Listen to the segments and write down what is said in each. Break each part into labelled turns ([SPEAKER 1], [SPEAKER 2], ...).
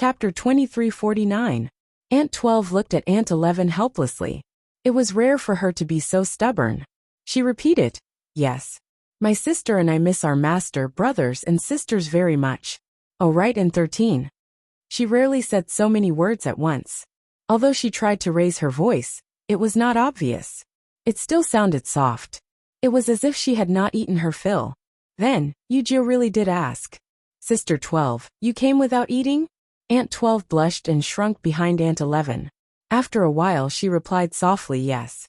[SPEAKER 1] Chapter 2349. Aunt 12 looked at Aunt 11 helplessly. It was rare for her to be so stubborn. She repeated, "Yes. My sister and I miss our master, brothers and sisters very much. Oh, right, and 13. She rarely said so many words at once. Although she tried to raise her voice, it was not obvious. It still sounded soft. It was as if she had not eaten her fill. Then, Eugeo really did ask. Sister 12, you came without eating? Aunt 12 blushed and shrunk behind Aunt 11. After a while she replied softly yes.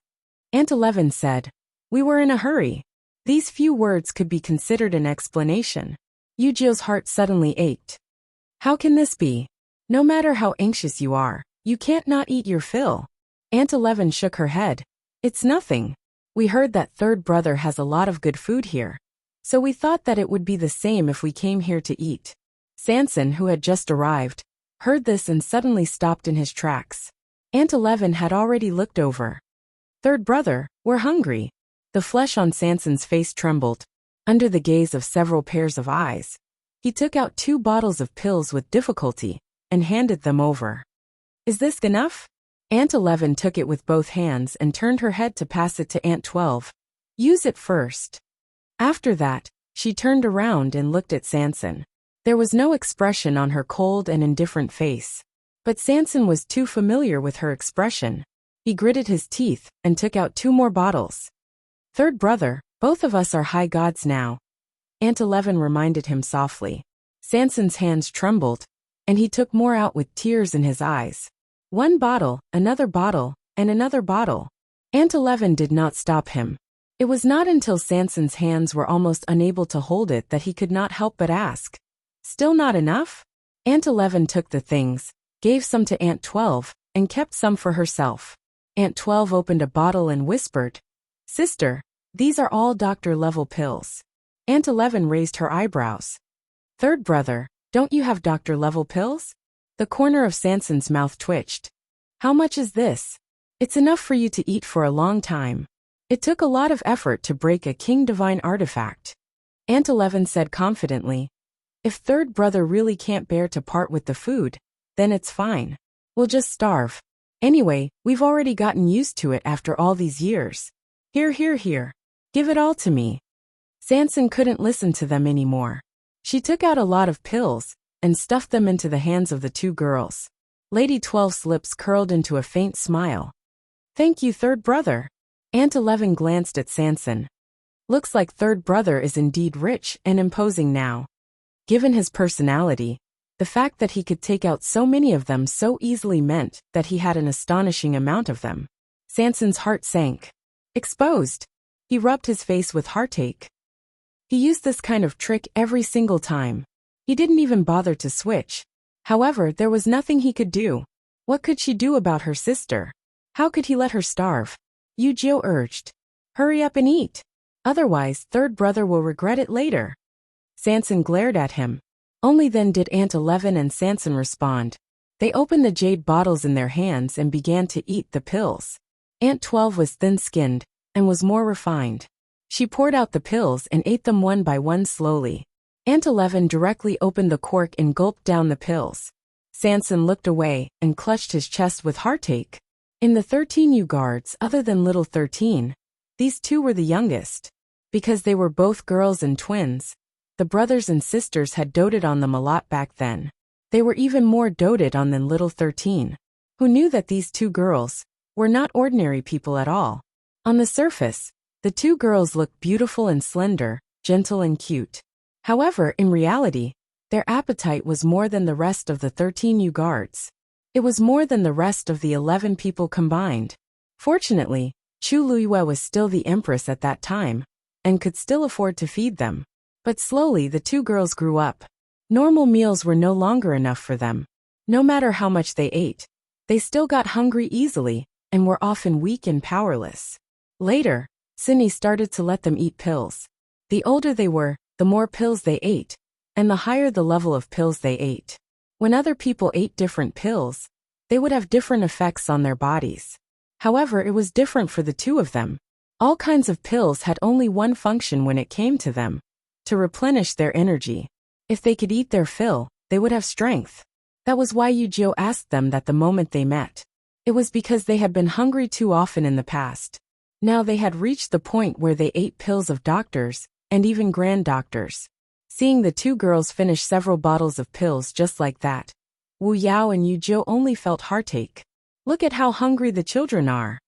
[SPEAKER 1] Aunt 11 said, "We were in a hurry." These few words could be considered an explanation. Eugeo's heart suddenly ached. How can this be? No matter how anxious you are, you can't not eat your fill. Aunt 11 shook her head. It's nothing. We heard that third brother has a lot of good food here. So we thought that it would be the same if we came here to eat. Sanson, who had just arrived, heard this and suddenly stopped in his tracks. Aunt 11 had already looked over. Third brother, we're hungry. The flesh on Sanson's face trembled. Under the gaze of several pairs of eyes, he took out 2 bottles of pills with difficulty and handed them over. Is this enough? Aunt 11 took it with both hands and turned her head to pass it to Aunt 12. Use it first. After that, she turned around and looked at Sanson. There was no expression on her cold and indifferent face. But Sanson was too familiar with her expression. He gritted his teeth and took out 2 more bottles. Third brother, both of us are high gods now. Aunt 11 reminded him softly. Sanson's hands trembled, and he took more out with tears in his eyes. 1 bottle, another bottle, and another bottle. Aunt 11 did not stop him. It was not until Sanson's hands were almost unable to hold it that he could not help but ask. Still not enough? Aunt 11 took the things, gave some to Aunt 12, and kept some for herself. Aunt 12 opened a bottle and whispered, Sister, these are all doctor-level pills. Aunt 11 raised her eyebrows. Third brother, don't you have doctor-level pills? The corner of Sanson's mouth twitched. How much is this? It's enough for you to eat for a long time. It took a lot of effort to break a King Divine artifact. Aunt 11 said confidently, if third brother really can't bear to part with the food, then it's fine. We'll just starve. Anyway, we've already gotten used to it after all these years. Here. Give it all to me. Sanson couldn't listen to them anymore. She took out a lot of pills and stuffed them into the hands of the 2 girls. Lady 12's lips curled into a faint smile. Thank you, third brother. Aunt 11 glanced at Sanson. Looks like third brother is indeed rich and imposing now. Given his personality, the fact that he could take out so many of them so easily meant that he had an astonishing amount of them. Sanson's heart sank. Exposed. He rubbed his face with heartache. He used this kind of trick every single time. He didn't even bother to switch. However, there was nothing he could do. What could she do about her sister? How could he let her starve? Eugeo urged. Hurry up and eat. Otherwise, third brother will regret it later. Sanson glared at him. Only then did Aunt 11 and Sanson respond. They opened the jade bottles in their hands and began to eat the pills. Aunt 12 was thin-skinned and was more refined. She poured out the pills and ate them one by one slowly. Aunt 11 directly opened the cork and gulped down the pills. Sanson looked away and clutched his chest with heartache. In the 13 new guards, other than little 13, these 2 were the youngest. Because they were both girls and twins, the brothers and sisters had doted on them a lot back then. They were even more doted on than little 13, who knew that these 2 girls were not ordinary people at all. On the surface, the 2 girls looked beautiful and slender, gentle and cute. However, in reality, their appetite was more than the rest of the 13 new guards. It was more than the rest of the 11 people combined. Fortunately, Chu Luiyue was still the empress at that time, and could still afford to feed them. But slowly the 2 girls grew up. Normal meals were no longer enough for them. No matter how much they ate, they still got hungry easily, and were often weak and powerless. Later, Cindy started to let them eat pills. The older they were, the more pills they ate, and the higher the level of pills they ate. When other people ate different pills, they would have different effects on their bodies. However, it was different for the 2 of them. All kinds of pills had only one function when it came to them: to replenish their energy. If they could eat their fill, they would have strength. That was why Yu asked them that the moment they met. It was because they had been hungry too often in the past. Now they had reached the point where they ate pills of doctors, and even grand doctors. Seeing the two girls finish several bottles of pills just like that, Wu Yao and Yu only felt heartache. Look at how hungry the children are.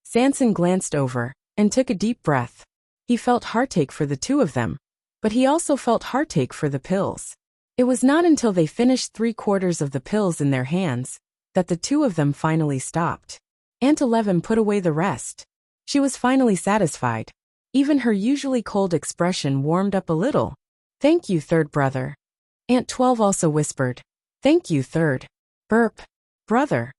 [SPEAKER 1] Sanson glanced over, and took a deep breath. He felt heartache for the two of them, but he also felt heartache for the pills. It was not until they finished 3/4 of the pills in their hands that the two of them finally stopped. Aunt 11 put away the rest. She was finally satisfied. Even her usually cold expression warmed up a little. Thank you, third brother. Aunt 12 also whispered. Thank you, third. Burp. Brother.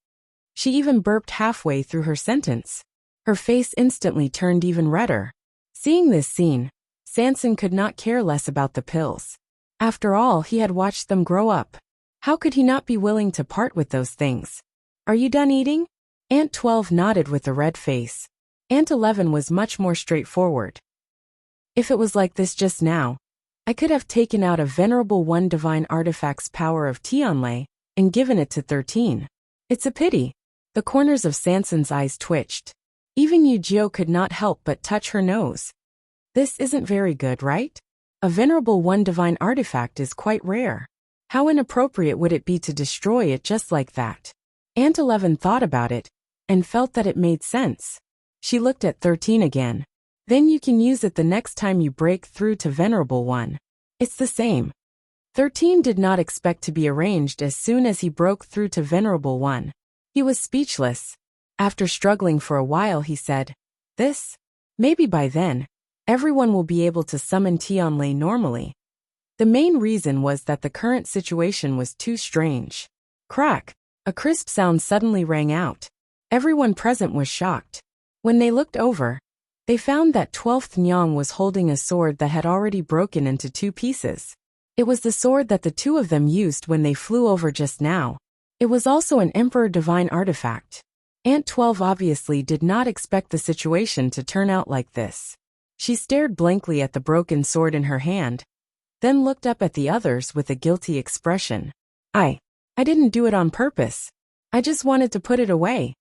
[SPEAKER 1] She even burped halfway through her sentence. Her face instantly turned even redder. Seeing this scene, Sanson could not care less about the pills. After all, he had watched them grow up. How could he not be willing to part with those things? Are you done eating? Aunt 12 nodded with a red face. Aunt 11 was much more straightforward. If it was like this just now, I could have taken out a venerable one divine artifact's power of Tianlei and given it to 13. It's a pity. The corners of Sanson's eyes twitched. Even Yu could not help but touch her nose. This isn't very good, right? A venerable one divine artifact is quite rare. How inappropriate would it be to destroy it just like that? Aunt 11 thought about it, and felt that it made sense. She looked at 13 again. Then you can use it the next time you break through to Venerable One. It's the same. 13 did not expect to be arranged as soon as he broke through to Venerable One. He was speechless. After struggling for a while he said, This? Maybe by then, everyone will be able to summon Tianlei normally. The main reason was that the current situation was too strange. Crack! A crisp sound suddenly rang out. Everyone present was shocked. When they looked over, they found that 12th Nyang was holding a sword that had already broken into 2 pieces. It was the sword that the two of them used when they flew over just now. It was also an Emperor Divine artifact. Aunt 12 obviously did not expect the situation to turn out like this. She stared blankly at the broken sword in her hand, then looked up at the others with a guilty expression. I didn't do it on purpose. I just wanted to put it away.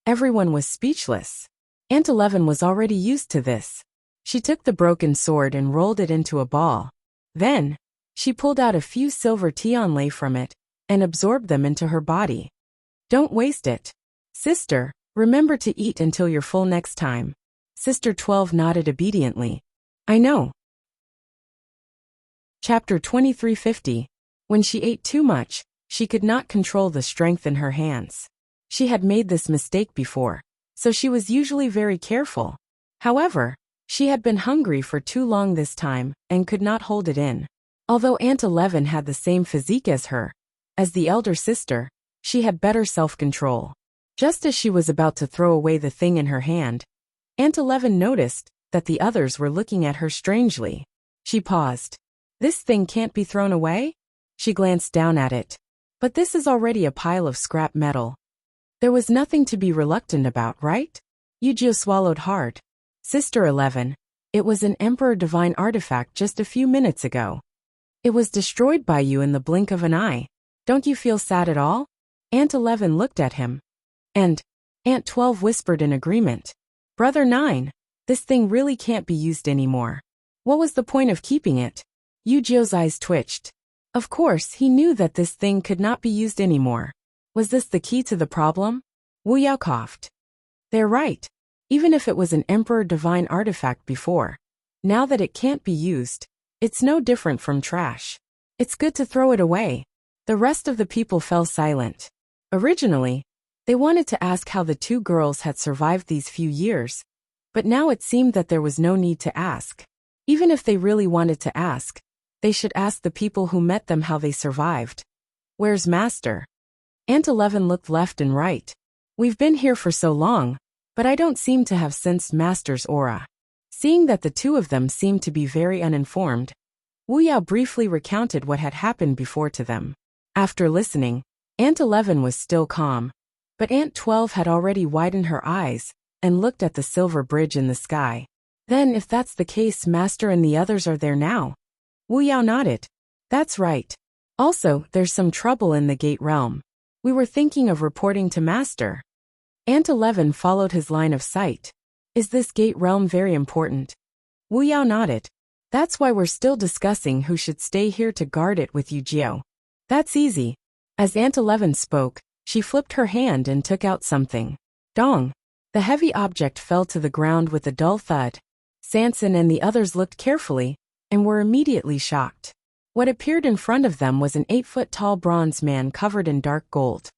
[SPEAKER 1] Everyone was speechless. Aunt 11 was already used to this. She took the broken sword and rolled it into a ball. Then, she pulled out a few silver Tianlei from it and absorbed them into her body. Don't waste it. Sister, remember to eat until you're full next time. Sister 12 nodded obediently. I know. Chapter 2350. When she ate too much, she could not control the strength in her hands. She had made this mistake before, so she was usually very careful. However, she had been hungry for too long this time and could not hold it in. Although Aunt 11 had the same physique as her, as the elder sister, she had better self-control. Just as she was about to throw away the thing in her hand, Aunt 11 noticed that the others were looking at her strangely. She paused. This thing can't be thrown away? She glanced down at it. But this is already a pile of scrap metal. There was nothing to be reluctant about, right? Yu swallowed hard. Sister 11, it was an Emperor Divine artifact just a few minutes ago. It was destroyed by you in the blink of an eye. Don't you feel sad at all? Aunt 11 looked at him. And Aunt 12 whispered in agreement. Brother 9, this thing really can't be used anymore. What was the point of keeping it? Yu's eyes twitched. Of course, he knew that this thing could not be used anymore. Was this the key to the problem? Wu Yao coughed. They're right. Even if it was an Emperor Divine artifact before, now that it can't be used, it's no different from trash. It's good to throw it away. The rest of the people fell silent. Originally, they wanted to ask how the two girls had survived these few years, but now it seemed that there was no need to ask. Even if they really wanted to ask, they should ask the people who met them how they survived. Where's Master? Aunt 11 looked left and right. We've been here for so long, but I don't seem to have sensed Master's aura. Seeing that the two of them seemed to be very uninformed, Wu Yao briefly recounted what had happened before to them. After listening, Aunt 11 was still calm, but Aunt 12 had already widened her eyes and looked at the silver bridge in the sky. Then if that's the case, Master and the others are there now. Wu Yao nodded. That's right. Also, there's some trouble in the gate realm. We were thinking of reporting to Master. Aunt 11 followed his line of sight. Is this gate realm very important? Wu Yao nodded. That's why we're still discussing who should stay here to guard it with Yu Jiao. That's easy. As Aunt 11 spoke, she flipped her hand and took out something. Dong. The heavy object fell to the ground with a dull thud. Sanson and the others looked carefully and were immediately shocked. What appeared in front of them was an 8-foot-tall bronze man covered in dark gold.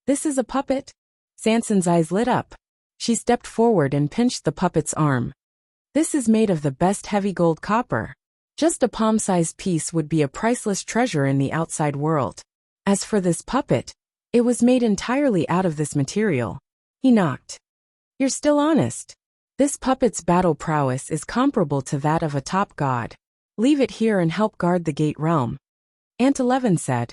[SPEAKER 1] This is a puppet? Sanson's eyes lit up. She stepped forward and pinched the puppet's arm. This is made of the best heavy gold copper. Just a palm-sized piece would be a priceless treasure in the outside world. As for this puppet, it was made entirely out of this material. He knocked. You're still honest. This puppet's battle prowess is comparable to that of a top god. Leave it here and help guard the gate realm. Aunt 11 said.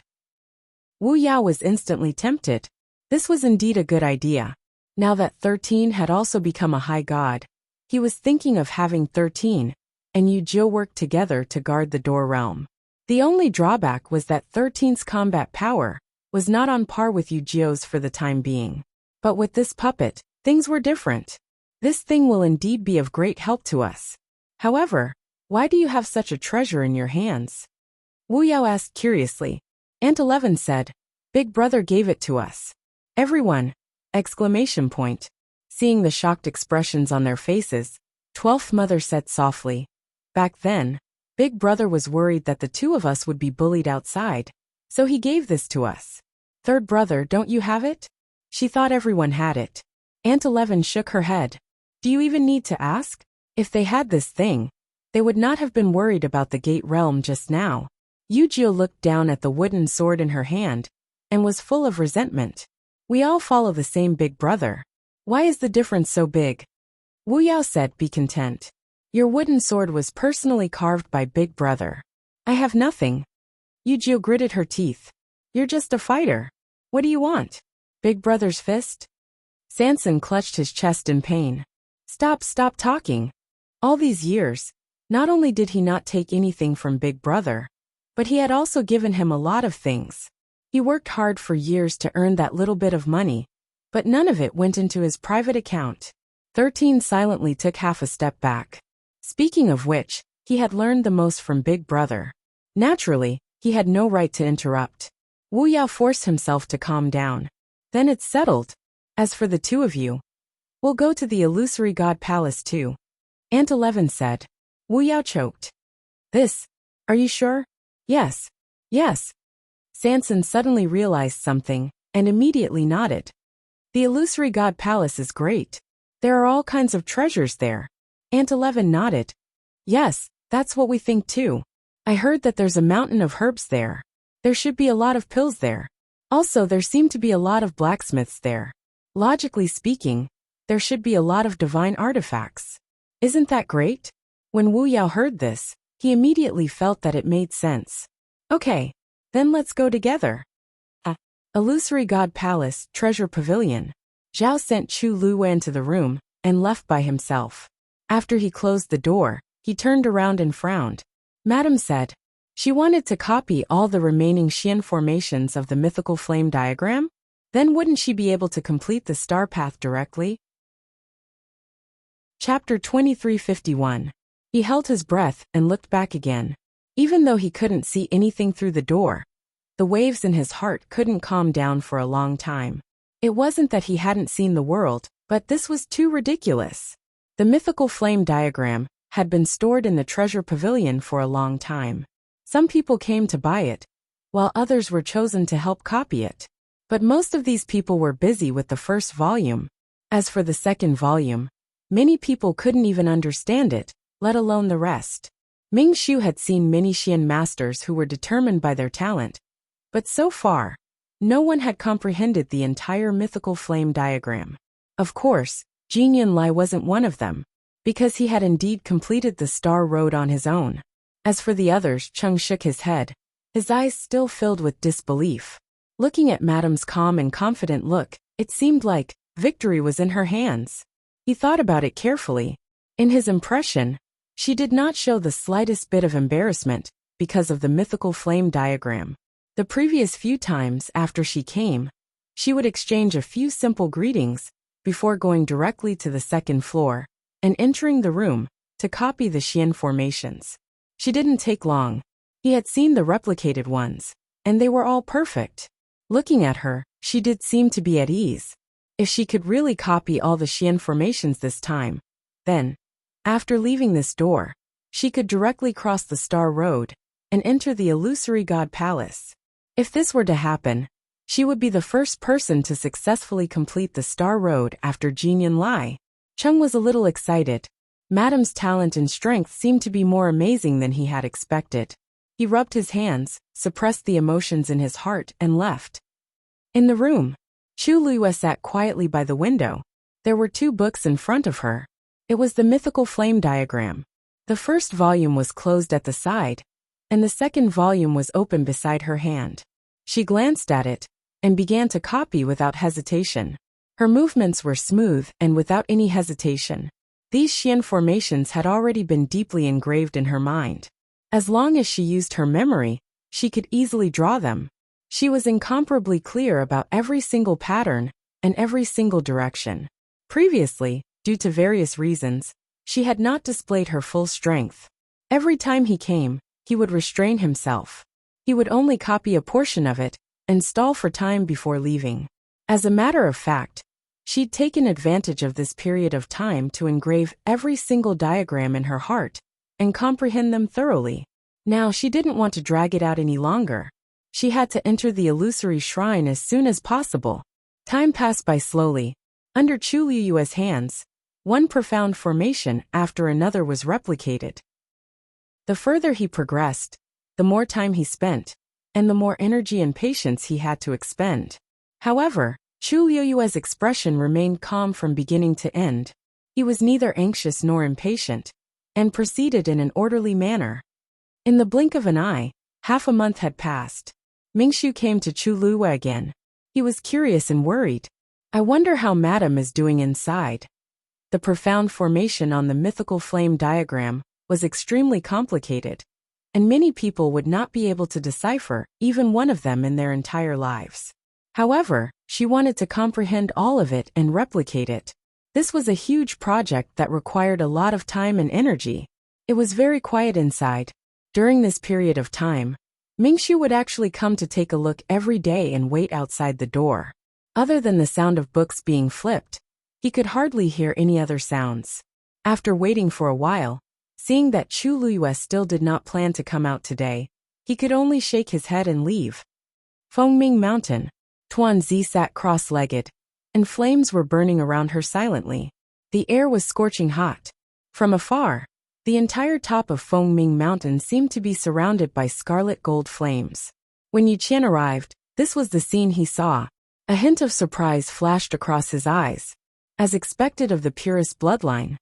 [SPEAKER 1] Wu Yao was instantly tempted. This was indeed a good idea. Now that 13 had also become a high god, he was thinking of having 13 and Yu Jiao work together to guard the door realm. The only drawback was that 13's combat power was not on par with Yu Jiao's for the time being. But with this puppet, things were different. This thing will indeed be of great help to us. However, why do you have such a treasure in your hands? Wu Yao asked curiously. Aunt 11 said, Big brother gave it to us. Everyone! Exclamation point. Seeing the shocked expressions on their faces, 12th mother said softly. Back then, Big brother was worried that the two of us would be bullied outside, so he gave this to us. Third brother, don't you have it? She thought everyone had it. Aunt 11 shook her head. Do you even need to ask? If they had this thing, they would not have been worried about the gate realm just now. Yu Jiao looked down at the wooden sword in her hand and was full of resentment. We all follow the same big brother. Why is the difference so big? Wu Yao said, be content. Your wooden sword was personally carved by big brother. I have nothing. Yu Jiao gritted her teeth. You're just a fighter. What do you want? Big brother's fist? Sanson clutched his chest in pain. Stop talking. All these years, not only did he not take anything from big brother, but he had also given him a lot of things. He worked hard for years to earn that little bit of money, but none of it went into his private account. 13 silently took half a step back. Speaking of which, he had learned the most from big brother. Naturally, he had no right to interrupt. Wu Yao forced himself to calm down. Then it's settled. As for the two of you, we'll go to the illusory god palace too. Aunt 11 said. Wu Yao choked. Are you sure? Yes. Sanson suddenly realized something and immediately nodded. The illusory god palace is great. There are all kinds of treasures there. Aunt 11 nodded. Yes, that's what we think too. I heard that there's a mountain of herbs there. There should be a lot of pills there. Also, there seem to be a lot of blacksmiths there. Logically speaking, there should be a lot of divine artifacts. Isn't that great? When Wu Yao heard this, he immediately felt that it made sense. Okay, then let's go together. Illusory God Palace, Treasure Pavilion. Zhao sent Chu Luwen to the room and left by himself. After he closed the door, he turned around and frowned. Madame said she wanted to copy all the remaining Xian formations of the mythical flame diagram. Then wouldn't she be able to complete the star path directly? Chapter 2351. He held his breath and looked back again. Even though he couldn't see anything through the door, the waves in his heart couldn't calm down for a long time. It wasn't that he hadn't seen the world, but this was too ridiculous. The mythical flame diagram had been stored in the treasure pavilion for a long time. Some people came to buy it, while others were chosen to help copy it. But most of these people were busy with the first volume. As for the second volume, many people couldn't even understand it, let alone the rest. Ming Shu had seen many Xian masters who were determined by their talent, but so far, no one had comprehended the entire mythical flame diagram. Of course, Jin Yunlai wasn't one of them, because he had indeed completed the Star Road on his own. As for the others, Cheng shook his head, his eyes still filled with disbelief. Looking at Madame's calm and confident look, it seemed like victory was in her hands. He thought about it carefully. In his impression, she did not show the slightest bit of embarrassment because of the mythical flame diagram. The previous few times after she came, she would exchange a few simple greetings before going directly to the second floor and entering the room to copy the Xian formations. She didn't take long. He had seen the replicated ones, and they were all perfect. Looking at her, she did seem to be at ease. If she could really copy all the Xian formations this time, then, after leaving this door, she could directly cross the Star Road and enter the illusory God Palace. If this were to happen, she would be the first person to successfully complete the Star Road after Jinyan Lai. Chung was a little excited. Madam's talent and strength seemed to be more amazing than he had expected. He rubbed his hands, suppressed the emotions in his heart, and left. In the room, Chu Liyue sat quietly by the window. There were 2 books in front of her. It was the mythical flame diagram. The first volume was closed at the side, and the second volume was open beside her hand. She glanced at it and began to copy without hesitation. Her movements were smooth and without any hesitation. These Xian formations had already been deeply engraved in her mind. As long as she used her memory, she could easily draw them. She was incomparably clear about every single pattern and every single direction. Previously, due to various reasons, she had not displayed her full strength. Every time he came, he would restrain himself. He would only copy a portion of it and stall for time before leaving. As a matter of fact, she'd taken advantage of this period of time to engrave every single diagram in her heart and comprehend them thoroughly. Now she didn't want to drag it out any longer. She had to enter the illusory shrine as soon as possible. Time passed by slowly. Under Chu Liyue's hands, one profound formation after another was replicated. The further he progressed, the more time he spent, and the more energy and patience he had to expend. However, Chu Liyue's expression remained calm from beginning to end. He was neither anxious nor impatient, and proceeded in an orderly manner. In the blink of an eye, half a month had passed. Mingshu came to Chu Liyue again. He was curious and worried. I wonder how Madam is doing inside. The profound formation on the mythical flame diagram was extremely complicated, and many people would not be able to decipher even one of them in their entire lives. However, she wanted to comprehend all of it and replicate it. This was a huge project that required a lot of time and energy. It was very quiet inside. During this period of time, Mingshu would actually come to take a look every day and wait outside the door. Other than the sound of books being flipped, he could hardly hear any other sounds. After waiting for a while, seeing that Chu Liyue still did not plan to come out today, he could only shake his head and leave. Fengming Mountain. Tuanzi sat cross-legged, and flames were burning around her silently. The air was scorching hot. From afar, the entire top of Fengming Mountain seemed to be surrounded by scarlet gold flames. When Yu Qian arrived, this was the scene he saw. A hint of surprise flashed across his eyes. As expected of the purest bloodline,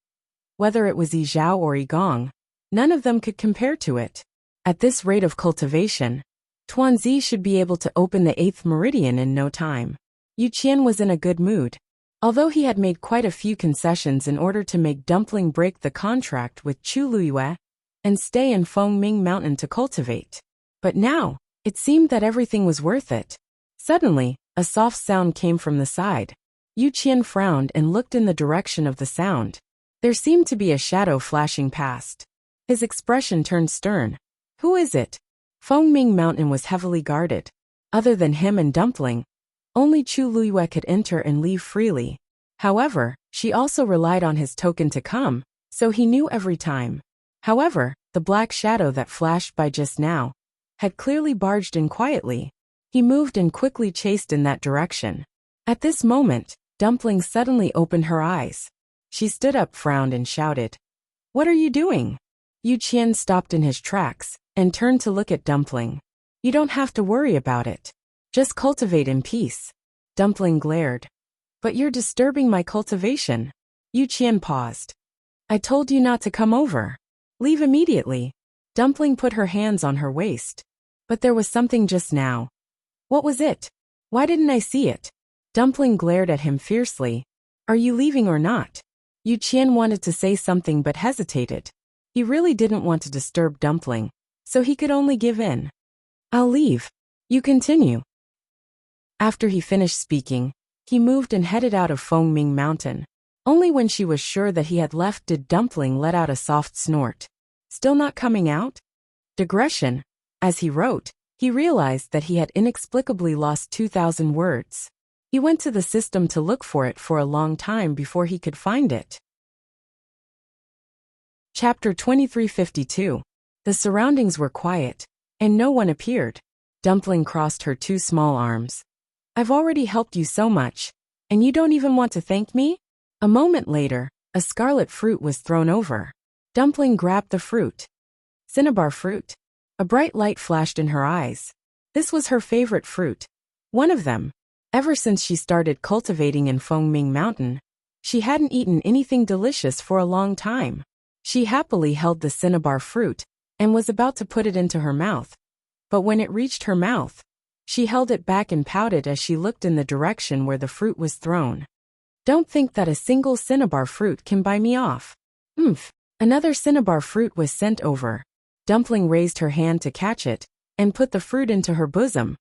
[SPEAKER 1] whether it was Yi Zhao or Yi Gong, none of them could compare to it. At this rate of cultivation, Tuanzi should be able to open the 8th meridian in no time. Yu Qian was in a good mood. Although he had made quite a few concessions in order to make Dumpling break the contract with Chu Liyue and stay in Fengming Mountain to cultivate. But now, it seemed that everything was worth it. Suddenly, a soft sound came from the side. Yu Qian frowned and looked in the direction of the sound. There seemed to be a shadow flashing past. His expression turned stern. Who is it? Fengming Mountain was heavily guarded. Other than him and Dumpling, only Chu Liyue could enter and leave freely. However, she also relied on his token to come, so he knew every time. However, the black shadow that flashed by just now had clearly barged in quietly. He moved and quickly chased in that direction. At this moment, Dumpling suddenly opened her eyes. She stood up, frowned, and shouted, "What are you doing?" Yu Qian stopped in his tracks and turned to look at Dumpling. "You don't have to worry about it. Just cultivate in peace." Dumpling glared. "But you're disturbing my cultivation." Yu Qian paused. "I told you not to come over. Leave immediately." Dumpling put her hands on her waist. "But there was something just now." "What was it? Why didn't I see it?" Dumpling glared at him fiercely. "Are you leaving or not?" Yu Qian wanted to say something but hesitated. He really didn't want to disturb Dumpling, so he could only give in. "I'll leave. You continue. After he finished speaking, he moved and headed out of Fengming Mountain. Only when she was sure that he had left did Dumpling let out a soft snort. Still not coming out? Digression. As he wrote, he realized that he had inexplicably lost 2,000 words. He went to the system to look for it for a long time before he could find it. Chapter 2352. The surroundings were quiet, and no one appeared. Dumpling crossed her two small arms. I've already helped you so much, and you don't even want to thank me? A moment later, a scarlet fruit was thrown over. Dumpling grabbed the fruit. Cinnabar fruit. A bright light flashed in her eyes. This was her favorite fruit. One of them. Ever since she started cultivating in Fengming Mountain, she hadn't eaten anything delicious for a long time. She happily held the cinnabar fruit and was about to put it into her mouth. But when it reached her mouth, she held it back and pouted as she looked in the direction where the fruit was thrown. Don't think that a single cinnabar fruit can buy me off. Another cinnabar fruit was sent over. Dumpling raised her hand to catch it and put the fruit into her bosom.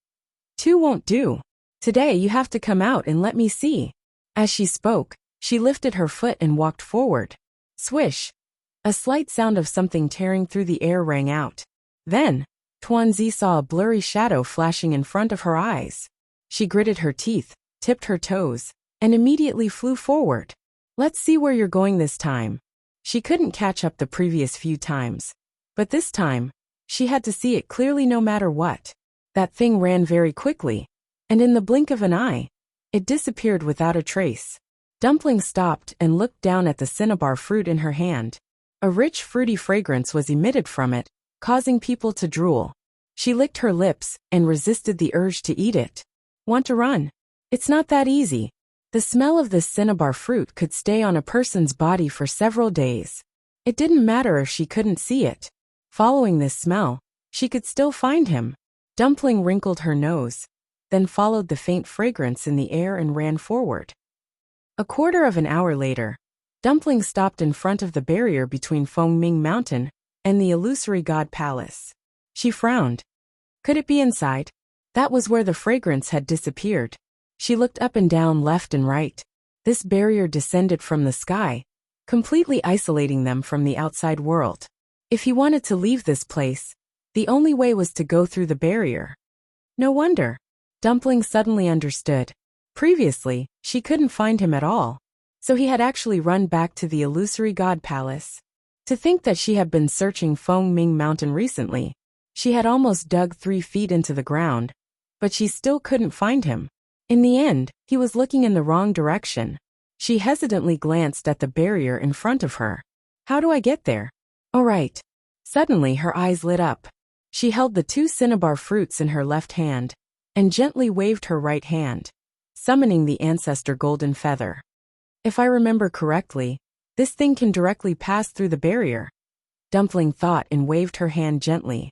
[SPEAKER 1] Two won't do. Today you have to come out and let me see. As she spoke, she lifted her foot and walked forward. Swish! A slight sound of something tearing through the air rang out. Then, Tuanzi saw a blurry shadow flashing in front of her eyes. She gritted her teeth, tipped her toes, and immediately flew forward. Let's see where you're going this time. She couldn't catch up the previous few times. But this time, she had to see it clearly no matter what. That thing ran very quickly, and in the blink of an eye, it disappeared without a trace. Dumpling stopped and looked down at the cinnabar fruit in her hand. A rich fruity fragrance was emitted from it, causing people to drool. She licked her lips and resisted the urge to eat it. Want to run? It's not that easy. The smell of this cinnabar fruit could stay on a person's body for several days. It didn't matter if she couldn't see it. Following this smell, she could still find him. Dumpling wrinkled her nose, then followed the faint fragrance in the air and ran forward. A quarter of an hour later, Dumpling stopped in front of the barrier between Fengming Mountain and the illusory god palace. She frowned. Could it be inside? That was where the fragrance had disappeared. She looked up and down, left and right. This barrier descended from the sky, completely isolating them from the outside world. If he wanted to leave this place, the only way was to go through the barrier. No wonder. Dumpling suddenly understood. Previously, she couldn't find him at all. So he had actually run back to the illusory god palace. To think that she had been searching Fengming Mountain recently. She had almost dug 3 feet into the ground, but she still couldn't find him. In the end, he was looking in the wrong direction. She hesitantly glanced at the barrier in front of her. How do I get there? All right. Suddenly her eyes lit up. She held the 2 cinnabar fruits in her left hand and gently waved her right hand, summoning the ancestor golden feather. If I remember correctly, this thing can directly pass through the barrier. Dumpling thought and waved her hand gently.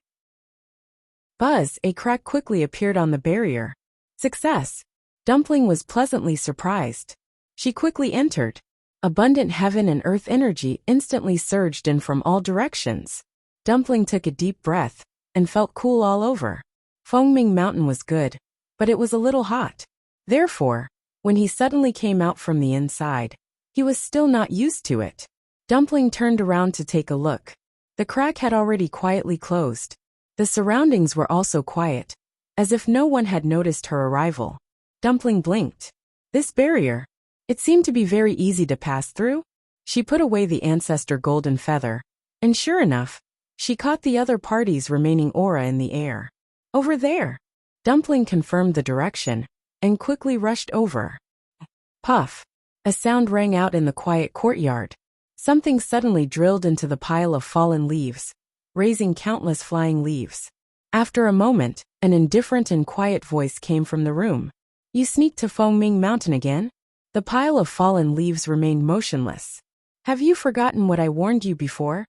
[SPEAKER 1] Buzz! A crack quickly appeared on the barrier. Success! Dumpling was pleasantly surprised. She quickly entered. Abundant heaven and earth energy instantly surged in from all directions. Dumpling took a deep breath and felt cool all over. Fengming Mountain was good, but it was a little hot. Therefore, when he suddenly came out from the inside, he was still not used to it. Dumpling turned around to take a look. The crack had already quietly closed. The surroundings were also quiet, as if no one had noticed her arrival. Dumpling blinked. This barrier, it seemed to be very easy to pass through. She put away the ancestor golden feather, and sure enough, she caught the other party's remaining aura in the air. Over there! Dumpling confirmed the direction and quickly rushed over. Puff! A sound rang out in the quiet courtyard. Something suddenly drilled into the pile of fallen leaves, raising countless flying leaves. After a moment, an indifferent and quiet voice came from the room. You sneaked to Fengming Mountain again? The pile of fallen leaves remained motionless. Have you forgotten what I warned you before?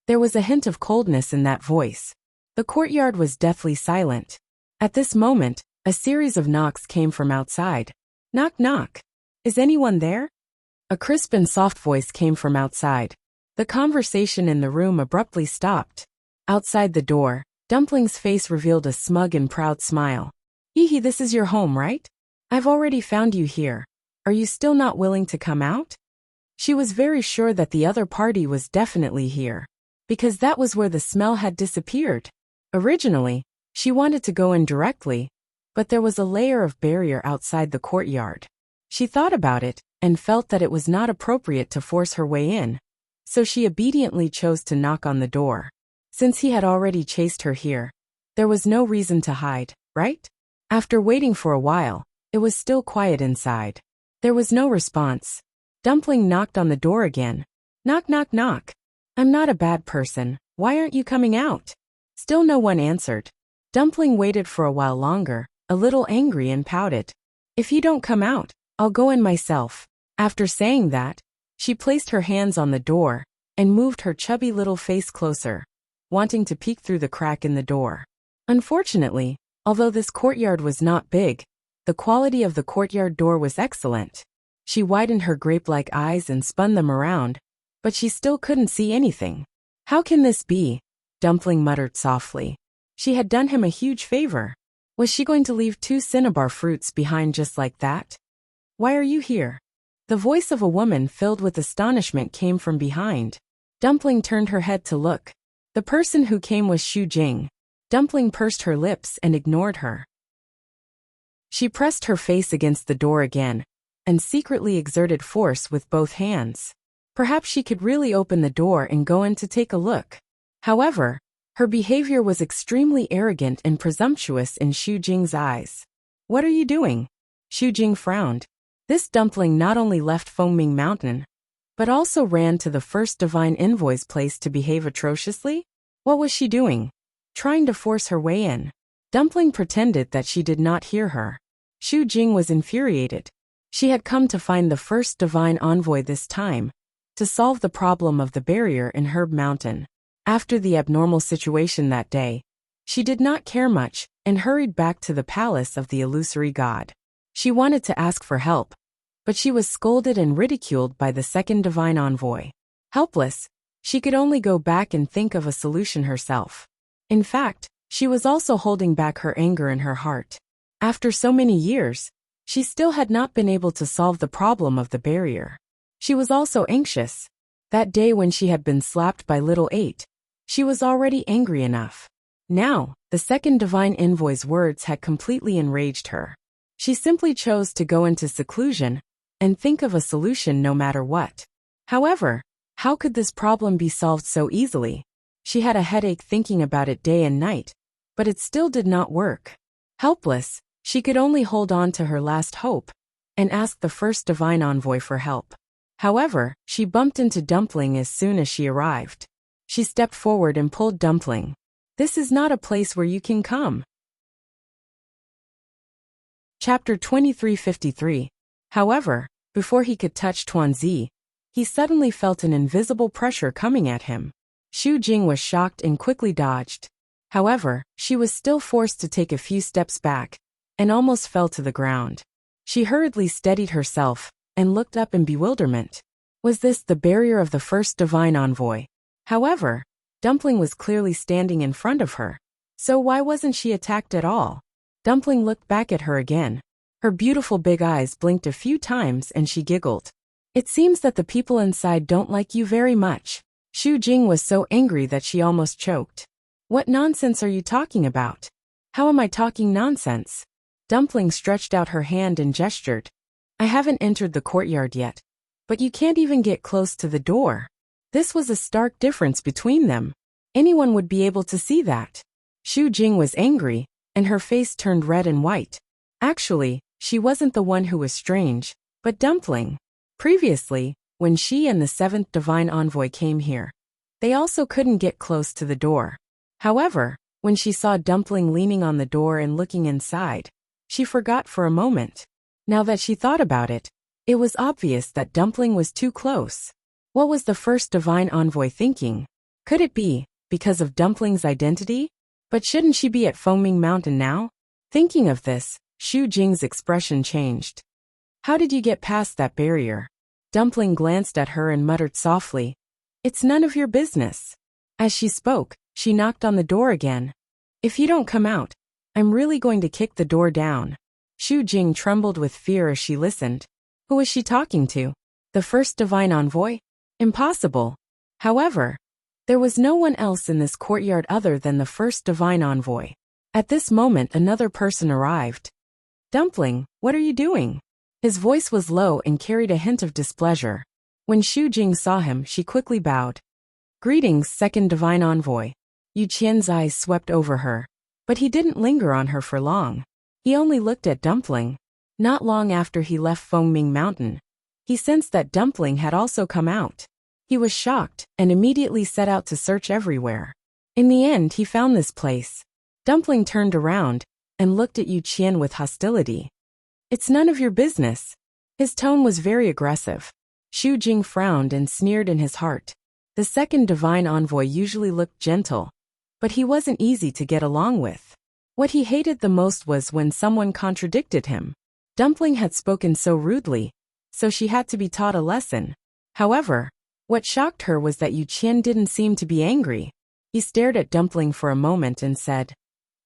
[SPEAKER 1] There was a hint of coldness in that voice. The courtyard was deathly silent. At this moment, a series of knocks came from outside. Knock knock. Is anyone there? A crisp and soft voice came from outside. The conversation in the room abruptly stopped. Outside the door, Dumpling's face revealed a smug and proud smile. Hee, this is your home, right? I've already found you here. Are you still not willing to come out? She was very sure that the other party was definitely here, because that was where the smell had disappeared. Originally, she wanted to go in directly, but there was a layer of barrier outside the courtyard. She thought about it and felt that it was not appropriate to force her way in, so she obediently chose to knock on the door. Since he had already chased her here, there was no reason to hide, right? After waiting for a while, it was still quiet inside. There was no response. Dumpling knocked on the door again. Knock, knock, knock. I'm not a bad person. Why aren't you coming out? Still no one answered. Dumpling waited for a while longer, a little angry, and pouted. If you don't come out, I'll go in myself. After saying that, she placed her hands on the door and moved her chubby little face closer, wanting to peek through the crack in the door. Unfortunately, although this courtyard was not big, the quality of the courtyard door was excellent. She widened her grape-like eyes and spun them around, but she still couldn't see anything. How can this be? Dumpling muttered softly. She had done him a huge favor. Was she going to leave 2 cinnabar fruits behind just like that? Why are you here? The voice of a woman filled with astonishment came from behind. Dumpling turned her head to look. The person who came was Xu Jing. Dumpling pursed her lips and ignored her. She pressed her face against the door again, and secretly exerted force with both hands. Perhaps she could really open the door and go in to take a look. However, her behavior was extremely arrogant and presumptuous in Xu Jing's eyes. What are you doing? Xu Jing frowned. This dumpling not only left Foaming Mountain, but also ran to the first divine envoy's place to behave atrociously? What was she doing? Trying to force her way in. Dumpling pretended that she did not hear her. Xu Jing was infuriated. She had come to find the first divine envoy this time, to solve the problem of the barrier in Herb Mountain. After the abnormal situation that day, she did not care much and hurried back to the palace of the illusory god. She wanted to ask for help, but she was scolded and ridiculed by the second divine envoy. Helpless, she could only go back and think of a solution herself. In fact, she was also holding back her anger in her heart. After so many years, she still had not been able to solve the problem of the barrier. She was also anxious. That day when she had been slapped by Little 8, she was already angry enough. Now, the second divine envoy's words had completely enraged her. She simply chose to go into seclusion and think of a solution no matter what. However, how could this problem be solved so easily? She had a headache thinking about it day and night, but it still did not work. Helpless, she could only hold on to her last hope and ask the first divine envoy for help. However, she bumped into Dumpling as soon as she arrived. She stepped forward and pulled Dumpling. This is not a place where you can come. Chapter 2353. However, before he could touch Tuanzi, he suddenly felt an invisible pressure coming at him. Xu Jing was shocked and quickly dodged. However, she was still forced to take a few steps back and almost fell to the ground. She hurriedly steadied herself and looked up in bewilderment. Was this the barrier of the first divine envoy? However, Dumpling was clearly standing in front of her. So why wasn't she attacked at all? Dumpling looked back at her again. Her beautiful big eyes blinked a few times and she giggled. It seems that the people inside don't like you very much. Xu Jing was so angry that she almost choked. What nonsense are you talking about? How am I talking nonsense? Dumpling stretched out her hand and gestured. I haven't entered the courtyard yet, but you can't even get close to the door. This was a stark difference between them. Anyone would be able to see that. Xu Jing was angry, and her face turned red and white. Actually, she wasn't the one who was strange, but Dumpling. Previously, when she and the seventh divine envoy came here, they also couldn't get close to the door. However, when she saw Dumpling leaning on the door and looking inside, she forgot for a moment. Now that she thought about it, it was obvious that Dumpling was too close. What was the first divine envoy thinking? Could it be because of Dumpling's identity? But shouldn't she be at Foaming Mountain now? Thinking of this, Xu Jing's expression changed. How did you get past that barrier? Dumpling glanced at her and muttered softly, It's none of your business. As she spoke, she knocked on the door again. If you don't come out, I'm really going to kick the door down. Xu Jing trembled with fear as she listened. Who was she talking to? The first divine envoy? Impossible. However, there was no one else in this courtyard other than the first divine envoy. At this moment another person arrived. Dumpling, what are you doing? His voice was low and carried a hint of displeasure. When Xu Jing saw him, she quickly bowed. Greetings, second divine envoy. Yu Qian's eyes swept over her. But he didn't linger on her for long. He only looked at Dumpling. Not long after he left Fengming Mountain, he sensed that Dumpling had also come out. He was shocked and immediately set out to search everywhere. In the end, he found this place. Dumpling turned around and looked at Yu Qian with hostility. It's none of your business. His tone was very aggressive. Xu Jing frowned and sneered in his heart. The second divine envoy usually looked gentle, but he wasn't easy to get along with. What he hated the most was when someone contradicted him. Dumpling had spoken so rudely, so she had to be taught a lesson. However, what shocked her was that Yu Qian didn't seem to be angry. He stared at Dumpling for a moment and said,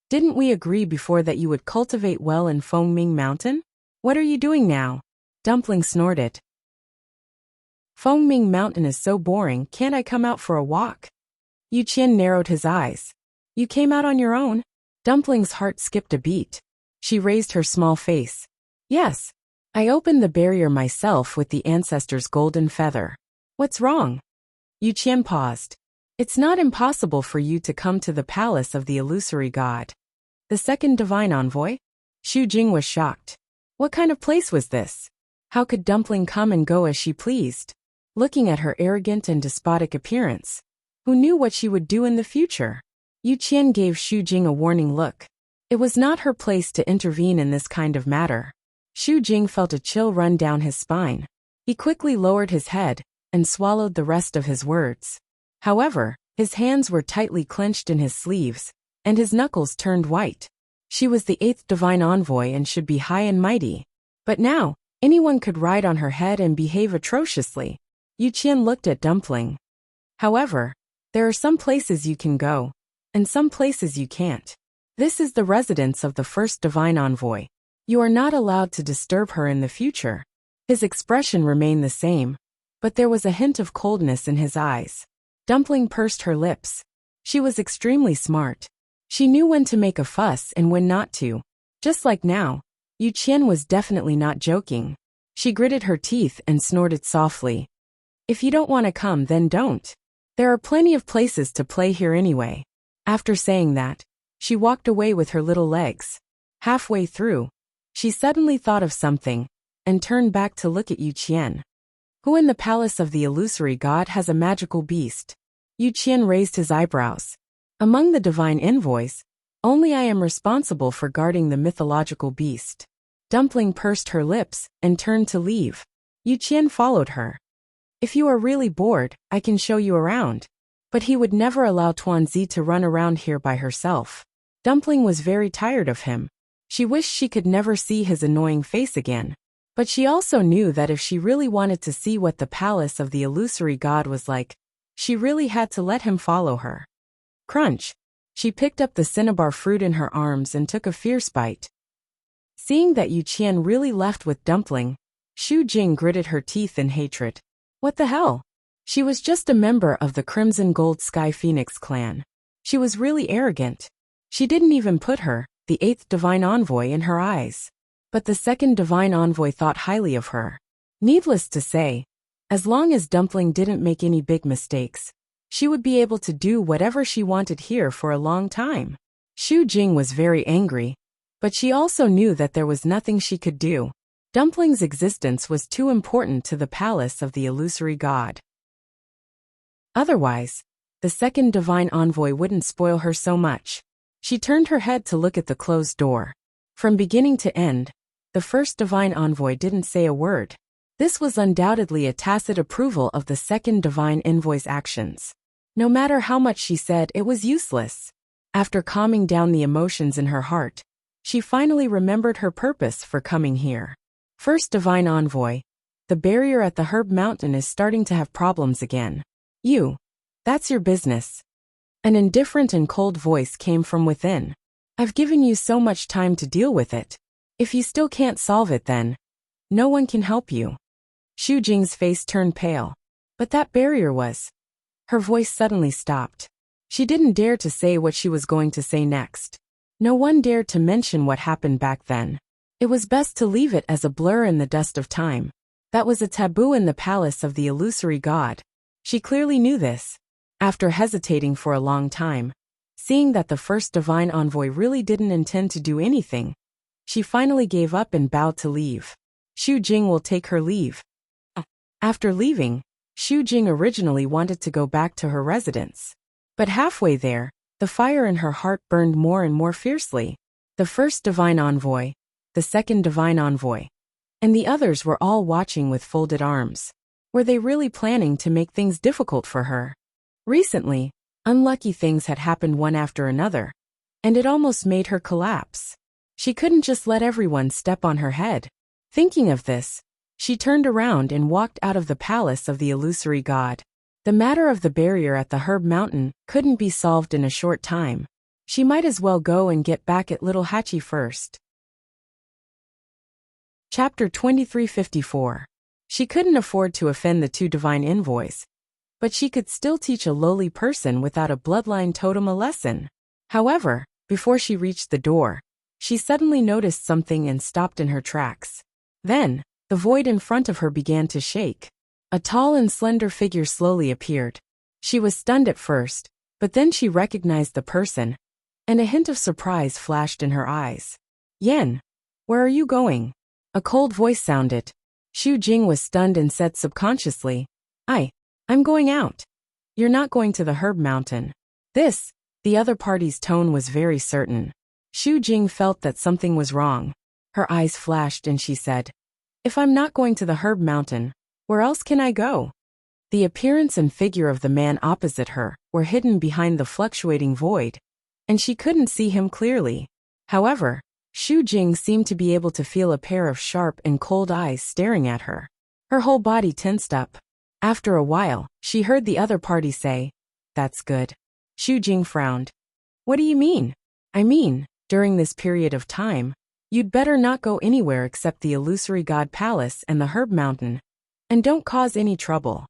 [SPEAKER 1] "Didn't we agree before that you would cultivate well in Fengming Mountain? What are you doing now?" Dumpling snorted. "Fengming Mountain is so boring, can't I come out for a walk?" Yu Qian narrowed his eyes. "You came out on your own?" Dumpling's heart skipped a beat. She raised her small face. "Yes. I opened the barrier myself with the ancestor's golden feather." "What's wrong?" Yu Qian paused. "It's not impossible for you to come to the palace of the illusory god." The second divine envoy? Xu Jing was shocked. What kind of place was this? How could Dumpling come and go as she pleased? Looking at her arrogant and despotic appearance, who knew what she would do in the future? Yu Qian gave Xu Jing a warning look. It was not her place to intervene in this kind of matter. Xu Jing felt a chill run down his spine. He quickly lowered his head and swallowed the rest of his words. However, his hands were tightly clenched in his sleeves, and his knuckles turned white. She was the eighth divine envoy and should be high and mighty. But now, anyone could ride on her head and behave atrociously. Yu Qian looked at Dumpling. "However, there are some places you can go, and some places you can't. This is the residence of the first divine envoy. You are not allowed to disturb her in the future." His expression remained the same, but there was a hint of coldness in his eyes. Dumpling pursed her lips. She was extremely smart. She knew when to make a fuss and when not to. Just like now, Yu Qian was definitely not joking. She gritted her teeth and snorted softly. "If you don't want to come, then don't. There are plenty of places to play here anyway." After saying that, she walked away with her little legs. Halfway through, she suddenly thought of something and turned back to look at Yu Qian. "Who in the palace of the illusory god has a magical beast?" Yu Qian raised his eyebrows. "Among the divine envoys, only I am responsible for guarding the mythological beast." Dumpling pursed her lips and turned to leave. Yu Qian followed her. "If you are really bored, I can show you around." But he would never allow Tuanzi to run around here by herself. Dumpling was very tired of him. She wished she could never see his annoying face again. But she also knew that if she really wanted to see what the palace of the illusory god was like, she really had to let him follow her. Crunch! She picked up the cinnabar fruit in her arms and took a fierce bite. Seeing that Yu Qian really left with Dumpling, Xu Jing gritted her teeth in hatred. What the hell? She was just a member of the Crimson Gold Sky Phoenix clan. She was really arrogant. She didn't even put her, the eighth divine envoy, in her eyes. But the second divine envoy thought highly of her. Needless to say, as long as Dumpling didn't make any big mistakes, she would be able to do whatever she wanted here for a long time. Xu Jing was very angry, but she also knew that there was nothing she could do. Dumpling's existence was too important to the palace of the illusory god. Otherwise, the second divine envoy wouldn't spoil her so much. She turned her head to look at the closed door. From beginning to end, the first divine envoy didn't say a word. This was undoubtedly a tacit approval of the second divine envoy's actions. No matter how much she said, it was useless. After calming down the emotions in her heart, she finally remembered her purpose for coming here. First divine envoy, the barrier at the Herb Mountain is starting to have problems again. That's your business. An indifferent and cold voice came from within. I've given you so much time to deal with it. If you still can't solve it then, no one can help you. Xu Jing's face turned pale. But that barrier was. Her voice suddenly stopped. She didn't dare to say what she was going to say next. No one dared to mention what happened back then. It was best to leave it as a blur in the dust of time. That was a taboo in the palace of the illusory god. She clearly knew this. After hesitating for a long time, seeing that the first divine envoy really didn't intend to do anything, she finally gave up and bowed to leave. Xu Jing will take her leave. After leaving, Xu Jing originally wanted to go back to her residence. But halfway there, the fire in her heart burned more and more fiercely. The first divine envoy, the second divine envoy, and the others were all watching with folded arms. Were they really planning to make things difficult for her? Recently, unlucky things had happened one after another, and it almost made her collapse. She couldn't just let everyone step on her head. Thinking of this, she turned around and walked out of the palace of the illusory god. The matter of the barrier at the Herb Mountain couldn't be solved in a short time. She might as well go and get back at little Hachi first. Chapter 2354. She couldn't afford to offend the two divine envoys, but she could still teach a lowly person without a bloodline totem a lesson. However, before she reached the door, she suddenly noticed something and stopped in her tracks. Then, the void in front of her began to shake. A tall and slender figure slowly appeared. She was stunned at first, but then she recognized the person, and a hint of surprise flashed in her eyes. Yen, where are you going? A cold voice sounded. Xu Jing was stunned and said subconsciously, I'm going out. You're not going to the Herb Mountain. The other party's tone was very certain. Xu Jing felt that something was wrong. Her eyes flashed and she said, if I'm not going to the Herb Mountain, where else can I go? The appearance and figure of the man opposite her were hidden behind the fluctuating void, and she couldn't see him clearly. However, Xu Jing seemed to be able to feel a pair of sharp and cold eyes staring at her. Her whole body tensed up. After a while, she heard the other party say, that's good. Xu Jing frowned. What do you mean? I mean, during this period of time, you'd better not go anywhere except the illusory god palace and the Herb Mountain, and don't cause any trouble.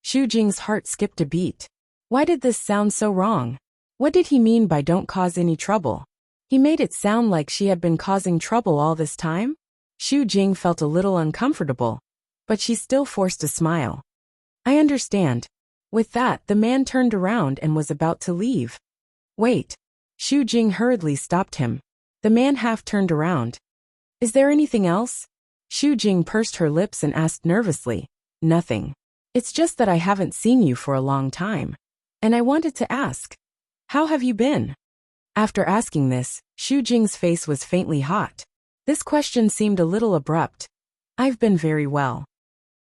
[SPEAKER 1] Xu Jing's heart skipped a beat. Why did this sound so wrong? What did he mean by don't cause any trouble? He made it sound like she had been causing trouble all this time? Xu Jing felt a little uncomfortable, but she still forced a smile. I understand. With that, the man turned around and was about to leave. Wait. Xu Jing hurriedly stopped him. The man half turned around. Is there anything else? Xu Jing pursed her lips and asked nervously. Nothing. It's just that I haven't seen you for a long time. And I wanted to ask. How have you been? After asking this, Xu Jing's face was faintly hot. This question seemed a little abrupt. I've been very well.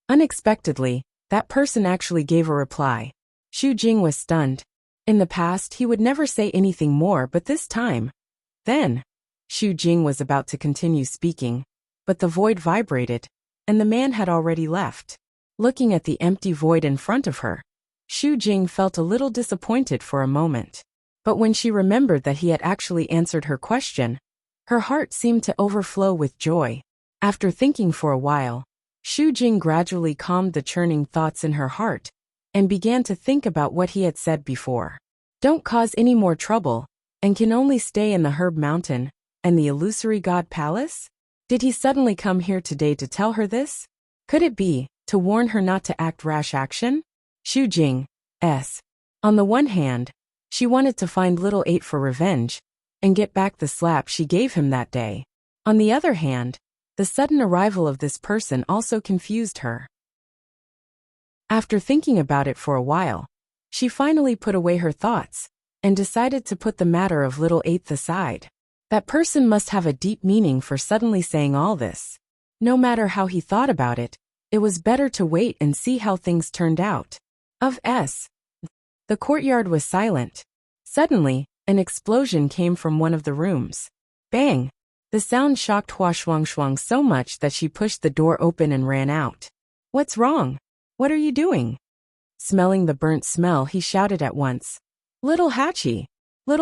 [SPEAKER 1] Unexpectedly, that person actually gave a reply. Xu Jing was stunned. In the past, he would never say anything more, but this time. Then, Xu Jing was about to continue speaking, but the void vibrated, and the man had already left. Looking at the empty void in front of her, Xu Jing felt a little disappointed for a moment. But when she remembered that he had actually answered her question, her heart seemed to overflow with joy. After thinking for a while, Xu Jing gradually calmed the churning thoughts in her heart and began to think about what he had said before. Don't cause any more trouble, and can only stay in the Herb Mountain and the illusory god palace? Did he suddenly come here today to tell her this? Could it be to warn her not to act rash action? Xu Jing, S. On the one hand, she wanted to find little 8 for revenge and get back the slap she gave him that day. On the other hand, the sudden arrival of this person also confused her. After thinking about it for a while, she finally put away her thoughts and decided to put the matter of little 8 aside. That person must have a deep meaning for suddenly saying all this. No matter how he thought about it, it was better to wait and see how things turned out. The courtyard was silent. Suddenly, an explosion came from one of the rooms. Bang! The sound shocked Hua Shuangshuang so much that she pushed the door open and ran out. What's wrong? What are you doing? Smelling the burnt smell, he shouted at once. Little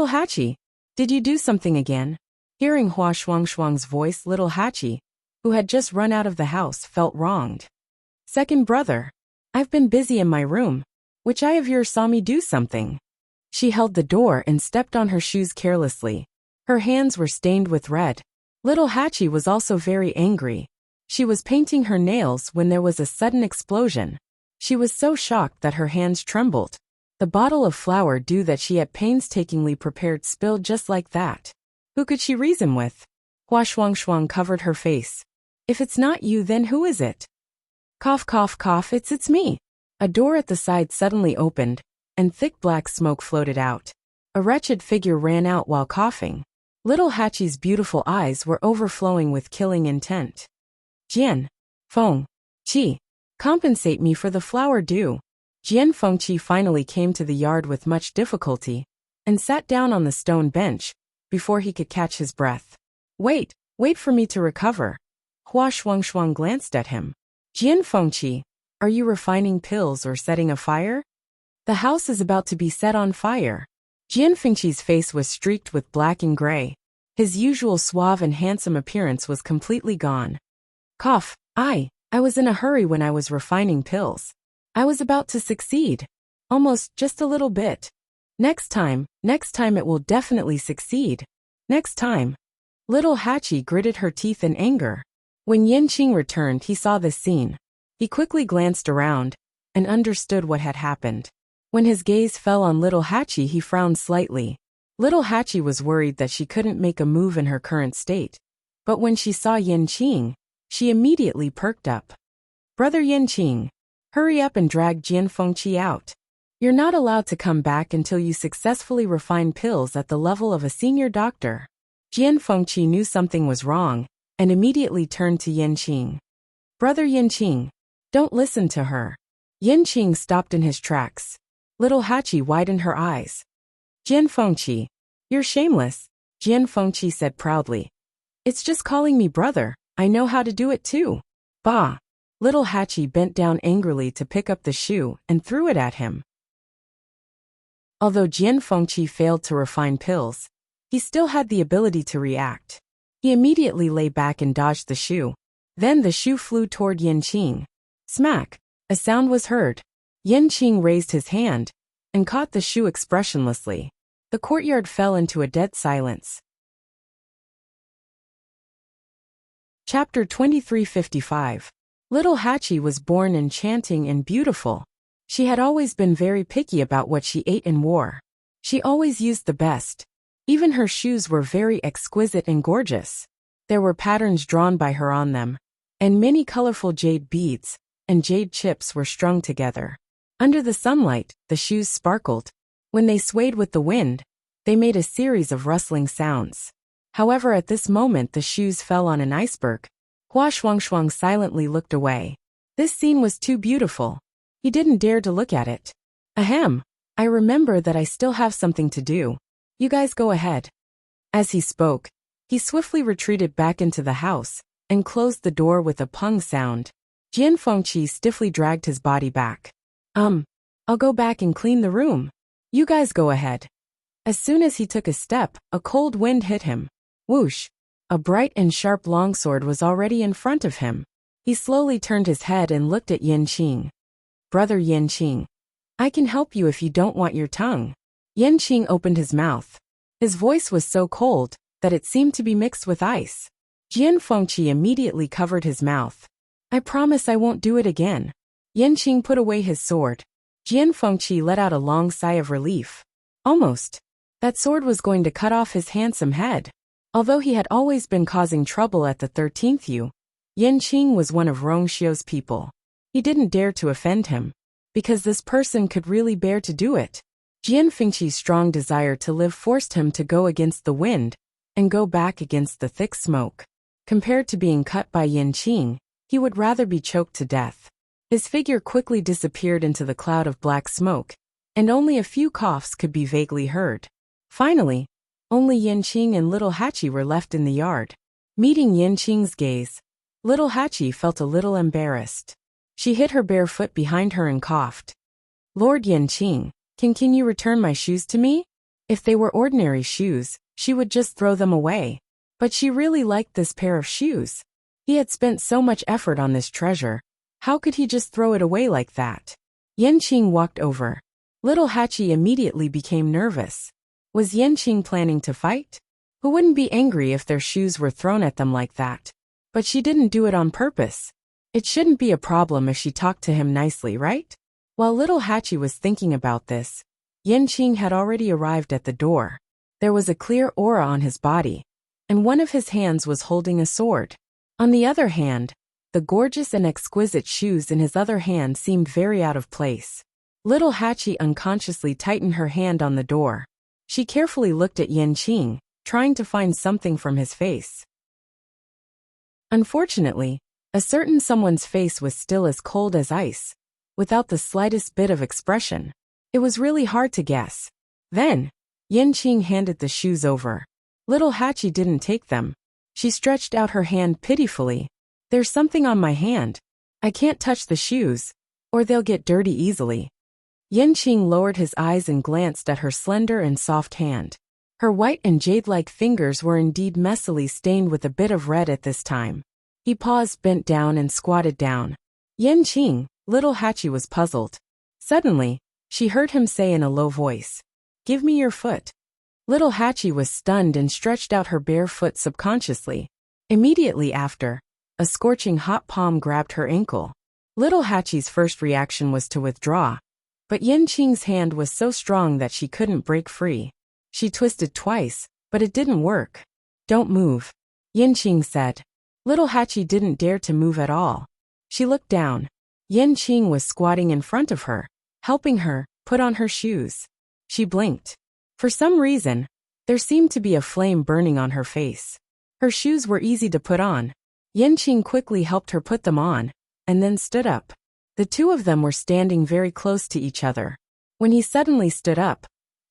[SPEAKER 1] Hatchie, did you do something again? Hearing Hua Shuangshuang's voice, little Hatchie, who had just run out of the house, felt wronged. Second brother, I've been busy in my room. Which eye of yours saw me do something? She held the door and stepped on her shoes carelessly. Her hands were stained with red. Little Hatchie was also very angry. She was painting her nails when there was a sudden explosion. She was so shocked that her hands trembled. The bottle of flour dew that she had painstakingly prepared spilled just like that. Who could she reason with? Hua Shuangshuang covered her face. If it's not you, then who is it? Cough, cough, cough, it's me. A door at the side suddenly opened, and thick black smoke floated out. A wretched figure ran out while coughing. Little Hatchie's beautiful eyes were overflowing with killing intent. Jian Feng Qi, compensate me for the flour dew. Jian Fengqi finally came to the yard with much difficulty, and sat down on the stone bench, before he could catch his breath. Wait for me to recover. Hua Shuangshuang glanced at him. Jian Fengqi, are you refining pills or setting a fire? The house is about to be set on fire. Jian Fengqi's face was streaked with black and gray. His usual suave and handsome appearance was completely gone. Cough, I was in a hurry when I was refining pills. I was about to succeed. Almost, just a little bit. Next time it will definitely succeed. Next time. Little Hatchie gritted her teeth in anger. When Yanqing returned, he saw this scene. He quickly glanced around, and understood what had happened. When his gaze fell on little Hatchie, he frowned slightly. Little Hatchie was worried that she couldn't make a move in her current state. But when she saw Yanqing, she immediately perked up. Brother Yanqing, hurry up and drag Jian Fengqi out. You're not allowed to come back until you successfully refine pills at the level of a senior doctor. Jian Fengqi knew something was wrong, and immediately turned to Yanqing. Brother Yanqing, don't listen to her. Yanqing stopped in his tracks. Little Hatchie widened her eyes. Jian Fengqi, you're shameless, Jian Fengqi said proudly. It's just calling me brother, I know how to do it too. Bah! Little Hatchie bent down angrily to pick up the shoe and threw it at him. Although Jian Fengqi failed to refine pills, he still had the ability to react. He immediately lay back and dodged the shoe. Then the shoe flew toward Yanqing. Smack! A sound was heard. Yanqing raised his hand and caught the shoe expressionlessly. The courtyard fell into a dead silence. Chapter 2355. Little Hatchie was born enchanting and beautiful. She had always been very picky about what she ate and wore. She always used the best. Even her shoes were very exquisite and gorgeous. There were patterns drawn by her on them, and many colorful jade beads and jade chips were strung together. Under the sunlight, the shoes sparkled. When they swayed with the wind, they made a series of rustling sounds. However, at this moment the shoes fell on an iceberg. Hua Shuangshuang silently looked away. This scene was too beautiful. He didn't dare to look at it. Ahem, I remember that I still have something to do. You guys go ahead. As he spoke, he swiftly retreated back into the house and closed the door with a pung sound. Jian Fengqi stiffly dragged his body back. I'll go back and clean the room. You guys go ahead. As soon as he took a step, a cold wind hit him. Whoosh! A bright and sharp longsword was already in front of him. He slowly turned his head and looked at Yanqing. Brother Yanqing, I can help you if you don't want your tongue. Yanqing opened his mouth. His voice was so cold that it seemed to be mixed with ice. Jian Fengqi immediately covered his mouth. I promise I won't do it again. Yanqing put away his sword. Jian Fengqi let out a long sigh of relief. Almost. That sword was going to cut off his handsome head. Although he had always been causing trouble at the 13th U, Yanqing was one of Rongxiu's people. He didn't dare to offend him, because this person could really bear to do it. Jian Fengqi's strong desire to live forced him to go against the wind and go back against the thick smoke. Compared to being cut by Yanqing, he would rather be choked to death. His figure quickly disappeared into the cloud of black smoke, and only a few coughs could be vaguely heard. Finally, only Yanqing and little Hatchie were left in the yard. Meeting Yanqing's gaze, little Hatchie felt a little embarrassed. She hid her bare foot behind her and coughed. Lord Yanqing, Can you return my shoes to me? If they were ordinary shoes, she would just throw them away. But she really liked this pair of shoes. He had spent so much effort on this treasure. How could he just throw it away like that? Yanqing walked over. Little Hachi immediately became nervous. Was Yanqing planning to fight? Who wouldn't be angry if their shoes were thrown at them like that? But she didn't do it on purpose. It shouldn't be a problem if she talked to him nicely, right? While little Hachi was thinking about this, Yanqing had already arrived at the door. There was a clear aura on his body, and one of his hands was holding a sword. On the other hand, the gorgeous and exquisite shoes in his other hand seemed very out of place. Little Hachi unconsciously tightened her hand on the door. She carefully looked at Yanqing, trying to find something from his face. Unfortunately, a certain someone's face was still as cold as ice, without the slightest bit of expression. It was really hard to guess. Then, Yanqing handed the shoes over. Little Hachi didn't take them. She stretched out her hand pitifully. There's something on my hand. I can't touch the shoes, or they'll get dirty easily. Yanqing lowered his eyes and glanced at her slender and soft hand. Her white and jade-like fingers were indeed messily stained with a bit of red at this time. He paused, bent down and squatted down. Yanqing, little Hachi was puzzled. Suddenly, she heard him say in a low voice, "Give me your foot." Little Hachi was stunned and stretched out her bare foot subconsciously. Immediately after, a scorching hot palm grabbed her ankle. Little Hachi's first reaction was to withdraw, but Yanqing's hand was so strong that she couldn't break free. She twisted twice, but it didn't work. "Don't move," Yanqing said. Little Hachi didn't dare to move at all. She looked down. Yanqing was squatting in front of her, helping her put on her shoes. She blinked. For some reason, there seemed to be a flame burning on her face. Her shoes were easy to put on. Yanqing quickly helped her put them on, and then stood up. The two of them were standing very close to each other. When he suddenly stood up,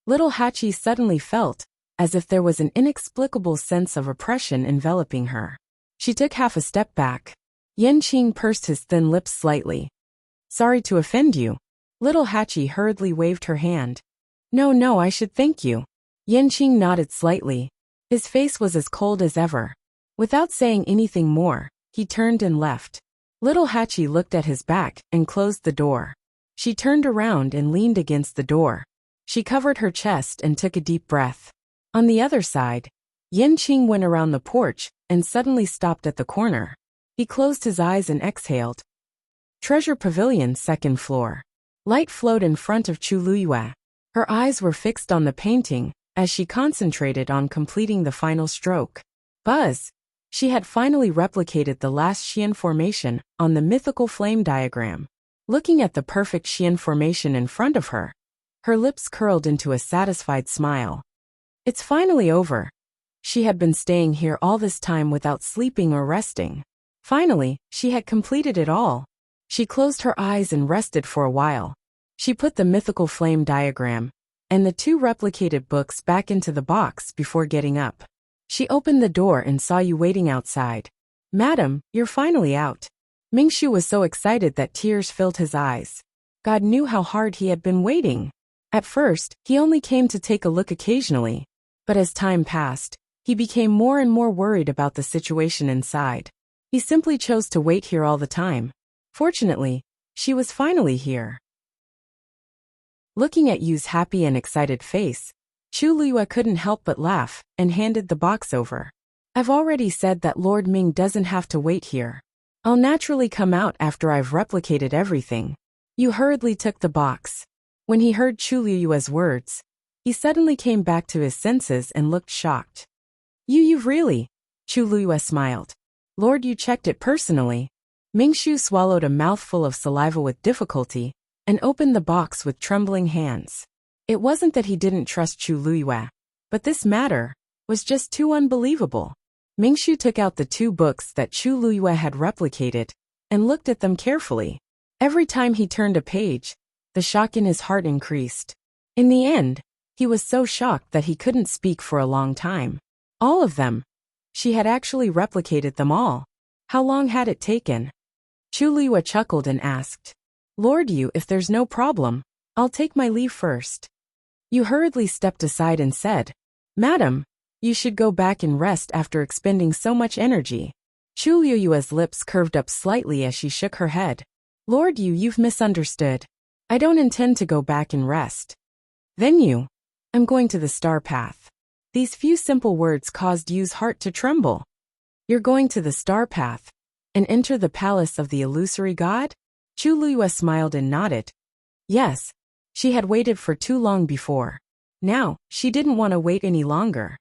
[SPEAKER 1] little Hachi suddenly felt as if there was an inexplicable sense of oppression enveloping her. She took half a step back. Yanqing pursed his thin lips slightly. "Sorry to offend you." Little Hachi hurriedly waved her hand. No, I should thank you." Yanqing nodded slightly. His face was as cold as ever. Without saying anything more, he turned and left. Little Hachi looked at his back and closed the door. She turned around and leaned against the door. She covered her chest and took a deep breath. On the other side, Yanqing went around the porch and suddenly stopped at the corner. He closed his eyes and exhaled. Treasure Pavilion, second floor. Light flowed in front of Chu Luyue. Her eyes were fixed on the painting as she concentrated on completing the final stroke. Buzz! She had finally replicated the last Xian formation on the mythical flame diagram. Looking at the perfect Xian formation in front of her, her lips curled into a satisfied smile. It's finally over. She had been staying here all this time without sleeping or resting. Finally, she had completed it all. She closed her eyes and rested for a while. She put the mythical flame diagram and the two replicated books back into the box before getting up. She opened the door and saw you waiting outside. "Madam, you're finally out." Mingshu was so excited that tears filled his eyes. God knew how hard he had been waiting. At first, he only came to take a look occasionally, but as time passed, he became more and more worried about the situation inside. He simply chose to wait here all the time. Fortunately, she was finally here. Looking at Yu's happy and excited face, Chu Liyue couldn't help but laugh and handed the box over. "I've already said that Lord Ming doesn't have to wait here. I'll naturally come out after I've replicated everything." Yu hurriedly took the box. When he heard Chu Liyue's words, he suddenly came back to his senses and looked shocked. You've really?" Chu Liyue smiled. "Lord, you checked it personally." Mingshu swallowed a mouthful of saliva with difficulty and opened the box with trembling hands. It wasn't that he didn't trust Chu Liyue, but this matter was just too unbelievable. Mingshu took out the two books that Chu Liyue had replicated and looked at them carefully. Every time he turned a page, the shock in his heart increased. In the end, he was so shocked that he couldn't speak for a long time. All of them. She had actually replicated them all. How long had it taken? Chu Liyue chuckled and asked, "Lord Yu, if there's no problem, I'll take my leave first. Yu hurriedly stepped aside and said, Madam, you should go back and rest after expending so much energy. Chu Liyue's lips curved up slightly as she shook her head. Lord Yu, you've misunderstood. I don't intend to go back and rest. Then Yu, I'm going to the star path. These few simple words caused Yu's heart to tremble. You're going to the star path and enter the palace of the illusory god? Chu Liyue smiled and nodded. Yes, she had waited for too long before. Now, she didn't want to wait any longer.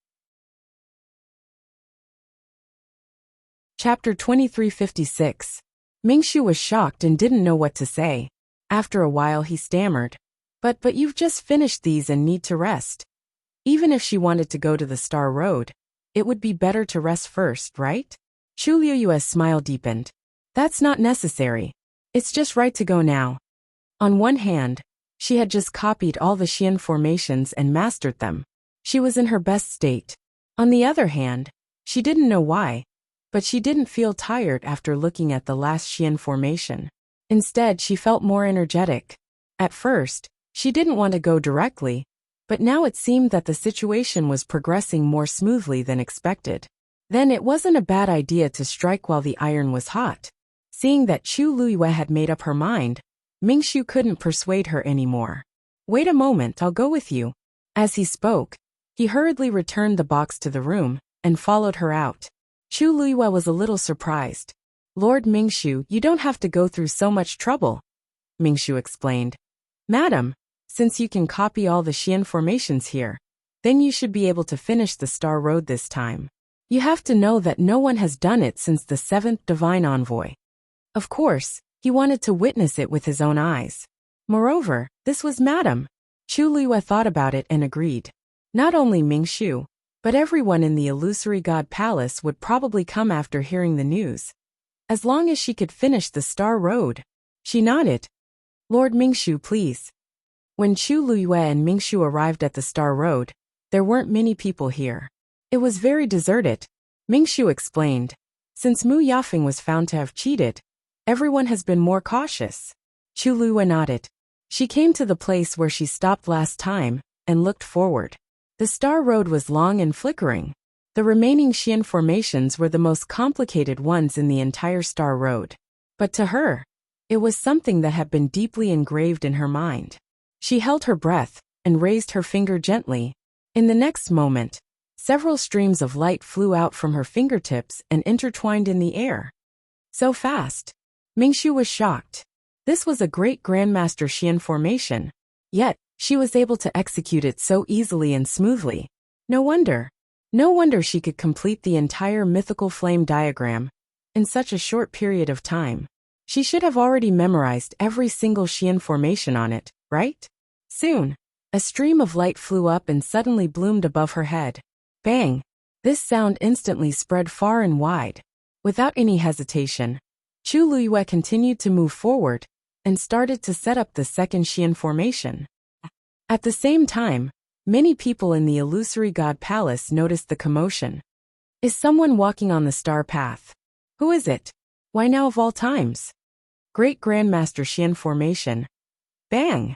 [SPEAKER 1] Chapter 2356. Mingshu was shocked and didn't know what to say. After a while he stammered. But you've just finished these and need to rest. Even if she wanted to go to the Star Road, it would be better to rest first, right? Chu Liyue's smile deepened. That's not necessary. It's just right to go now. On one hand, she had just copied all the Xian formations and mastered them. She was in her best state. On the other hand, she didn't know why, but she didn't feel tired after looking at the last Xian formation. Instead, she felt more energetic. At first, she didn't want to go directly, but now it seemed that the situation was progressing more smoothly than expected. Then it wasn't a bad idea to strike while the iron was hot. Seeing that Chu Liyue had made up her mind, Mingshu couldn't persuade her anymore. Wait a moment, I'll go with you. As he spoke, he hurriedly returned the box to the room and followed her out. Chu Liyue was a little surprised. Lord Mingshu, you don't have to go through so much trouble. Mingshu explained. Madam, since you can copy all the Xian formations here, then you should be able to finish the Star Road this time. You have to know that no one has done it since the 7th Divine Envoy. Of course, he wanted to witness it with his own eyes. Moreover, this was Madam. Chu Liyue thought about it and agreed. Not only Mingshu, but everyone in the Illusory God Palace would probably come after hearing the news. As long as she could finish the Star Road. She nodded. Lord Mingshu, please. When Chu Liyue and Mingshu arrived at the Star Road, there weren't many people here. It was very deserted. Mingshu explained. Since Mu Yafeng was found to have cheated, everyone has been more cautious. Chu Liyue nodded. She came to the place where she stopped last time and looked forward. The Star Road was long and flickering. The remaining Xian formations were the most complicated ones in the entire Star Road. But to her, it was something that had been deeply engraved in her mind. She held her breath and raised her finger gently. In the next moment, several streams of light flew out from her fingertips and intertwined in the air. So fast. Mingshu was shocked. This was a great Grandmaster Xian formation, yet she was able to execute it so easily and smoothly. No wonder she could complete the entire mythical flame diagram in such a short period of time. She should have already memorized every single Xian formation on it, right? Soon, a stream of light flew up and suddenly bloomed above her head. Bang! This sound instantly spread far and wide. Without any hesitation, Chu Liyue continued to move forward and started to set up the second Xian formation. At the same time, many people in the Illusory God Palace noticed the commotion. Is someone walking on the star path? Who is it? Why now of all times? Great Grandmaster Xian formation. Bang!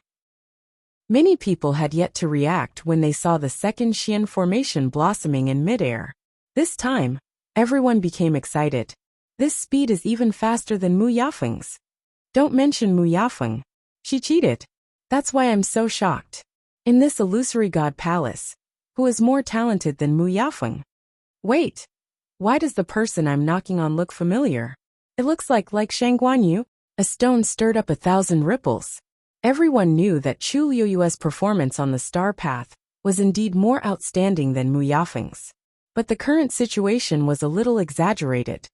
[SPEAKER 1] Many people had yet to react when they saw the second Xian formation blossoming in midair. This time, everyone became excited. This speed is even faster than Mu Yafeng's. Don't mention Mu Yafeng. She cheated. That's why I'm so shocked. In this Illusory God Palace, who is more talented than Mu Yafeng? Wait. Why does the person I'm knocking on look familiar? It looks like Shang Guanyu. A stone stirred up 1,000 ripples. Everyone knew that Chu Liyue's performance on the star path was indeed more outstanding than Mu Yafeng's. But the current situation was a little exaggerated.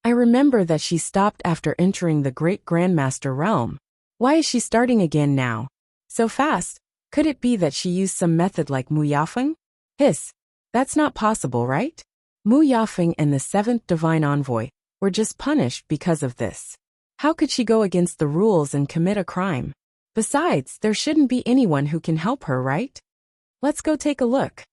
[SPEAKER 1] I remember that she stopped after entering the Great Grandmaster realm. Why is she starting again now? So fast? Could it be that she used some method like Mu Yafeng? Hiss. That's not possible, right? Mu Yafeng and the 7th Divine Envoy were just punished because of this. How could she go against the rules and commit a crime? Besides, there shouldn't be anyone who can help her, right? Let's go take a look.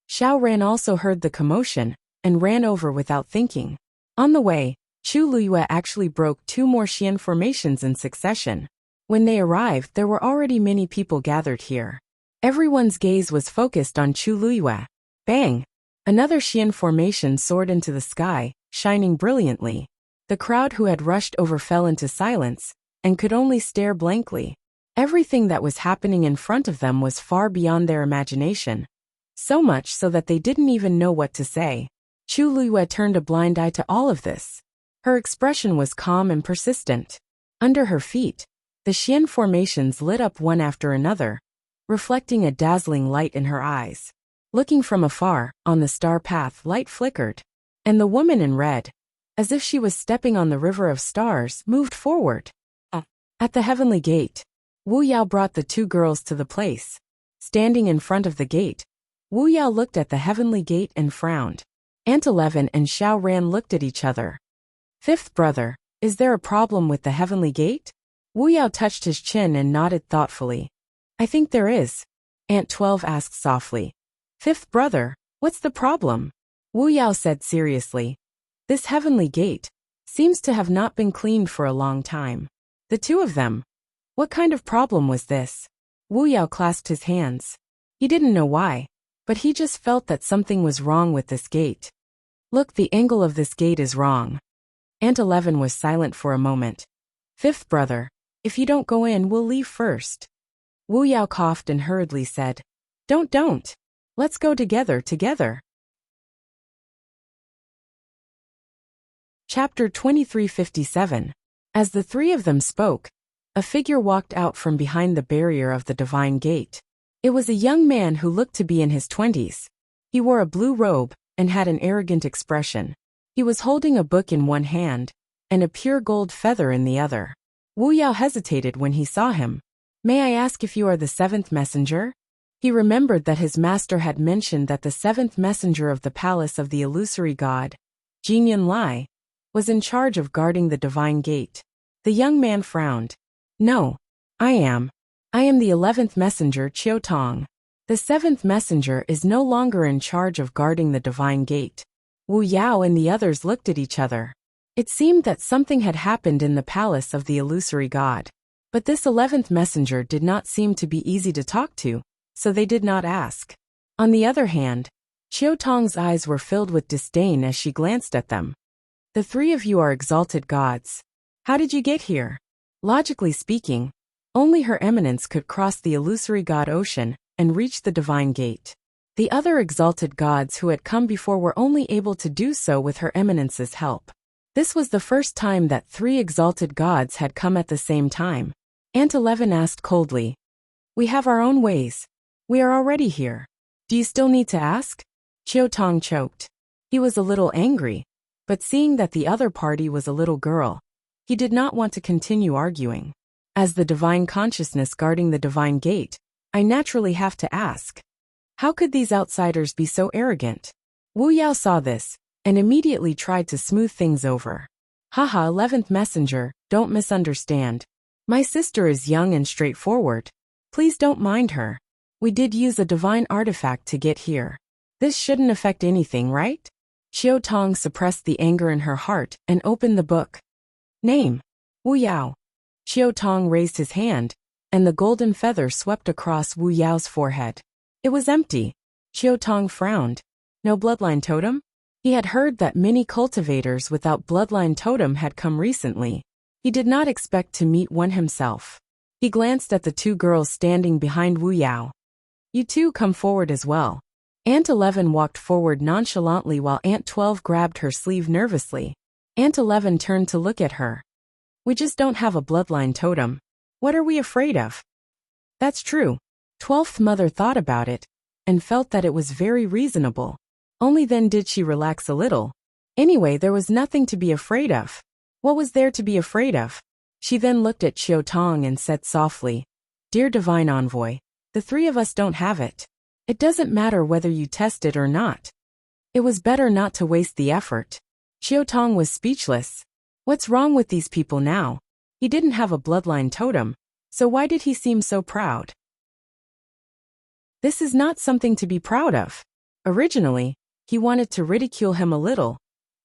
[SPEAKER 1] Xiao Ran also heard the commotion and ran over without thinking. On the way, Chu Liyue actually broke 2 more Xian formations in succession. When they arrived, there were already many people gathered here. Everyone's gaze was focused on Chu Luiyue. Bang! Another Xian formation soared into the sky, shining brilliantly. The crowd who had rushed over fell into silence, and could only stare blankly. Everything that was happening in front of them was far beyond their imagination. So much so that they didn't even know what to say. Chu Luiyue turned a blind eye to all of this. Her expression was calm and persistent. Under her feet, the Xian formations lit up one after another, reflecting a dazzling light in her eyes. Looking from afar, on the star path, light flickered. And the woman in red, as if she was stepping on the river of stars, moved forward. At the heavenly gate, Wu Yao brought the two girls to the place. Standing in front of the gate, Wu Yao looked at the heavenly gate and frowned. Aunt 11 and Xiao Ran looked at each other. Fifth brother, is there a problem with the heavenly gate? Wu Yao touched his chin and nodded thoughtfully. I think there is. Aunt 12 asked softly. Fifth brother, what's the problem? Wu Yao said seriously. This heavenly gate seems to have not been cleaned for a long time. The two of them. What kind of problem was this? Wu Yao clasped his hands. He didn't know why, but he just felt that something was wrong with this gate. Look, the angle of this gate is wrong. Aunt 11 was silent for a moment. Fifth brother, if you don't go in, we'll leave first. Wu Yao coughed and hurriedly said, Don't. Let's go together. Chapter 2357. As the three of them spoke, a figure walked out from behind the barrier of the divine gate. It was a young man who looked to be in his 20s. He wore a blue robe and had an arrogant expression. He was holding a book in one hand and a pure gold feather in the other. Wu Yao hesitated when he saw him. May I ask if you are the seventh messenger? He remembered that his master had mentioned that the seventh messenger of the palace of the illusory god, Jinyan Lai, was in charge of guarding the divine gate. The young man frowned. No, I am. I am the 11th messenger, Qiu Tong. The 7th messenger is no longer in charge of guarding the divine gate. Wu Yao and the others looked at each other. It seemed that something had happened in the palace of the illusory god. But this 11th messenger did not seem to be easy to talk to, so they did not ask. On the other hand, Qiu Tong's eyes were filled with disdain as she glanced at them. The three of you are exalted gods. How did you get here? Logically speaking, only Her Eminence could cross the illusory god ocean and reach the divine gate. The other exalted gods who had come before were only able to do so with Her Eminence's help. This was the first time that three exalted gods had come at the same time. Aunt 11 asked coldly. We have our own ways. We are already here. Do you still need to ask? Qiu Tong choked. He was a little angry, but seeing that the other party was a little girl, he did not want to continue arguing. As the divine consciousness guarding the divine gate, I naturally have to ask. How could these outsiders be so arrogant? Wu Yao saw this, and immediately tried to smooth things over. Haha, 11th messenger, don't misunderstand. My sister is young and straightforward. Please don't mind her. We did use a divine artifact to get here. This shouldn't affect anything, right? Qiu Tong suppressed the anger in her heart and opened the book. Name: Wu Yao. Qiu Tong raised his hand, and the golden feather swept across Wu Yao's forehead. It was empty. Qiu Tong frowned. No bloodline totem? He had heard that many cultivators without bloodline totem had come recently. He did not expect to meet one himself. He glanced at the two girls standing behind Wu Yao. You two come forward as well. Aunt 11 walked forward nonchalantly while Aunt 12 grabbed her sleeve nervously. Aunt 11 turned to look at her. We just don't have a bloodline totem. What are we afraid of? That's true. 12th mother thought about it, and felt that it was very reasonable. Only then did she relax a little. Anyway, there was nothing to be afraid of. What was there to be afraid of? She then looked at Qiu Tong and said softly, Dear Divine Envoy, the three of us don't have it. It doesn't matter whether you test it or not. It was better not to waste the effort. Qiu Tong was speechless. What's wrong with these people now? He didn't have a bloodline totem, so why did he seem so proud? This is not something to be proud of. Originally, he wanted to ridicule him a little,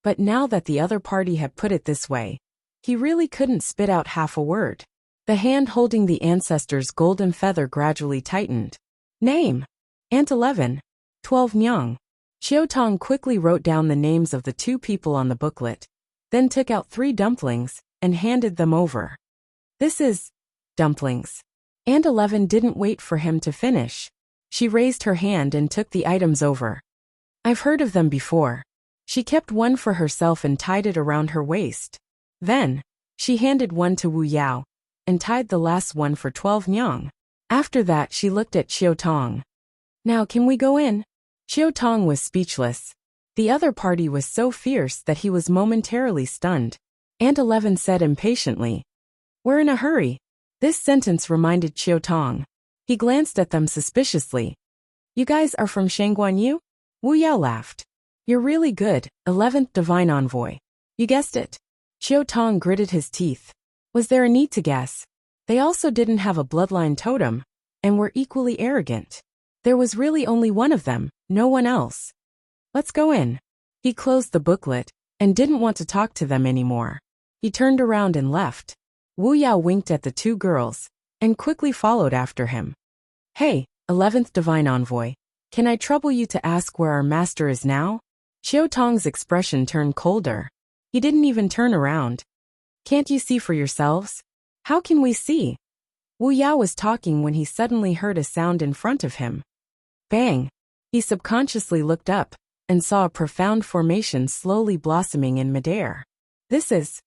[SPEAKER 1] but now that the other party had put it this way, he really couldn't spit out half a word. The hand holding the ancestor's golden feather gradually tightened. Name. Aunt 11. 12 Nyang. Xiao Tong quickly wrote down the names of the two people on the booklet, then took out 3 dumplings and handed them over. This is dumplings. Aunt 11 didn't wait for him to finish. She raised her hand and took the items over. I've heard of them before. She kept one for herself and tied it around her waist. Then, she handed one to Wu Yao and tied the last one for 12 Nyang. After that she looked at Xiao Tong. Now can we go in? Xiao Tong was speechless. The other party was so fierce that he was momentarily stunned. Aunt 11 said impatiently, "We're in a hurry." This sentence reminded Xiao Tong. He glanced at them suspiciously. "You guys are from Shangguanyu?" Wu Yao laughed. "You're really good, 11th Divine Envoy. You guessed it." Xiao Tong gritted his teeth. Was there a need to guess? They also didn't have a bloodline totem, and were equally arrogant. There was really only one of them, no one else. Let's go in. He closed the booklet, and didn't want to talk to them anymore. He turned around and left. Wu Yao winked at the 2 girls, and quickly followed after him. Hey, 11th Divine Envoy, can I trouble you to ask where our master is now? Xiao Tong's expression turned colder. He didn't even turn around. Can't you see for yourselves? How can we see? Wu Yao was talking when he suddenly heard a sound in front of him. Bang! He subconsciously looked up, and saw a profound formation slowly blossoming in midair. This is...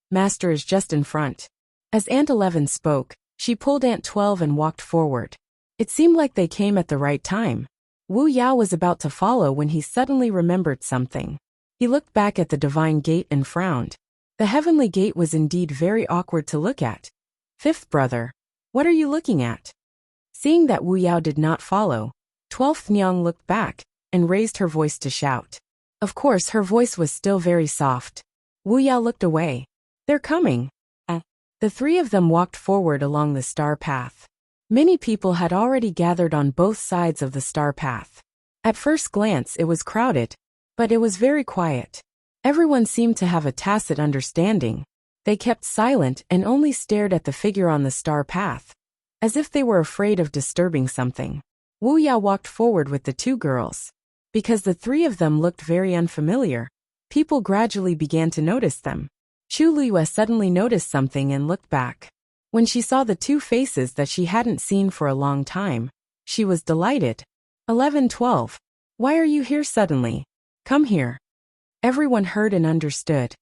[SPEAKER 1] Master is just in front. As Aunt 11 spoke, she pulled Aunt 12 and walked forward. It seemed like they came at the right time. Wu Yao was about to follow when he suddenly remembered something. He looked back at the divine gate and frowned. The heavenly gate was indeed very awkward to look at. Fifth brother, what are you looking at? Seeing that Wu Yao did not follow, 12th Nyang looked back, and raised her voice to shout. Of course her voice was still very soft. Wu Yao looked away. They're coming. The 3 of them walked forward along the star path. Many people had already gathered on both sides of the star path. At first glance it was crowded, but it was very quiet. Everyone seemed to have a tacit understanding. They kept silent and only stared at the figure on the star path, as if they were afraid of disturbing something. Wu Yao walked forward with the 2 girls. Because the 3 of them looked very unfamiliar, people gradually began to notice them. Chu Liyue suddenly noticed something and looked back. When she saw the 2 faces that she hadn't seen for a long time, she was delighted. 11-12. Why are you here suddenly? Come here. Everyone heard and understood.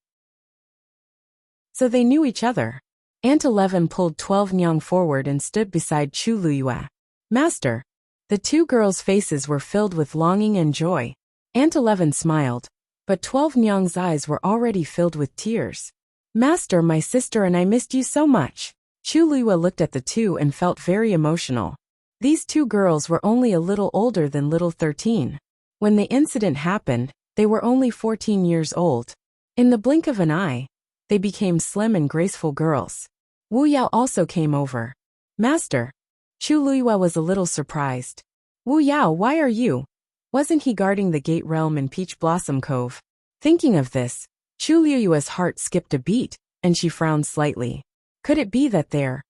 [SPEAKER 1] So they knew each other. Aunt 11 pulled 12 Nyang forward and stood beside Chu Liyue. Master. The 2 girls' faces were filled with longing and joy. Aunt 11 smiled, but 12 Nyang's eyes were already filled with tears. Master, my sister and I missed you so much. Chu Liyue looked at the 2 and felt very emotional. These 2 girls were only a little older than little 13. When the incident happened, they were only 14 years old. In the blink of an eye, they became slim and graceful girls. Wu Yao also came over. Master. Chu Liyue was a little surprised. Wu Yao, why are you? Wasn't he guarding the gate realm in Peach Blossom Cove? Thinking of this, Chu Liyue's heart skipped a beat, and she frowned slightly. Could it be that there?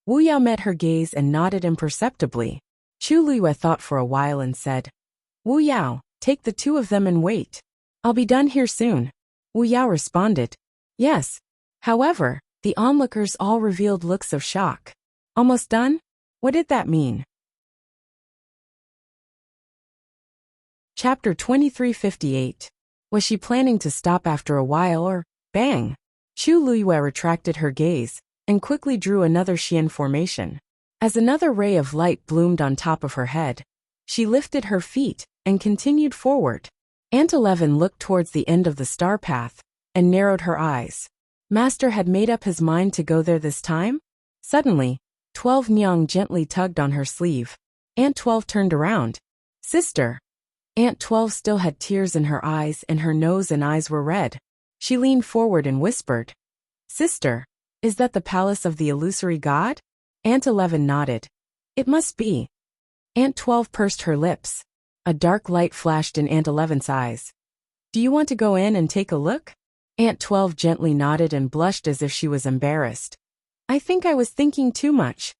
[SPEAKER 1] Wu Yao met her gaze and nodded imperceptibly. Chu Liyue thought for a while and said, Wu Yao, take the 2 of them and wait. I'll be done here soon. Wu Yao responded, yes. However, the onlookers all revealed looks of shock. Almost done? What did that mean? Chapter 2358. Was she planning to stop after a while or, bang? Chu Liyue retracted her gaze, and quickly drew another Xian formation. As another ray of light bloomed on top of her head, she lifted her feet, and continued forward. Aunt 11 looked towards the end of the star path, and narrowed her eyes. Master had made up his mind to go there this time? Suddenly, 12 Nyang gently tugged on her sleeve. Aunt 12 turned around. Sister. Aunt 12 still had tears in her eyes and her nose and eyes were red. She leaned forward and whispered, Sister, is that the palace of the illusory god? Aunt 11 nodded. It must be. Aunt 12 pursed her lips. A dark light flashed in Aunt 11's eyes. Do you want to go in and take a look? Aunt 12 gently nodded and blushed as if she was embarrassed. I think I was thinking too much.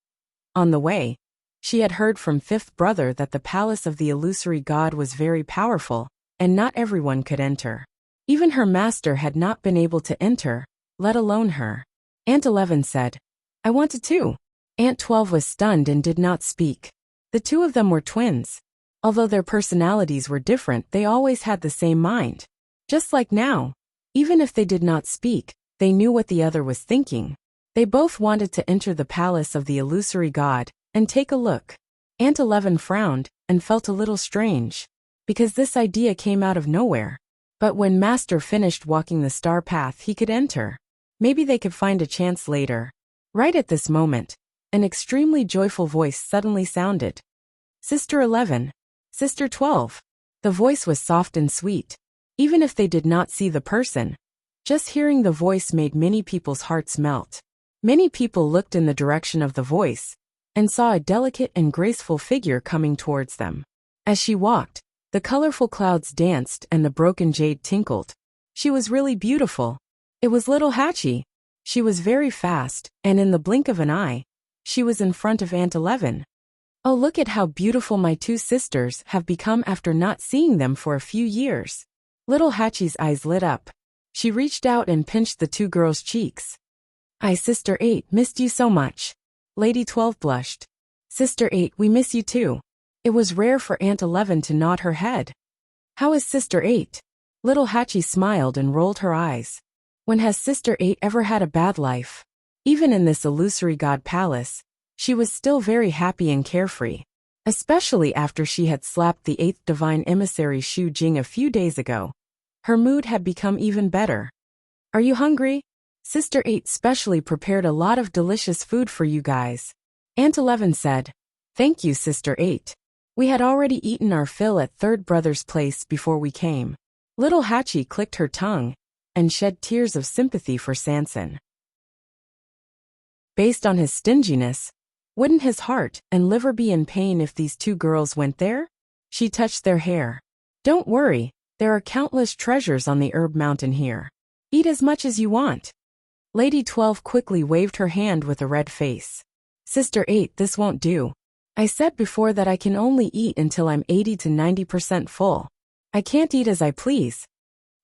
[SPEAKER 1] On the way, she had heard from fifth brother that the palace of the illusory god was very powerful, and not everyone could enter. Even her master had not been able to enter, let alone her. Aunt 11 said, I wanted to. Aunt 12 was stunned and did not speak. The two of them were twins. Although their personalities were different, they always had the same mind. Just like now. Even if they did not speak, they knew what the other was thinking. They both wanted to enter the palace of the illusory god and take a look. Aunt 11 frowned and felt a little strange, because this idea came out of nowhere. But when Master finished walking the star path, he could enter. Maybe they could find a chance later. Right at this moment, an extremely joyful voice suddenly sounded. Sister 11. Sister 12. The voice was soft and sweet. Even if they did not see the person, just hearing the voice made many people's hearts melt. Many people looked in the direction of the voice and saw a delicate and graceful figure coming towards them. As she walked, the colorful clouds danced and the broken jade tinkled. She was really beautiful. It was little Hachi. She was very fast, and in the blink of an eye, she was in front of Aunt 11. Oh, look at how beautiful my two sisters have become after not seeing them for a few years. Little Hachi's eyes lit up. She reached out and pinched the two girls' cheeks. I, Sister 8, missed you so much. Lady 12 blushed. Sister 8, we miss you too. It was rare for Aunt 11 to nod her head. How is Sister 8? Little Hachi smiled and rolled her eyes. When has Sister 8 ever had a bad life? Even in this illusory god palace, she was still very happy and carefree. Especially after she had slapped the 8th divine emissary Shu Jing a few days ago. Her mood had become even better. Are you hungry? Sister 8 specially prepared a lot of delicious food for you guys. Aunt 11 said, Thank you, Sister 8. We had already eaten our fill at third brother's place before we came. Little Hachi clicked her tongue and shed tears of sympathy for Sanson. Based on his stinginess, wouldn't his heart and liver be in pain if these two girls went there? She touched their hair. Don't worry, there are countless treasures on the herb mountain here. Eat as much as you want. Lady 12 quickly waved her hand with a red face. Sister 8, this won't do. I said before that I can only eat until I'm 80 to 90% full. I can't eat as I please.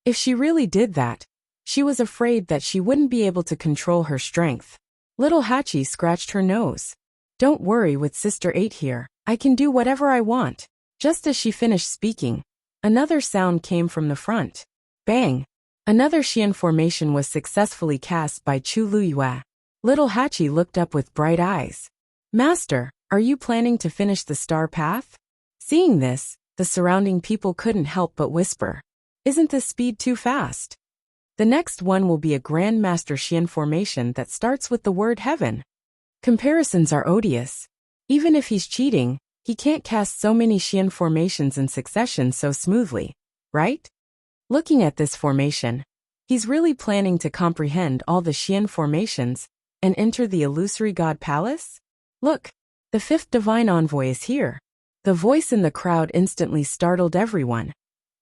[SPEAKER 1] If she really did that, she was afraid that she wouldn't be able to control her strength. Little Hachi scratched her nose. Don't worry with Sister 8 here, I can do whatever I want. Just as she finished speaking, another sound came from the front. Bang! Another Xian formation was successfully cast by Chu Luyue. Little Hachi looked up with bright eyes. Master, are you planning to finish the star path? Seeing this, the surrounding people couldn't help but whisper. Isn't this speed too fast? The next one will be a Grand Master Xian formation that starts with the word heaven. Comparisons are odious. Even if he's cheating, he can't cast so many Xian formations in succession so smoothly, right? Looking at this formation, he's really planning to comprehend all the Xian formations and enter the illusory god palace? Look, the 5th divine envoy is here. The voice in the crowd instantly startled everyone,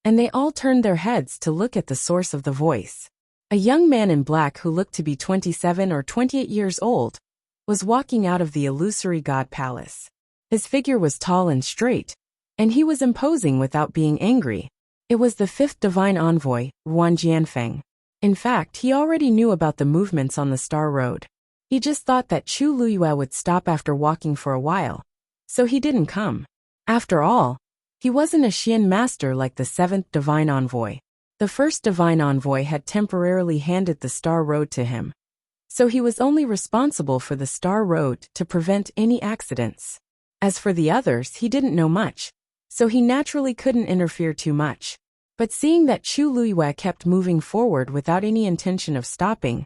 [SPEAKER 1] and they all turned their heads to look at the source of the voice. A young man in black who looked to be 27 or 28 years old was walking out of the illusory god palace. His figure was tall and straight, and he was imposing without being angry. It was the 5th divine envoy, Ruan Jianfeng. In fact, he already knew about the movements on the Star Road. He just thought that Chu Luyue would stop after walking for a while, so he didn't come. After all, he wasn't a Xian master like the 7th divine envoy. The 1st divine envoy had temporarily handed the Star Road to him, so he was only responsible for the Star Road to prevent any accidents. As for the others, he didn't know much, so he naturally couldn't interfere too much. But seeing that Chu Luyue kept moving forward without any intention of stopping,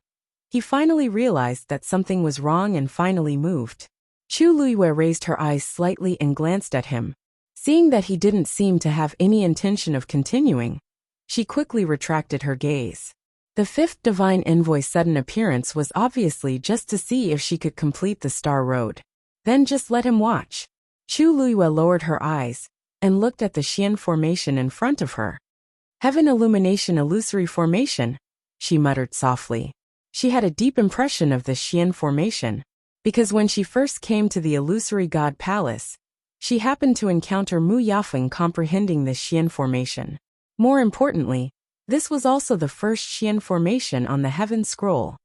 [SPEAKER 1] he finally realized that something was wrong and finally moved. Chu Luyue raised her eyes slightly and glanced at him. Seeing that he didn't seem to have any intention of continuing, she quickly retracted her gaze. The 5th divine envoy's sudden appearance was obviously just to see if she could complete the Star Road. Then just let him watch. Chu Luyue lowered her eyes and looked at the Xian formation in front of her. Heaven Illumination Illusory Formation, she muttered softly. She had a deep impression of the Xian formation, because when she first came to the illusory god palace, she happened to encounter Mu Yafeng comprehending the Xian formation. More importantly, this was also the first Xian formation on the Heaven Scroll.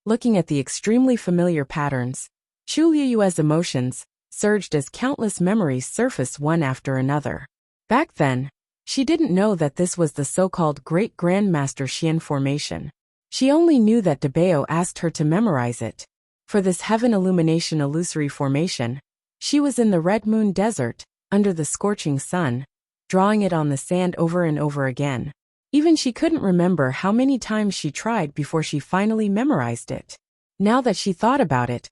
[SPEAKER 1] Looking at the extremely familiar patterns, Chu Liyue's emotions surged as countless memories surfaced one after another. Back then, she didn't know that this was the so-called Great Grandmaster Xian formation. She only knew that Debeo asked her to memorize it. For this Heaven Illumination illusory formation, she was in the Red Moon Desert, under the scorching sun, drawing it on the sand over and over again. Even she couldn't remember how many times she tried before she finally memorized it. Now that she thought about it,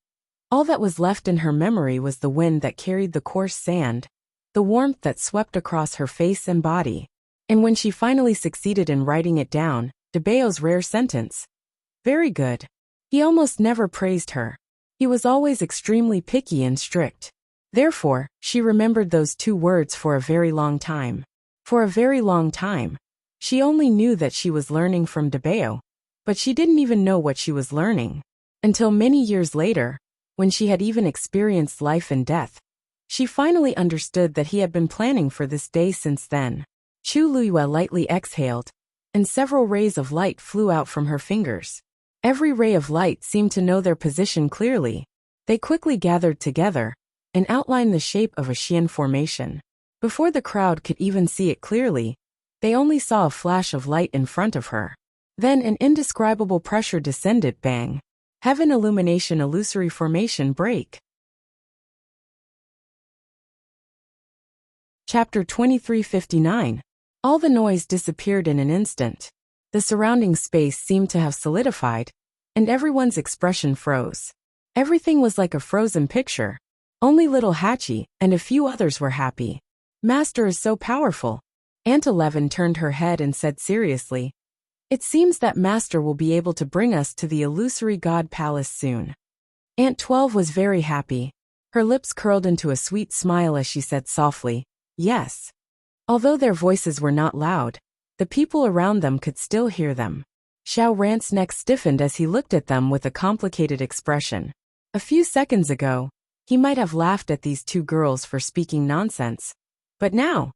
[SPEAKER 1] all that was left in her memory was the wind that carried the coarse sand, the warmth that swept across her face and body. And when she finally succeeded in writing it down, Debeo's rare sentence, "Very good." He almost never praised her. He was always extremely picky and strict. Therefore, she remembered those two words for a very long time. For a very long time, she only knew that she was learning from Debeo, but she didn't even know what she was learning. Until many years later, when she had even experienced life and death, she finally understood that he had been planning for this day since then. Chu Liyue lightly exhaled, and several rays of light flew out from her fingers. Every ray of light seemed to know their position clearly. They quickly gathered together and outlined the shape of a Xian formation. Before the crowd could even see it clearly, they only saw a flash of light in front of her. Then an indescribable pressure descended. Bang! Heaven Illumination illusory formation break. Chapter 2359. All the noise disappeared in an instant. The surrounding space seemed to have solidified, and everyone's expression froze. Everything was like a frozen picture. Only little Hachi and a few others were happy. Master is so powerful. Aunt 11 turned her head and said seriously, "It seems that Master will be able to bring us to the illusory god palace soon." Aunt 12 was very happy. Her lips curled into a sweet smile as she said softly, "Yes." Although their voices were not loud, the people around them could still hear them. Xiao Ran's neck stiffened as he looked at them with a complicated expression. A few seconds ago, he might have laughed at these two girls for speaking nonsense, but now,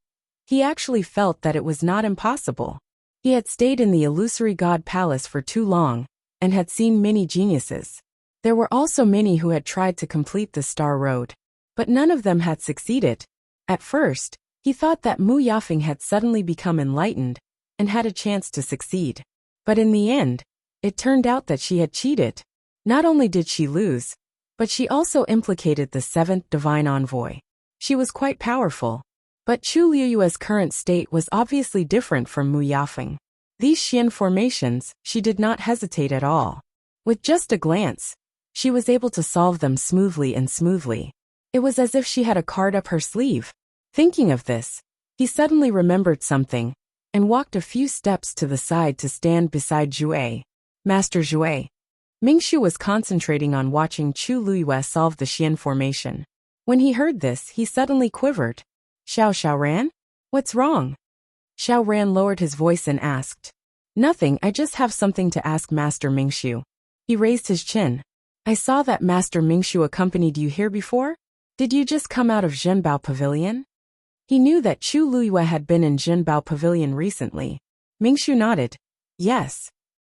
[SPEAKER 1] he actually felt that it was not impossible. He had stayed in the illusory god palace for too long, and had seen many geniuses. There were also many who had tried to complete the Star Road, but none of them had succeeded. At first, he thought that Mu Yafeng had suddenly become enlightened and had a chance to succeed. But in the end, it turned out that she had cheated. Not only did she lose, but she also implicated the seventh divine envoy. She was quite powerful. But Chu Liyue's current state was obviously different from Mu Yafeng. These Xian formations, she did not hesitate at all. With just a glance, she was able to solve them smoothly. It was as if she had a card up her sleeve. Thinking of this, he suddenly remembered something, and walked a few steps to the side to stand beside Jue. "Master Jue." Mingshu was concentrating on watching Chu Liyue solve the Xian formation. When he heard this, he suddenly quivered. Xiao Ran? What's wrong?" Xiao Ran lowered his voice and asked. "Nothing, I just have something to ask Master Mingshu." He raised his chin. "I saw that Master Mingshu accompanied you here before? Did you just come out of Zhenbao Pavilion?" He knew that Chu Liyue had been in Zhenbao Pavilion recently. Mingshu nodded. "Yes."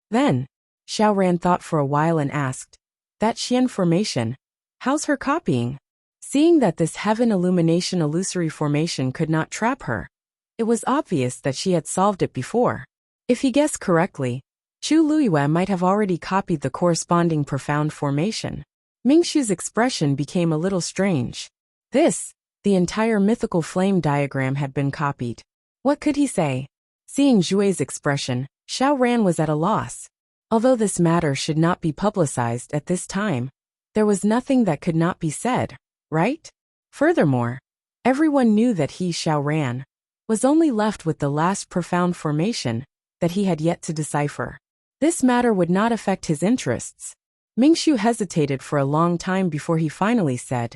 [SPEAKER 1] Then, Xiao Ran thought for a while and asked, "That Xian formation, how's her copying?" Seeing that this Heaven Illumination illusory formation could not trap her, it was obvious that she had solved it before. If he guessed correctly, Chu Liyue might have already copied the corresponding profound formation. Mingshu's expression became a little strange. The entire mythical flame diagram had been copied. What could he say? Seeing Jue's expression, Xiao Ran was at a loss. Although this matter should not be publicized at this time, there was nothing that could not be said, right? Furthermore, everyone knew that he, Xiao Ran, was only left with the last profound formation that he had yet to decipher. This matter would not affect his interests. Mingshu hesitated for a long time before he finally said,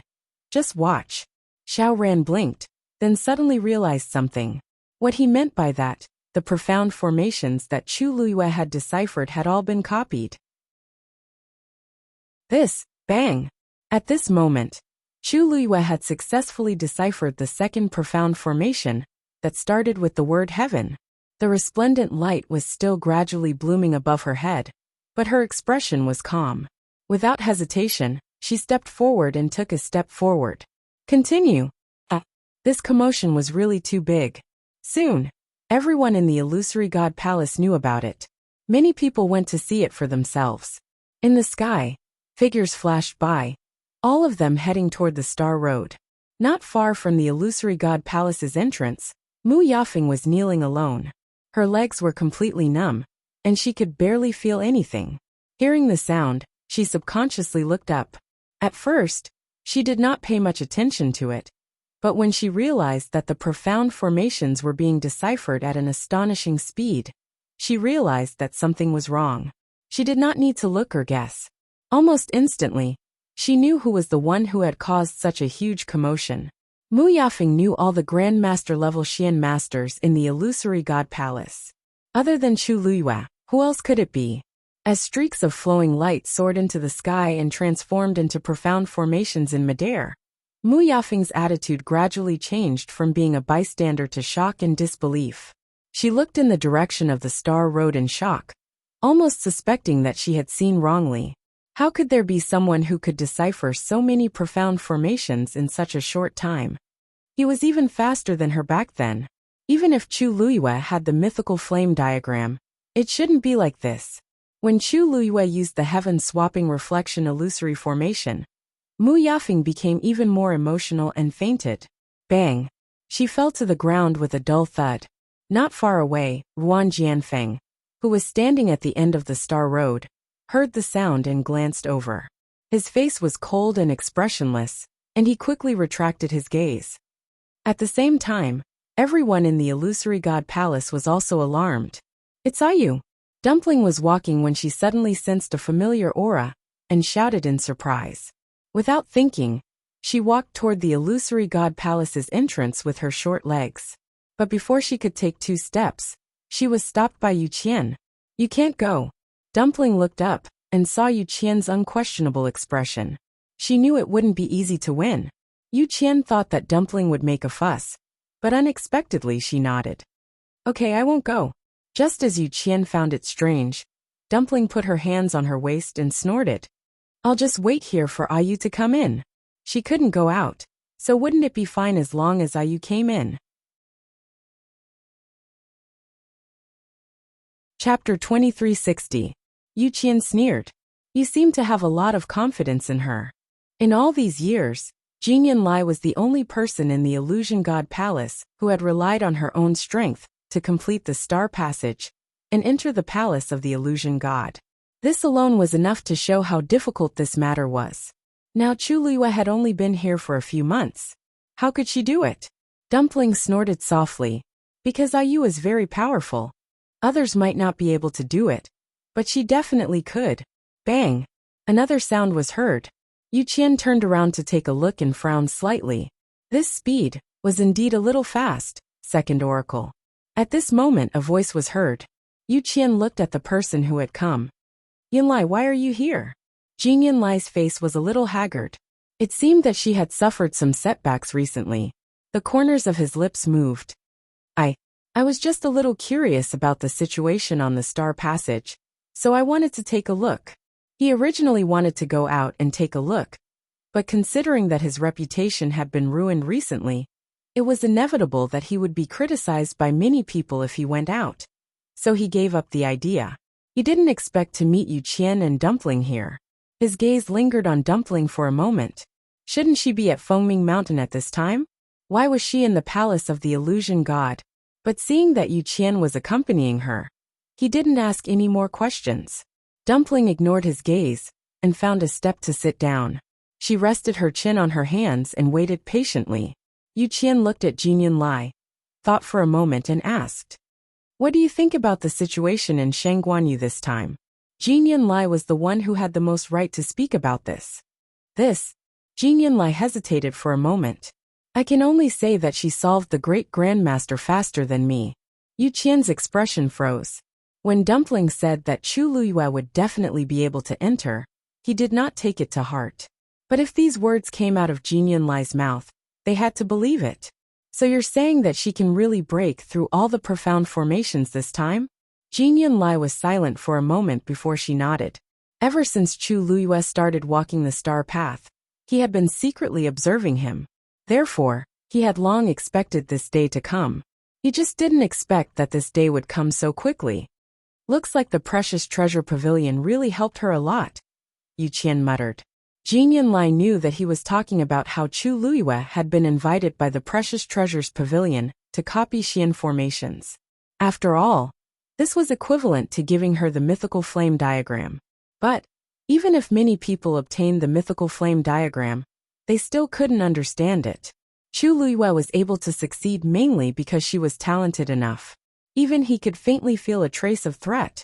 [SPEAKER 1] "Just watch." Xiao Ran blinked, then suddenly realized something. What he meant by that, the profound formations that Chu Luiyue had deciphered had all been copied. Bang! At this moment, Chu Luiyue had successfully deciphered the second profound formation that started with the word heaven. The resplendent light was still gradually blooming above her head, but her expression was calm. Without hesitation, she stepped forward and took a step forward. Continue. This commotion was really too big. Soon, everyone in the illusory god palace knew about it. Many people went to see it for themselves. In the sky, figures flashed by, all of them heading toward the Star Road. Not far from the illusory god palace's entrance, Mu Yafeng was kneeling alone. Her legs were completely numb, and she could barely feel anything. Hearing the sound, she subconsciously looked up. At first, she did not pay much attention to it, but when she realized that the profound formations were being deciphered at an astonishing speed, she realized that something was wrong. She did not need to look or guess. Almost instantly, she knew who was the one who had caused such a huge commotion. Mu Yafeng knew all the Grandmaster-level Xian masters in the illusory god palace. Other than Chu Luiyue, who else could it be? As streaks of flowing light soared into the sky and transformed into profound formations in midair, Mu Yafeng's attitude gradually changed from being a bystander to shock and disbelief. She looked in the direction of the Star Road in shock, almost suspecting that she had seen wrongly. How could there be someone who could decipher so many profound formations in such a short time? He was even faster than her back then. Even if Chu Luiyue had the mythical flame diagram, it shouldn't be like this. When Chu Luiyue used the heaven-swapping reflection illusory formation, Mu Yafeng became even more emotional and fainted. Bang! She fell to the ground with a dull thud. Not far away, Ruan Jianfeng, who was standing at the end of the Star Road, heard the sound and glanced over. His face was cold and expressionless, and he quickly retracted his gaze. At the same time, everyone in the illusory god palace was also alarmed. "It's Ayu." Dumpling was walking when she suddenly sensed a familiar aura and shouted in surprise. Without thinking, she walked toward the illusory god palace's entrance with her short legs. But before she could take 2 steps, she was stopped by Yu Qian. "You can't go." Dumpling looked up and saw Yu Qian's unquestionable expression. She knew it wouldn't be easy to win. Yu Qian thought that Dumpling would make a fuss, but unexpectedly she nodded. "Okay, I won't go." Just as Yu Qian found it strange, Dumpling put her hands on her waist and snorted. "I'll just wait here for Ayu to come in." She couldn't go out, so wouldn't it be fine as long as Ayu came in? Chapter 2360. Yu Qian sneered. "You seem to have a lot of confidence in her." In all these years, Jin Yanlai was the only person in the Illusion God Palace who had relied on her own strength to complete the Star Passage and enter the palace of the Illusion God. This alone was enough to show how difficult this matter was. Now Chu Luiyue had only been here for a few months. How could she do it? Dumpling snorted softly. Because Ayu is very powerful. Others might not be able to do it, but she definitely could. Bang! Another sound was heard. Yu Qian turned around to take a look and frowned slightly. This speed was indeed a little fast, Second Oracle. At this moment a voice was heard. Yu Qian looked at the person who had come. "Yanlai, why are you here?" Jin Yanlai's face was a little haggard. It seemed that she had suffered some setbacks recently. The corners of his lips moved. I was just a little curious about the situation on the Star Passage, so I wanted to take a look." He originally wanted to go out and take a look, but considering that his reputation had been ruined recently, it was inevitable that he would be criticized by many people if he went out. So he gave up the idea. He didn't expect to meet Yu Qian and Dumpling here. His gaze lingered on Dumpling for a moment. Shouldn't she be at Fengming Mountain at this time? Why was she in the palace of the Illusion God? But seeing that Yu Qian was accompanying her, he didn't ask any more questions. Dumpling ignored his gaze and found a step to sit down. She rested her chin on her hands and waited patiently. Yu Qian looked at Jin Yanlai, thought for a moment and asked, "What do you think about the situation in Shangguanyu this time?" Jin Yanlai was the one who had the most right to speak about this. Jin Yanlai hesitated for a moment. "I can only say that she solved the great grandmaster faster than me. Yu Qian's expression froze. When Dumpling said that Chu Luyue would definitely be able to enter, he did not take it to heart. But if these words came out of Jin Yunlai's mouth, they had to believe it. So you're saying that she can really break through all the profound formations this time? Jin Yunlai was silent for a moment before she nodded. Ever since Chu Luyue started walking the star path, he had been secretly observing him. Therefore, he had long expected this day to come. He just didn't expect that this day would come so quickly. Looks like the precious treasure pavilion really helped her a lot, Yu Qian muttered. Jin Yunlai knew that he was talking about how Chu Luyue had been invited by the precious treasures pavilion to copy Xian formations. After all, this was equivalent to giving her the mythical flame diagram. But, even if many people obtained the mythical flame diagram, they still couldn't understand it. Chu Luyue was able to succeed mainly because she was talented enough. Even he could faintly feel a trace of threat.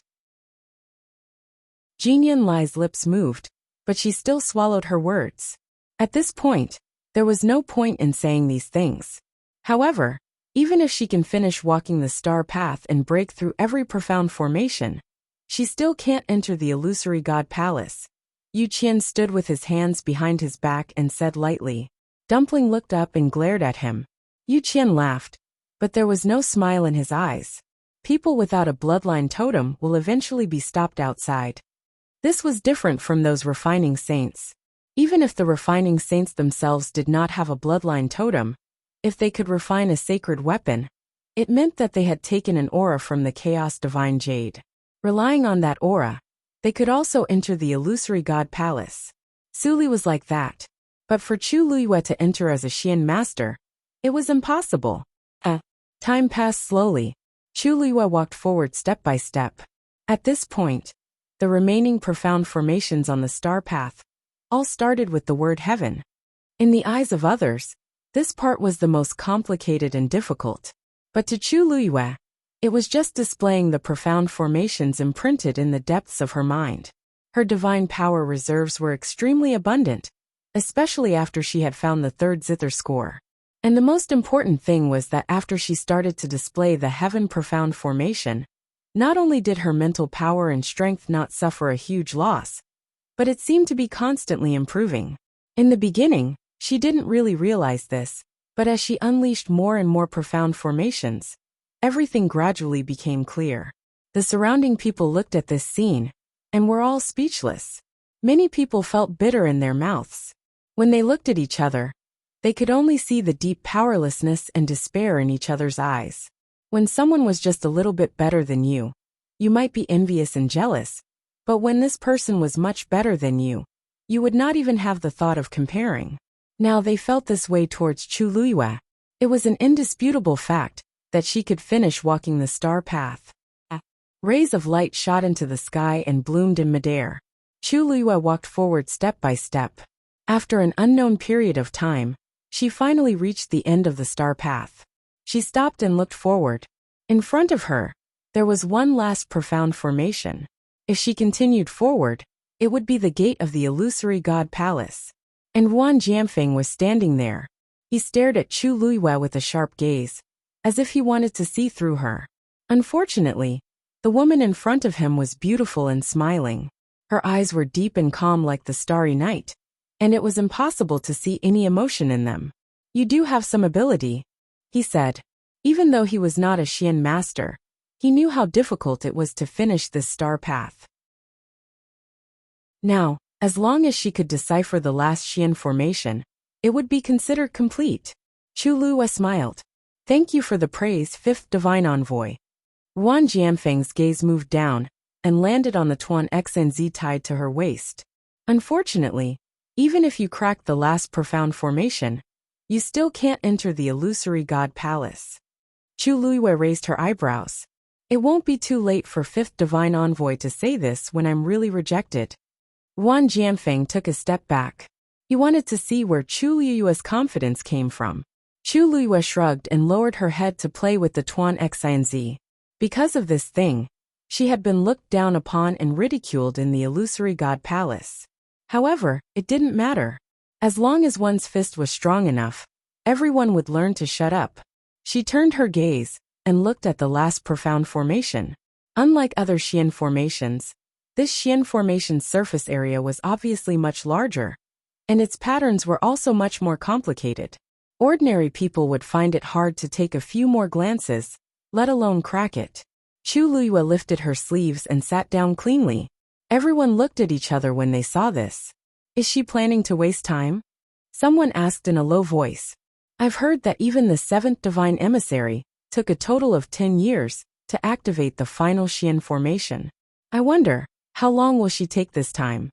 [SPEAKER 1] Jin Yunlai's lips moved, but she still swallowed her words. At this point, there was no point in saying these things. However, even if she can finish walking the star path and break through every profound formation, she still can't enter the illusory god palace. Yu Qian stood with his hands behind his back and said lightly. Dumpling looked up and glared at him. Yu Qian laughed, but there was no smile in his eyes. People without a bloodline totem will eventually be stopped outside. This was different from those refining saints. Even if the refining saints themselves did not have a bloodline totem, if they could refine a sacred weapon, it meant that they had taken an aura from the chaos divine jade. Relying on that aura, they could also enter the illusory god palace. Su Li was like that. But for Chu Luyue to enter as a Xian master, it was impossible. Time passed slowly. Chu Luyue walked forward step by step. At this point, the remaining profound formations on the star path all started with the word heaven. In the eyes of others, this part was the most complicated and difficult. But to Chu Luyue, it was just displaying the profound formations imprinted in the depths of her mind. Her divine power reserves were extremely abundant, especially after she had found the third zither score. And the most important thing was that after she started to display the heaven profound formation, not only did her mental power and strength not suffer a huge loss, but it seemed to be constantly improving. In the beginning, she didn't really realize this, but as she unleashed more and more profound formations, everything gradually became clear. The surrounding people looked at this scene, and were all speechless. Many people felt bitter in their mouths. When they looked at each other, they could only see the deep powerlessness and despair in each other's eyes. When someone was just a little bit better than you might be envious and jealous, but when this person was much better than you would not even have the thought of comparing. Now they felt this way towards Chu Luyue. It was an indisputable fact that she could finish walking the star path. Rays of light shot into the sky and bloomed in midair. Chu Luyue walked forward step by step. After an unknown period of time, she finally reached the end of the star path. She stopped and looked forward. In front of her, there was one last profound formation. If she continued forward, it would be the gate of the illusory god palace. And Wan Jianfeng was standing there. He stared at Chu Luyue with a sharp gaze, as if he wanted to see through her. Unfortunately, the woman in front of him was beautiful and smiling. Her eyes were deep and calm like the starry night, and it was impossible to see any emotion in them. You do have some ability, he said. Even though he was not a Xian master, he knew how difficult it was to finish this star path. Now, as long as she could decipher the last Xian formation, it would be considered complete. Chu Luyue smiled. Thank you for the praise, fifth divine envoy. Wan Jianfeng's gaze moved down and landed on the Tuan Xnz tied to her waist. Unfortunately, even if you crack the last profound formation, you still can't enter the illusory god palace. Chu Luyue raised her eyebrows. It won't be too late for fifth divine envoy to say this when I'm really rejected. Wan Jianfeng took a step back. He wanted to see where Chu Luyue's confidence came from. Chu Luyue shrugged and lowered her head to play with the Tuan Xnz. Because of this thing, she had been looked down upon and ridiculed in the illusory god palace. However, it didn't matter. As long as one's fist was strong enough, everyone would learn to shut up. She turned her gaze, and looked at the last profound formation. Unlike other Xian formations, this Xian formation's surface area was obviously much larger, and its patterns were also much more complicated. Ordinary people would find it hard to take a few more glances, let alone crack it. Chu Luyue lifted her sleeves and sat down cleanly. Everyone looked at each other when they saw this. Is she planning to waste time? Someone asked in a low voice. I've heard that even the seventh divine emissary took a total of 10 years to activate the final Xian formation. I wonder, how long will she take this time?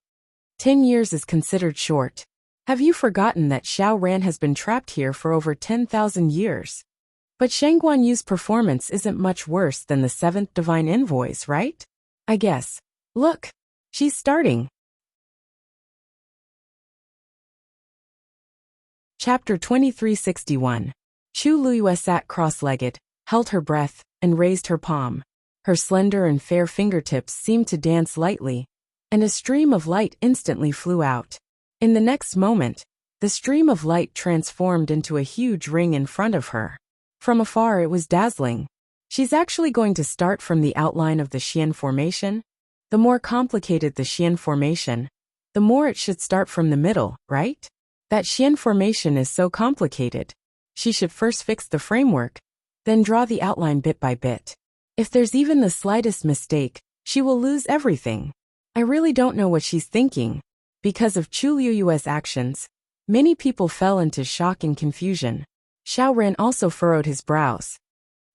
[SPEAKER 1] 10 years is considered short. Have you forgotten that Xiao Ran has been trapped here for over 10,000 years? But Shang Guanyu's performance isn't much worse than the seventh divine envoy's, right? I guess. Look, she's starting. Chapter 2361. Chu Luyue sat cross-legged, held her breath, and raised her palm. Her slender and fair fingertips seemed to dance lightly, and a stream of light instantly flew out. In the next moment, the stream of light transformed into a huge ring in front of her. From afar it was dazzling. She's actually going to start from the outline of the Xian formation? The more complicated the Xian formation, the more it should start from the middle, right? That Xian formation is so complicated. She should first fix the framework, then draw the outline bit by bit. If there's even the slightest mistake, she will lose everything. I really don't know what she's thinking. Because of Chu Luyue's actions, many people fell into shock and confusion. Xiao Ran also furrowed his brows.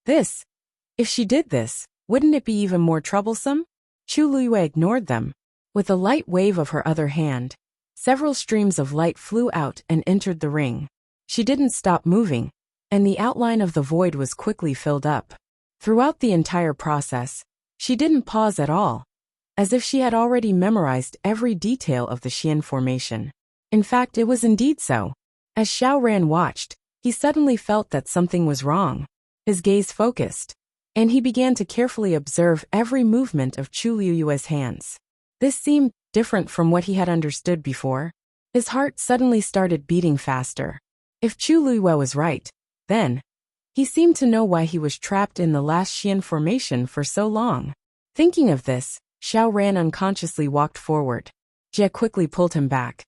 [SPEAKER 1] If she did this, wouldn't it be even more troublesome? Chu Luyue ignored them. With a light wave of her other hand, several streams of light flew out and entered the ring. She didn't stop moving, and the outline of the void was quickly filled up. Throughout the entire process, she didn't pause at all, as if she had already memorized every detail of the Xian formation. In fact, it was indeed so. As Xiao Ran watched, he suddenly felt that something was wrong. His gaze focused, and he began to carefully observe every movement of Chu Luyue's hands. This seemed different from what he had understood before. His heart suddenly started beating faster. If Chu Luyue was right, then he seemed to know why he was trapped in the last Xian formation for so long. Thinking of this, Xiao Ran unconsciously walked forward. Jie quickly pulled him back.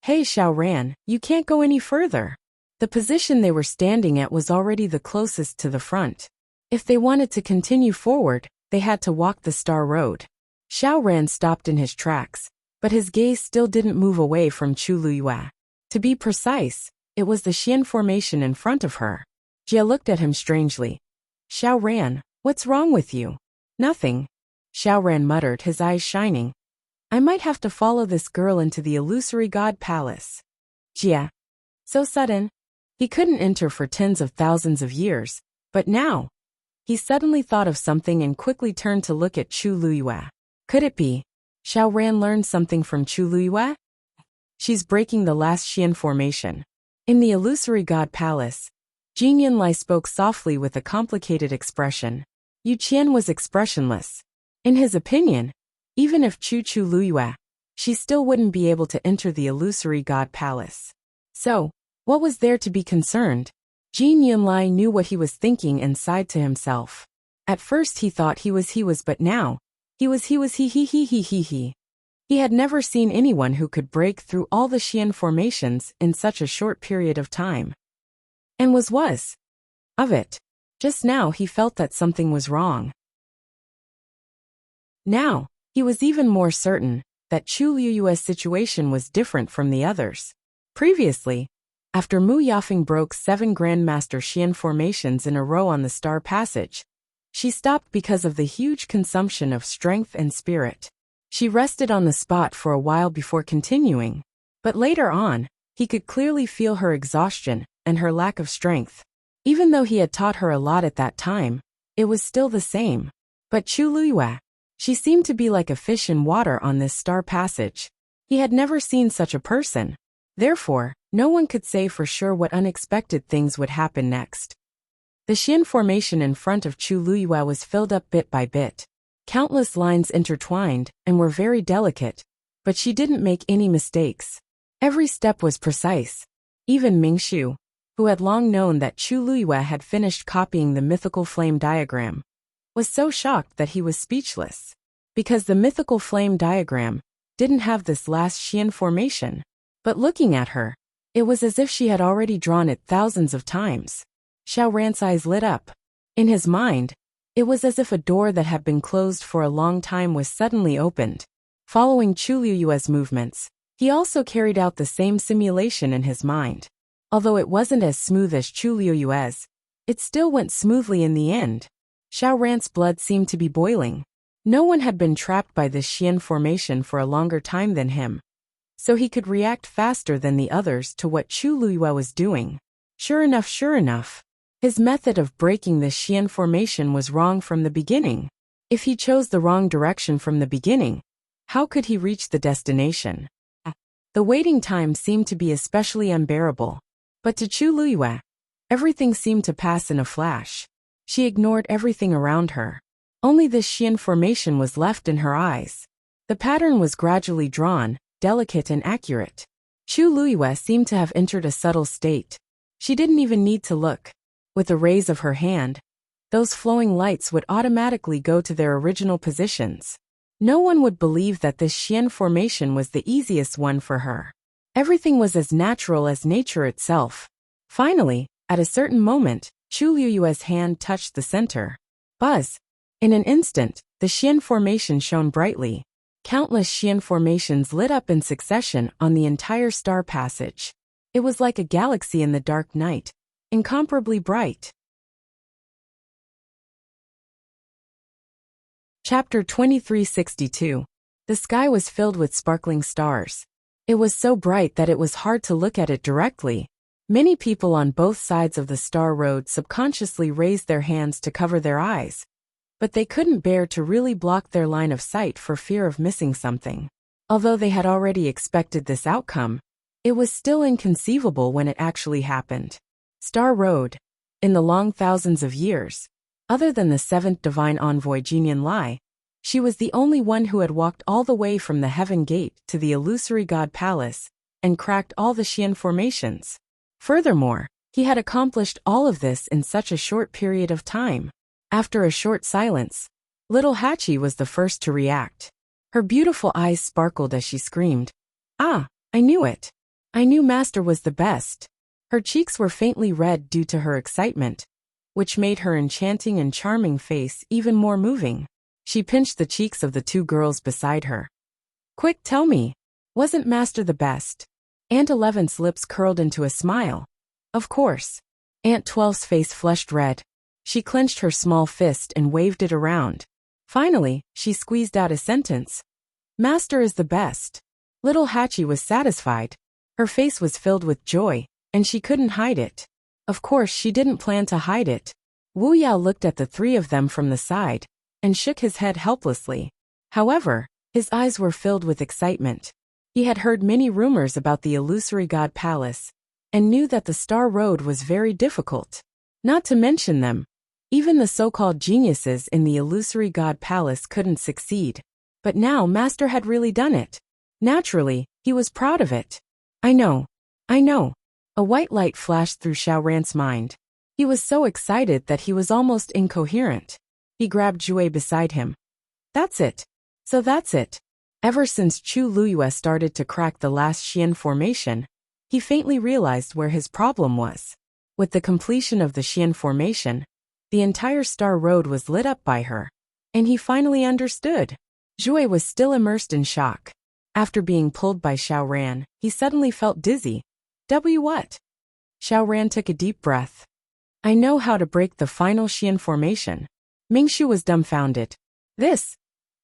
[SPEAKER 1] Hey Xiao Ran, you can't go any further. The position they were standing at was already the closest to the front. If they wanted to continue forward, they had to walk the star road. Xiao Ran stopped in his tracks, but his gaze still didn't move away from Chu Luyue. To be precise, it was the Xian formation in front of her. Jie looked at him strangely. Xiao Ran, what's wrong with you? Nothing. Xiao Ran muttered, his eyes shining. I might have to follow this girl into the illusory god palace. Jie. So sudden. He couldn't enter for tens of thousands of years, but now. He suddenly thought of something and quickly turned to look at Chu Luyue. Could it be? Xiao Ran learned something from Chu Luyue? She's breaking the last Xian formation. In the illusory god palace, Jin Yunlai spoke softly with a complicated expression. Yu Qian was expressionless. In his opinion, even if Chu Luyue, she still wouldn't be able to enter the illusory god palace. So, what was there to be concerned? Jin Yunlai knew what he was thinking and sighed to himself. At first he thought he was but now, he was he. He had never seen anyone who could break through all the Xian formations in such a short period of time. And was of it. Just now he felt that something was wrong. Now, he was even more certain that Chu Luyue's situation was different from the others. Previously, after Mu Yafeng broke 7 Grandmaster Xian formations in a row on the Star Passage, she stopped because of the huge consumption of strength and spirit. She rested on the spot for a while before continuing, but later on, he could clearly feel her exhaustion and her lack of strength. Even though he had taught her a lot at that time, it was still the same. But Chu Luyue, she seemed to be like a fish in water on this Star Passage. He had never seen such a person. Therefore, no one could say for sure what unexpected things would happen next. The Xian formation in front of Chu Luyue was filled up bit by bit. Countless lines intertwined and were very delicate, but she didn't make any mistakes. Every step was precise. Even Ming Shu, who had long known that Chu Luyue had finished copying the mythical flame diagram, was so shocked that he was speechless. Because the mythical flame diagram didn't have this last Xian formation. But looking at her, it was as if she had already drawn it thousands of times. Xiao Ran's eyes lit up. In his mind, it was as if a door that had been closed for a long time was suddenly opened. Following Chu Luyue's movements, he also carried out the same simulation in his mind. Although it wasn't as smooth as Chu Luyue's, it still went smoothly in the end. Xiao Ran's blood seemed to be boiling. No one had been trapped by this Xian formation for a longer time than him, so he could react faster than the others to what Chu Luyue was doing. Sure enough, his method of breaking this Xian formation was wrong from the beginning. If he chose the wrong direction from the beginning, how could he reach the destination? The waiting time seemed to be especially unbearable. But to Chu Luyue, everything seemed to pass in a flash. She ignored everything around her. Only this Xian formation was left in her eyes. The pattern was gradually drawn, delicate and accurate. Chu Luyue seemed to have entered a subtle state. She didn't even need to look. With a raise of her hand, those flowing lights would automatically go to their original positions. No one would believe that this Xian formation was the easiest one for her. Everything was as natural as nature itself. Finally, at a certain moment, Chu Luyue's hand touched the center. Buzz! In an instant, the Xian formation shone brightly. Countless Xian formations lit up in succession on the entire star passage. It was like a galaxy in the dark night, incomparably bright. Chapter 2362. The sky was filled with sparkling stars. It was so bright that it was hard to look at it directly. Many people on both sides of the star road subconsciously raised their hands to cover their eyes, but they couldn't bear to really block their line of sight for fear of missing something. Although they had already expected this outcome, it was still inconceivable when it actually happened. Star Road. In the long thousands of years, other than the seventh divine envoy Jinyan Lai, she was the only one who had walked all the way from the Heaven Gate to the illusory God Palace and cracked all the Xian formations. Furthermore, he had accomplished all of this in such a short period of time. After a short silence, little Hachi was the first to react. Her beautiful eyes sparkled as she screamed, "Ah, I knew it! I knew Master was the best!" Her cheeks were faintly red due to her excitement, which made her enchanting and charming face even more moving. She pinched the cheeks of the two girls beside her. "Quick, tell me, wasn't Master the best?" Aunt 11's lips curled into a smile. Of course. Aunt 12's face flushed red. She clenched her small fist and waved it around. Finally, she squeezed out a sentence. "Master is the best." Little Hachi was satisfied. Her face was filled with joy, and she couldn't hide it. Of course, she didn't plan to hide it. Wu Yao looked at the three of them from the side and shook his head helplessly. However, his eyes were filled with excitement. He had heard many rumors about the illusory God Palace and knew that the Star Road was very difficult. Not to mention them, even the so-called geniuses in the illusory God Palace couldn't succeed. But now Master had really done it. Naturally, he was proud of it. I know. A white light flashed through Xiao Ran's mind. He was so excited that he was almost incoherent. He grabbed Jue beside him. "That's it. So that's it." Ever since Chu Luyue started to crack the last Xian formation, he faintly realized where his problem was. With the completion of the Xian formation, the entire Star Road was lit up by her, and he finally understood. Jue was still immersed in shock. After being pulled by Xiao Ran, he suddenly felt dizzy. What? Xiao Ran took a deep breath. "I know how to break the final Xian formation." Mingshu was dumbfounded. "This?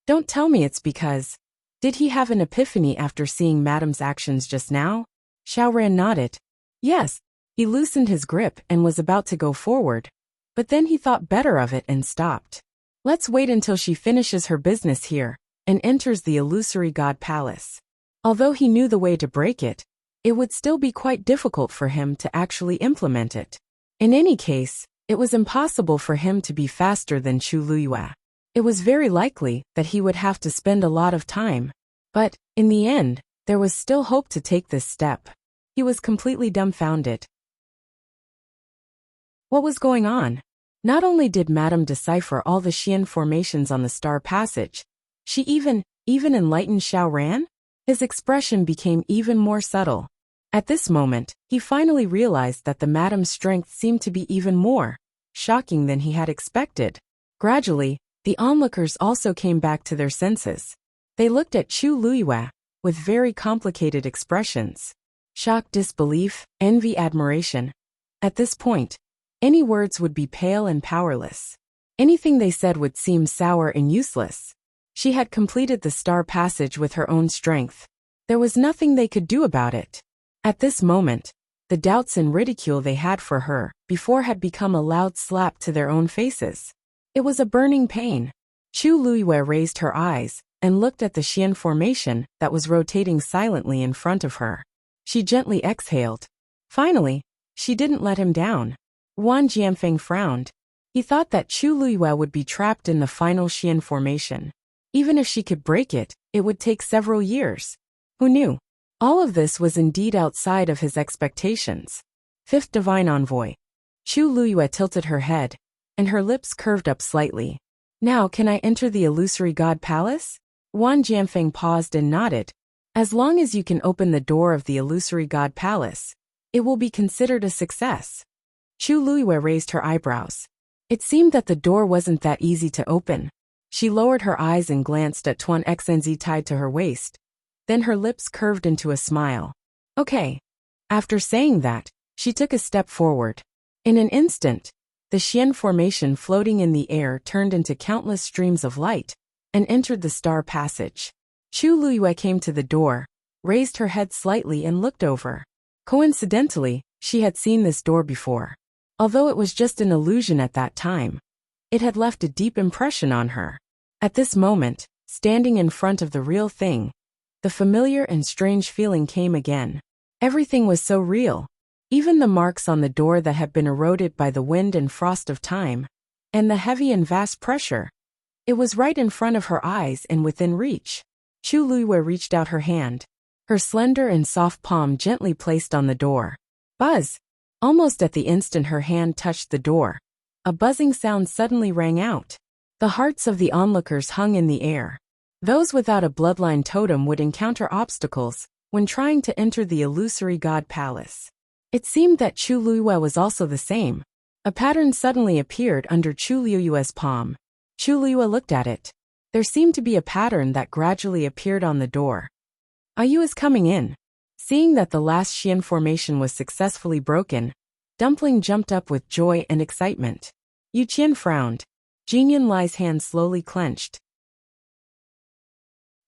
[SPEAKER 1] Don't tell me it's because..." Did he have an epiphany after seeing Madam's actions just now? Xiao Ran nodded. Yes. He loosened his grip and was about to go forward, but then he thought better of it and stopped. Let's wait until she finishes her business here and enters the illusory God Palace. Although he knew the way to break it, it would still be quite difficult for him to actually implement it. In any case, it was impossible for him to be faster than Chu Luyue. It was very likely that he would have to spend a lot of time. But, in the end, there was still hope to take this step. He was completely dumbfounded. What was going on? Not only did Madame decipher all the Xian formations on the star passage, she even enlightened Xiao Ran? His expression became even more subtle. At this moment, he finally realized that the Madame's strength seemed to be even more shocking than he had expected. Gradually, the onlookers also came back to their senses. They looked at Chu Luiyue with very complicated expressions. Shock, disbelief, envy, admiration. At this point, any words would be pale and powerless. Anything they said would seem sour and useless. She had completed the star passage with her own strength. There was nothing they could do about it. At this moment, the doubts and ridicule they had for her before had become a loud slap to their own faces. It was a burning pain. Chu Luiyue raised her eyes and looked at the Xian formation that was rotating silently in front of her. She gently exhaled. Finally, she didn't let him down. Wang Jianfeng frowned. He thought that Chu Luiyue would be trapped in the final Xian formation. Even if she could break it, it would take several years. Who knew? All of this was indeed outside of his expectations. Fifth Divine Envoy. Chu Luiyue tilted her head, and her lips curved up slightly. Now can I enter the illusory god palace? Wang Jianfeng paused and nodded. As long as you can open the door of the illusory god palace, it will be considered a success. Chu Luiyue raised her eyebrows. It seemed that the door wasn't that easy to open. She lowered her eyes and glanced at Tuan Xnz tied to her waist. Then her lips curved into a smile. Okay. After saying that, she took a step forward. In an instant, the Xian formation floating in the air turned into countless streams of light and entered the star passage. Chu Luiyue came to the door, raised her head slightly and looked over. Coincidentally, she had seen this door before. Although it was just an illusion at that time, it had left a deep impression on her. At this moment, standing in front of the real thing, the familiar and strange feeling came again. Everything was so real. Even the marks on the door that had been eroded by the wind and frost of time, and the heavy and vast pressure. It was right in front of her eyes and within reach. Chu Luiyue reached out her hand, her slender and soft palm gently placed on the door. Buzz! Almost at the instant her hand touched the door, a buzzing sound suddenly rang out. The hearts of the onlookers hung in the air. Those without a bloodline totem would encounter obstacles when trying to enter the illusory god palace. It seemed that Chu Luiyue was also the same. A pattern suddenly appeared under Chu Luiyue's palm. Chu Luiyue looked at it. There seemed to be a pattern that gradually appeared on the door. Ayu is coming in. Seeing that the last Xian formation was successfully broken, Dumpling jumped up with joy and excitement. Yu Qian frowned. Jinian Lai's hand slowly clenched.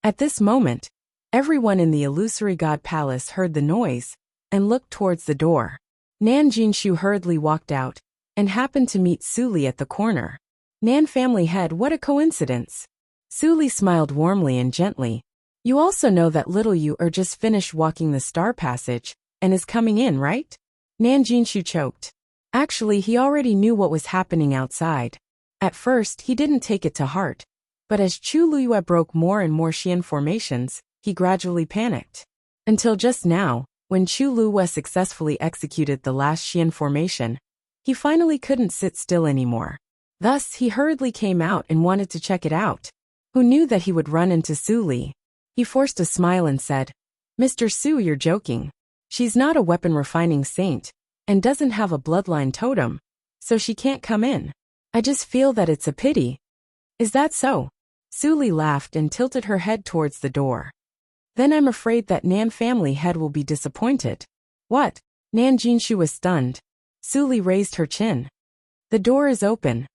[SPEAKER 1] At this moment, everyone in the illusory god palace heard the noise and looked towards the door. Nan Jinshu hurriedly walked out and happened to meet Su Li at the corner. Nan family head, what a coincidence. Su Li smiled warmly and gently. You also know that little Yu just finished walking the star passage and is coming in, right? Nan Jinshu choked. Actually, he already knew what was happening outside. At first, he didn't take it to heart. But as Chu Luiyue broke more and more Xian formations, he gradually panicked. Until just now, when Chu Luiyue successfully executed the last Xian formation, he finally couldn't sit still anymore. Thus, he hurriedly came out and wanted to check it out. Who knew that he would run into Su Li? He forced a smile and said, Mr. Su, you're joking. She's not a weapon refining saint, and doesn't have a bloodline totem, so she can't come in. I just feel that it's a pity. Is that so? Su Li laughed and tilted her head towards the door. Then I'm afraid that Nan family head will be disappointed. What? Nan Jinshu was stunned. Su Li raised her chin. The door is open.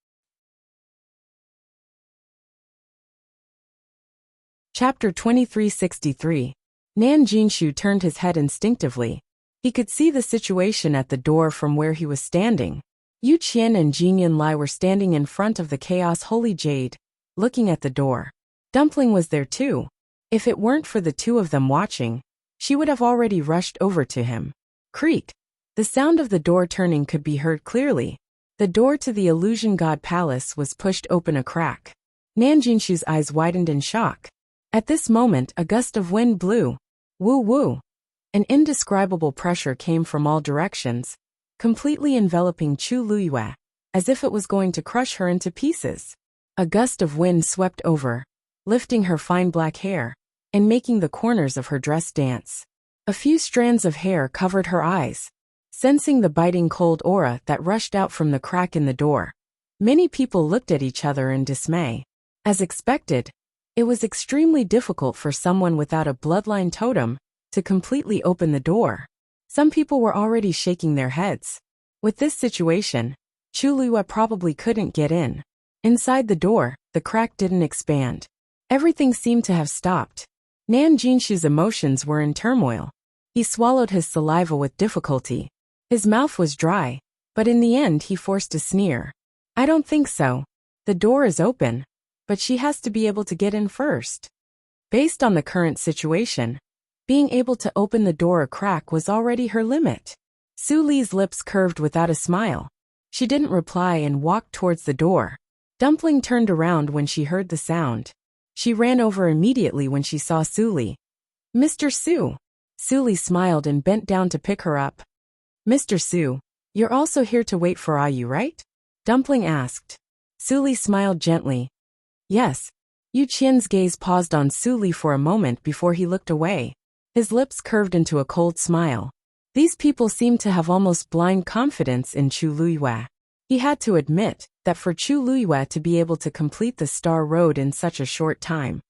[SPEAKER 1] Chapter 2363. Nan Jinshu turned his head instinctively. He could see the situation at the door from where he was standing. Yu Qian and Jinian Lai were standing in front of the Chaos Holy Jade, looking at the door. Dumpling was there too. If it weren't for the two of them watching, she would have already rushed over to him. Creak! The sound of the door turning could be heard clearly. The door to the Illusion God Palace was pushed open a crack. Nan Jinshu's eyes widened in shock. At this moment, a gust of wind blew. Woo woo! An indescribable pressure came from all directions, completely enveloping Chu Luiyue, as if it was going to crush her into pieces. A gust of wind swept over, lifting her fine black hair and making the corners of her dress dance. A few strands of hair covered her eyes. Sensing the biting cold aura that rushed out from the crack in the door, many people looked at each other in dismay. As expected, it was extremely difficult for someone without a bloodline totem to completely open the door. Some people were already shaking their heads. With this situation, Chu Luiyue probably couldn't get in. Inside the door, the crack didn't expand. Everything seemed to have stopped. Nan Jinshu's emotions were in turmoil. He swallowed his saliva with difficulty. His mouth was dry, but in the end he forced a sneer. I don't think so. The door is open, but she has to be able to get in first. Based on the current situation, being able to open the door a crack was already her limit. Su Li's lips curved without a smile. She didn't reply and walked towards the door. Dumpling turned around when she heard the sound. She ran over immediately when she saw Su Li. Mr. Su. Su Li smiled and bent down to pick her up. Mr. Su, you're also here to wait for Ayu, right? Dumpling asked. Su Li smiled gently. Yes. Yu Qian's gaze paused on Su Li for a moment before he looked away. His lips curved into a cold smile. These people seemed to have almost blind confidence in Chu Luiyue. He had to admit that for Chu Luiyue to be able to complete the Star Road in such a short time,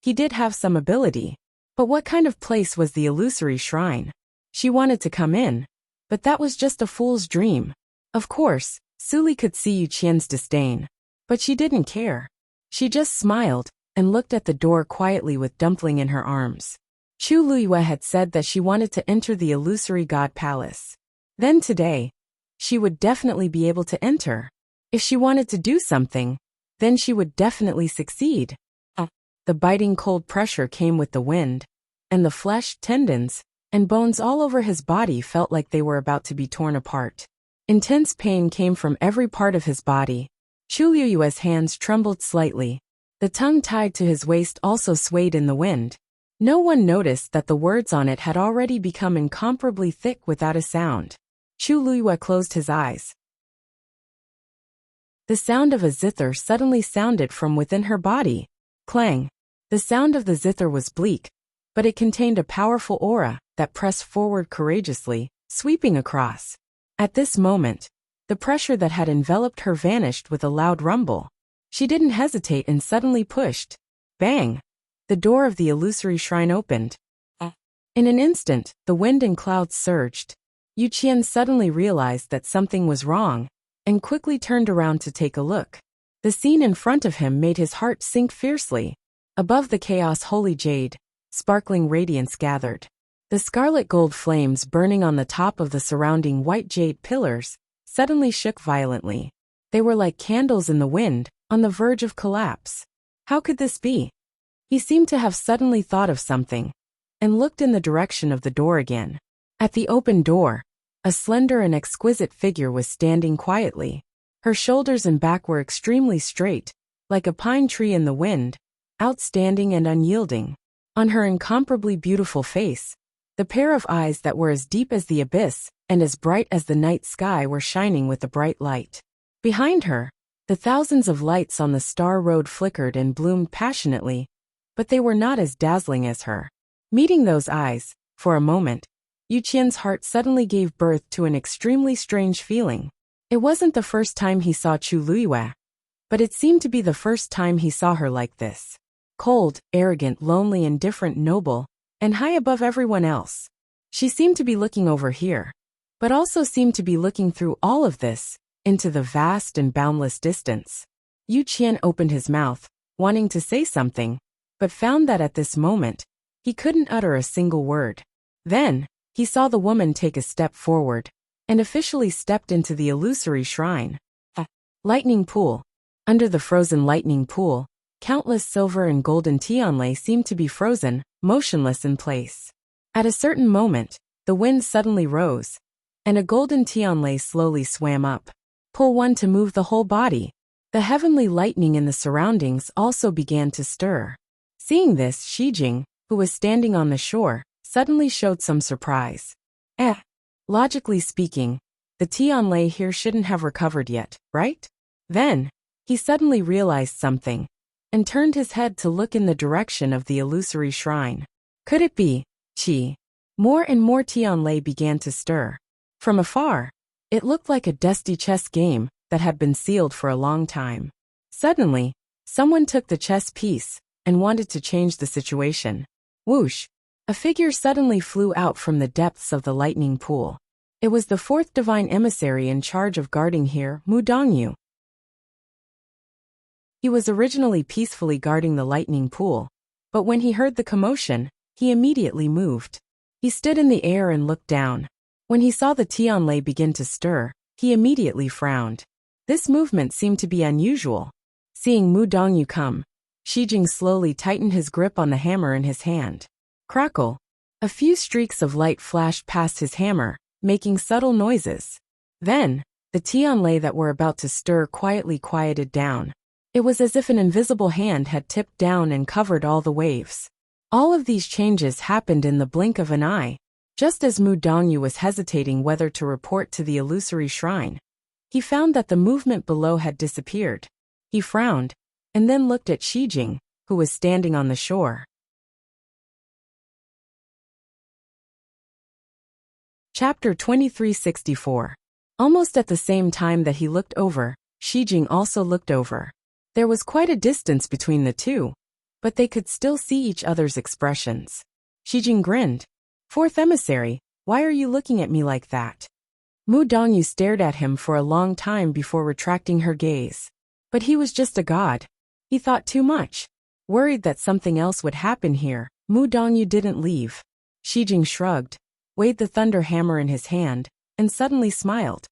[SPEAKER 1] he did have some ability. But what kind of place was the illusory shrine? She wanted to come in, but that was just a fool's dream. Of course, Su Li could see Yu Qian's disdain, but she didn't care. She just smiled and looked at the door quietly with Dumpling in her arms. Chu Luiyue had said that she wanted to enter the illusory god palace. Then today, she would definitely be able to enter. If she wanted to do something, then she would definitely succeed. The biting cold pressure came with the wind, and the flesh, tendons, and bones all over his body felt like they were about to be torn apart. Intense pain came from every part of his body. Chu Luiyue's hands trembled slightly. The tongue tied to his waist also swayed in the wind. No one noticed that the words on it had already become incomparably thick without a sound. Chu Luiyue closed his eyes. The sound of a zither suddenly sounded from within her body. Clang. The sound of the zither was bleak, but it contained a powerful aura that pressed forward courageously, sweeping across. At this moment, the pressure that had enveloped her vanished with a loud rumble. She didn't hesitate and suddenly pushed. Bang! The door of the illusory shrine opened. In an instant, the wind and clouds surged. Yu Qian suddenly realized that something was wrong, and quickly turned around to take a look. The scene in front of him made his heart sink fiercely. Above the chaos holy jade, sparkling radiance gathered. The scarlet gold flames burning on the top of the surrounding white jade pillars suddenly shook violently. They were like candles in the wind, on the verge of collapse. How could this be? He seemed to have suddenly thought of something, and looked in the direction of the door again. At the open door, a slender and exquisite figure was standing quietly. Her shoulders and back were extremely straight, like a pine tree in the wind, outstanding and unyielding. On her incomparably beautiful face, the pair of eyes that were as deep as the abyss and as bright as the night sky were shining with a bright light. Behind her, the thousands of lights on the Star Road flickered and bloomed passionately, but they were not as dazzling as her. Meeting those eyes, for a moment, Yu Qian's heart suddenly gave birth to an extremely strange feeling. It wasn't the first time he saw Chu Luiyue, but it seemed to be the first time he saw her like this. Cold, arrogant, lonely, indifferent, noble, and high above everyone else. She seemed to be looking over here, but also seemed to be looking through all of this, into the vast and boundless distance. Yu Qian opened his mouth, wanting to say something, but found that at this moment, he couldn't utter a single word. Then, he saw the woman take a step forward, and officially stepped into the illusory shrine. A lightning pool. Under the frozen lightning pool, countless silver and golden tianlei seemed to be frozen, motionless in place. At a certain moment, the wind suddenly rose, and a golden tianlei slowly swam up. Pull one to move the whole body. The heavenly lightning in the surroundings also began to stir. Seeing this, Shijing, who was standing on the shore, suddenly showed some surprise. Logically speaking, The Tianlei here shouldn't have recovered yet, right? Then, he suddenly realized something, and turned his head to look in the direction of the illusory shrine. Could it be Qi? More and more Tianlei began to stir. From afar, it looked like a dusty chess game that had been sealed for a long time. Suddenly, someone took the chess piece and wanted to change the situation. Whoosh! A figure suddenly flew out from the depths of the lightning pool. It was the fourth divine emissary in charge of guarding here, Mu Dongyu. He was originally peacefully guarding the lightning pool, but when he heard the commotion, he immediately moved. He stood in the air and looked down. When he saw the Tianlei begin to stir, he immediately frowned. This movement seemed to be unusual. Seeing Mu Dongyu come, Shijing slowly tightened his grip on the hammer in his hand. Crackle! A few streaks of light flashed past his hammer, making subtle noises. Then, the Tianlei that were about to stir quietly quieted down. It was as if an invisible hand had tipped down and covered all the waves. All of these changes happened in the blink of an eye, just as Mu Dongyu was hesitating whether to report to the illusory shrine. He found that the movement below had disappeared. He frowned, and then looked at Shijing, who was standing on the shore. Chapter 2364. Almost at the same time that he looked over, Shijing also looked over. There was quite a distance between the two, but they could still see each other's expressions. Shijing grinned. Fourth emissary, why are you looking at me like that? Mu Dongyu stared at him for a long time before retracting her gaze. But he was just a god. He thought too much. Worried that something else would happen here, Mu Dongyu didn't leave. Shijing shrugged, weighed the thunder hammer in his hand, and suddenly smiled.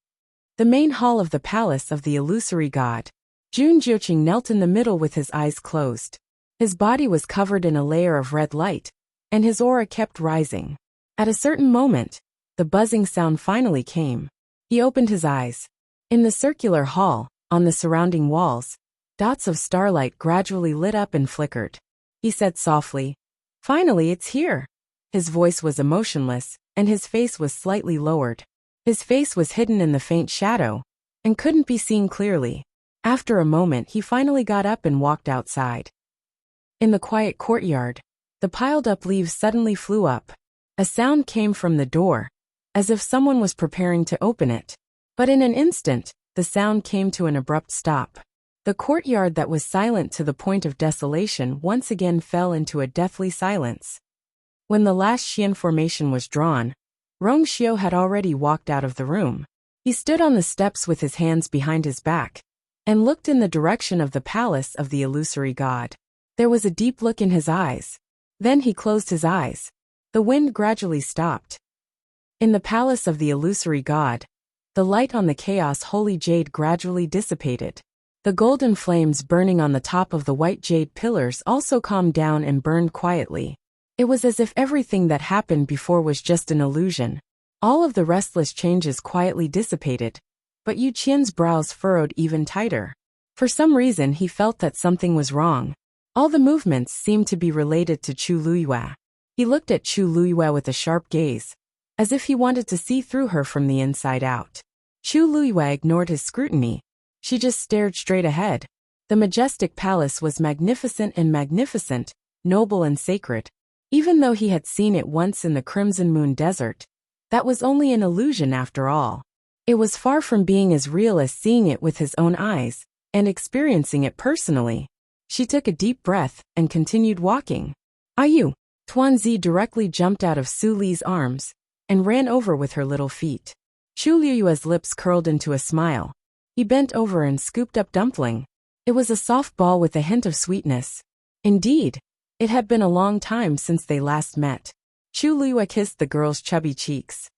[SPEAKER 1] The main hall of the palace of the illusory god. Jun Jiuqing knelt in the middle with his eyes closed. His body was covered in a layer of red light, and his aura kept rising. At a certain moment, the buzzing sound finally came. He opened his eyes. In the circular hall, on the surrounding walls, dots of starlight gradually lit up and flickered. He said softly, "Finally, it's here." His voice was emotionless, and his face was slightly lowered. His face was hidden in the faint shadow, and couldn't be seen clearly. After a moment, he finally got up and walked outside. In the quiet courtyard, the piled-up leaves suddenly flew up. A sound came from the door, as if someone was preparing to open it. But in an instant, the sound came to an abrupt stop. The courtyard that was silent to the point of desolation once again fell into a deathly silence. When the last Xian formation was drawn, Rongxiu had already walked out of the room. He stood on the steps with his hands behind his back, and looked in the direction of the palace of the illusory god. There was a deep look in his eyes. Then he closed his eyes. The wind gradually stopped. In the palace of the illusory god, the light on the chaos holy jade gradually dissipated. The golden flames burning on the top of the white jade pillars also calmed down and burned quietly. It was as if everything that happened before was just an illusion. All of the restless changes quietly dissipated, but Yu Qian's brows furrowed even tighter. For some reason he felt that something was wrong. All the movements seemed to be related to Chu Luyue. He looked at Chu Luyue with a sharp gaze, as if he wanted to see through her from the inside out. Chu Luyue ignored his scrutiny. She just stared straight ahead. The majestic palace was magnificent, noble and sacred. Even though he had seen it once in the Crimson Moon Desert, that was only an illusion after all. It was far from being as real as seeing it with his own eyes and experiencing it personally. She took a deep breath and continued walking. "Ayu!" Tuanzi directly jumped out of Su Li's arms and ran over with her little feet. Chu Liyue's lips curled into a smile. He bent over and scooped up Dumpling. It was a soft ball with a hint of sweetness. Indeed, it had been a long time since they last met. Chu Liyue kissed the girl's chubby cheeks.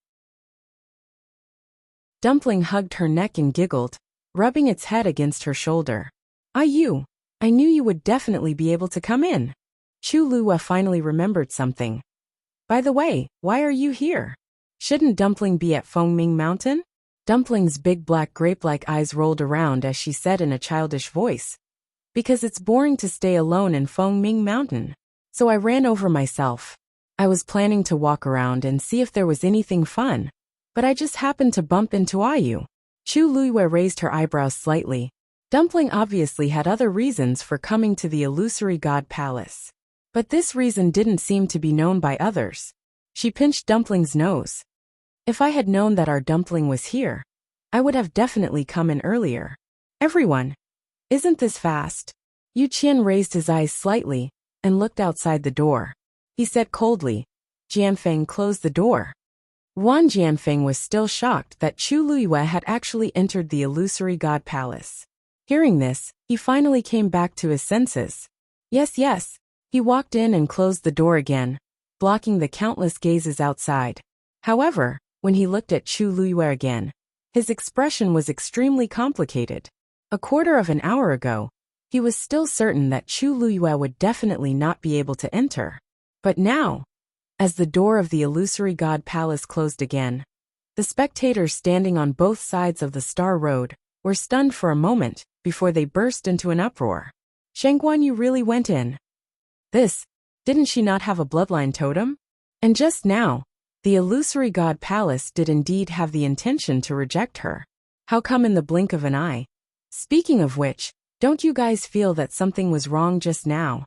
[SPEAKER 1] Dumpling hugged her neck and giggled, rubbing its head against her shoulder. "Ayu, I knew you would definitely be able to come in." Chu Liyue finally remembered something. "By the way, why are you here? Shouldn't Dumpling be at Fengming Mountain?" Dumpling's big black grape-like eyes rolled around as she said in a childish voice, "Because it's boring to stay alone in Fengming Mountain. So I ran over myself. I was planning to walk around and see if there was anything fun, But I just happened to bump into Ayu. Chu Luiyue raised her eyebrows slightly. Dumpling obviously had other reasons for coming to the illusory god palace. But this reason didn't seem to be known by others. She pinched Dumpling's nose. If I had known that our dumpling was here, I would have definitely come in earlier. Everyone. Isn't this fast? Yu Qian raised his eyes slightly and looked outside the door. He said coldly, Jianfeng, closed the door. Wan Jianfeng was still shocked that Chu Luiyue had actually entered the illusory god palace. Hearing this, he finally came back to his senses. Yes. He walked in and closed the door again, blocking the countless gazes outside. However, when he looked at Chu Luiyue again, his expression was extremely complicated. A quarter of an hour ago, he was still certain that Chu Luiyue would definitely not be able to enter. But now, as the door of the illusory god palace closed again, the spectators standing on both sides of the Star Road were stunned for a moment before they burst into an uproar. Shengguan, you really went in? Didn't she not have a bloodline totem? And just now, the illusory god palace did indeed have the intention to reject her. How come in the blink of an eye? Speaking of which, don't you guys feel that something was wrong just now?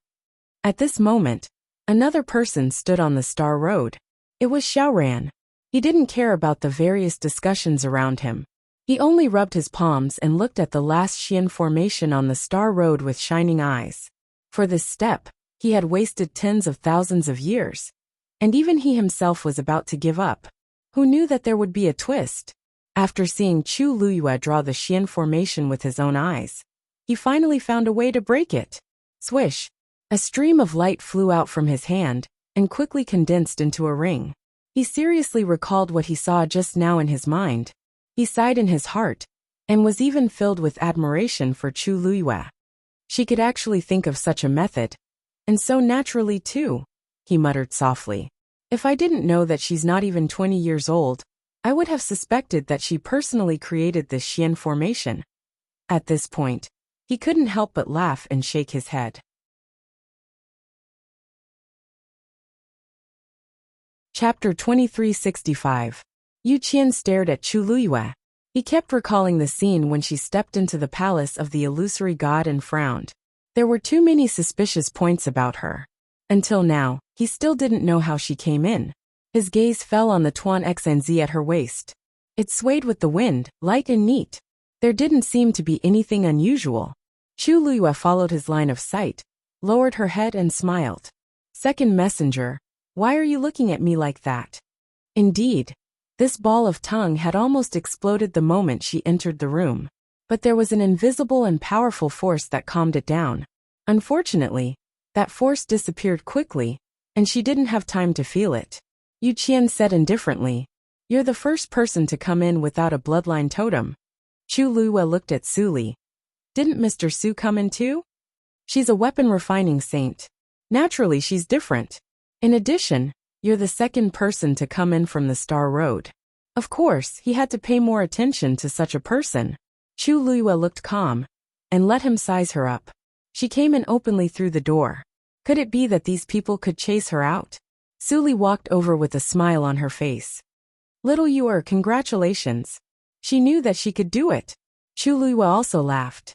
[SPEAKER 1] At this moment, another person stood on the Star Road. It was Xiaoran. He didn't care about the various discussions around him. He only rubbed his palms and looked at the last Xian formation on the Star Road with shining eyes. For this step, he had wasted tens of thousands of years. And even he himself was about to give up. Who knew that there would be a twist? After seeing Chu Luiyue draw the Xian formation with his own eyes, he finally found a way to break it. Swish! A stream of light flew out from his hand and quickly condensed into a ring. He seriously recalled what he saw just now in his mind. He sighed in his heart and was even filled with admiration for Chu Luiyue. She could actually think of such a method. And so naturally too, he muttered softly. If I didn't know that she's not even 20 years old, I would have suspected that she personally created this Xian formation. At this point, he couldn't help but laugh and shake his head. Chapter 2365. Yu Qian stared at Chu Luiyue. He kept recalling the scene when she stepped into the palace of the illusory god and frowned. There were too many suspicious points about her. Until now, he still didn't know how she came in. His gaze fell on the Tuan Xnz at her waist. It swayed with the wind, light and neat. There didn't seem to be anything unusual. Chu Luiyue followed his line of sight, lowered her head and smiled. Second messenger, why are you looking at me like that? Indeed, this ball of tongue had almost exploded the moment she entered the room. But there was an invisible and powerful force that calmed it down. Unfortunately, that force disappeared quickly, and she didn't have time to feel it. Yu Qian said indifferently, you're the first person to come in without a bloodline totem. Chu Luiyue looked at Su Li. Didn't Mr. Su come in too? She's a weapon refining saint. Naturally she's different. In addition, you're the second person to come in from the Star Road. Of course, he had to pay more attention to such a person. Chu Luiyue looked calm and let him size her up. She came in openly through the door. Could it be that these people could chase her out? Su Li walked over with a smile on her face. Little Yuer, congratulations. She knew that she could do it. Chu Luiyue also laughed.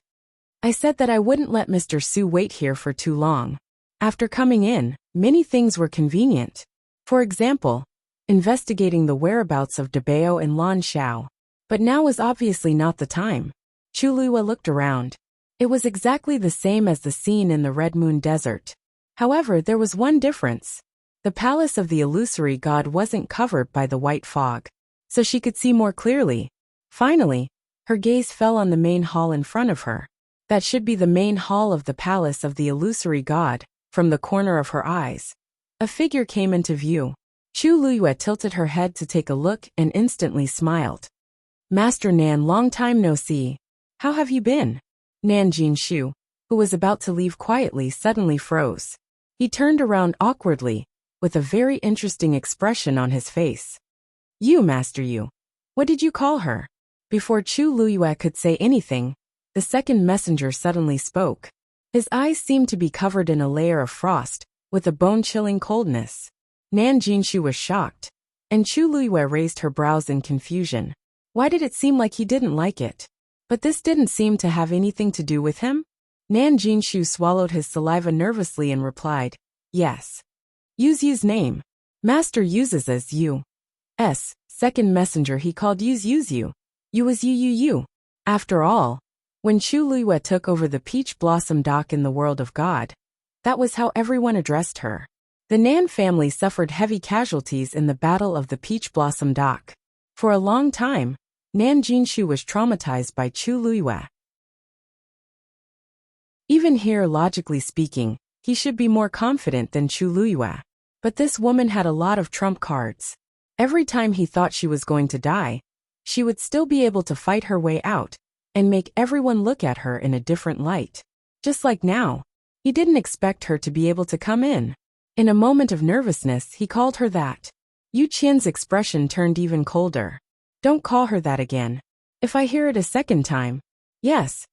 [SPEAKER 1] I said that I wouldn't let Mr. Su wait here for too long. After coming in, many things were convenient. For example, investigating the whereabouts of Debao and Lan Xiao. But now was obviously not the time. Chu Luiyue looked around. It was exactly the same as the scene in the Red Moon Desert. However, there was one difference. The palace of the illusory god wasn't covered by the white fog, so she could see more clearly. Finally, her gaze fell on the main hall in front of her. That should be the main hall of the palace of the illusory god. From the corner of her eyes, a figure came into view. Chu Luiyue tilted her head to take a look and instantly smiled. Master Nan, long time no see. How have you been? Nan Jinshu, who was about to leave quietly, suddenly froze. He turned around awkwardly, with a very interesting expression on his face. You, Master Yu. What did you call her? Before Chu Luiyue could say anything, the second messenger suddenly spoke. His eyes seemed to be covered in a layer of frost, with a bone-chilling coldness. Nan Jinshu was shocked. And Chu Luiyue raised her brows in confusion. Why did it seem like he didn't like it? But this didn't seem to have anything to do with him? Nan Jinshu swallowed his saliva nervously and replied, yes. Use Yu's name. Master uses as Yu. Second messenger he called Use you. You was you. After all, when Chu Luiyue took over the Peach Blossom Dock in the world of God, that was how everyone addressed her. The Nan family suffered heavy casualties in the Battle of the Peach Blossom Dock. For a long time, Nan Jinshu was traumatized by Chu Luiyue. Even here, logically speaking, he should be more confident than Chu Luiyue. But this woman had a lot of trump cards. Every time he thought she was going to die, she would still be able to fight her way out and make everyone look at her in a different light. Just like now, he didn't expect her to be able to come in. In a moment of nervousness, he called her that. Yu Qian's expression turned even colder. Don't call her that again. If I hear it a second time. Yes.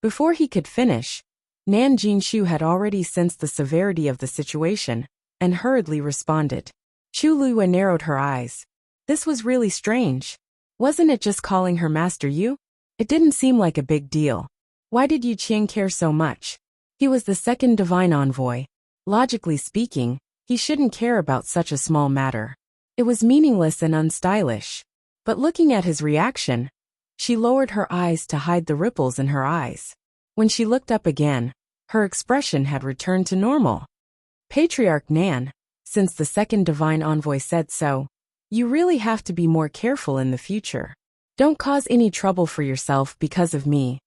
[SPEAKER 1] Before he could finish, Nan Jinshu had already sensed the severity of the situation and hurriedly responded. Chu Luiyue narrowed her eyes. This was really strange. Wasn't it just calling her Master Yu? It didn't seem like a big deal. Why did Yu Qian care so much? He was the second divine envoy. Logically speaking, he shouldn't care about such a small matter. It was meaningless and unstylish. But looking at his reaction, she lowered her eyes to hide the ripples in her eyes. When she looked up again, her expression had returned to normal. Patriarch Nan, since the second divine envoy said so, you really have to be more careful in the future. Don't cause any trouble for yourself because of me.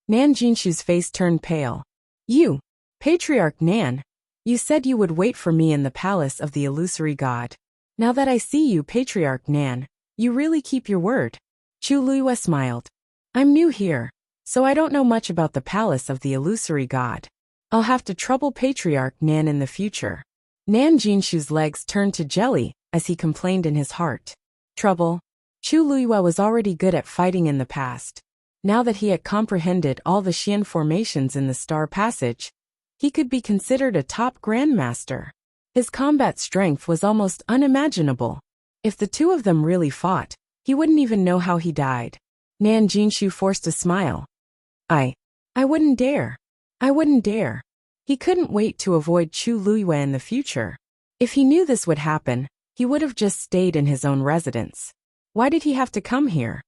[SPEAKER 1] Nan Jinshu's face turned pale. You, Patriarch Nan, you said you would wait for me in the palace of the illusory god. Now that I see you, Patriarch Nan, you really keep your word. Chu Luiyue smiled. I'm new here, so I don't know much about the palace of the illusory god. I'll have to trouble Patriarch Nan in the future. Nan Jinshu's legs turned to jelly as he complained in his heart. Trouble? Chu Luiyue was already good at fighting in the past. Now that he had comprehended all the Xian formations in the Star Passage, he could be considered a top grandmaster. His combat strength was almost unimaginable. If the two of them really fought, he wouldn't even know how he died. Nan Jinshu forced a smile. I wouldn't dare. He couldn't wait to avoid Chu Luiyue in the future. If he knew this would happen, he would have just stayed in his own residence. Why did he have to come here?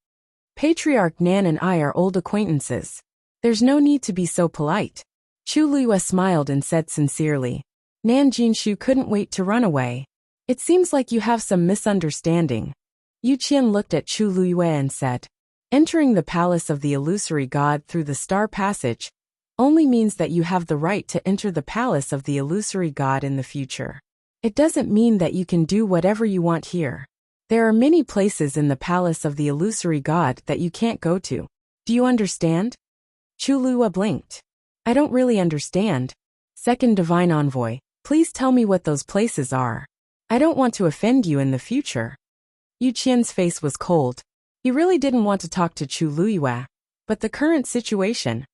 [SPEAKER 1] Patriarch Nan and I are old acquaintances. There's no need to be so polite. Chu Luiyue smiled and said sincerely. Nan Jinshu couldn't wait to run away. It seems like you have some misunderstanding. Yu Qian looked at Chu Luiyue and said, entering the palace of the illusory god through the Star Passage only means that you have the right to enter the palace of the illusory god in the future. It doesn't mean that you can do whatever you want here. There are many places in the palace of the illusory god that you can't go to. Do you understand? Chu Luiyue blinked. I don't really understand. Second divine envoy, please tell me what those places are. I don't want to offend you in the future. Yu Qian's face was cold. He really didn't want to talk to Chu Luiyue, but the current situation,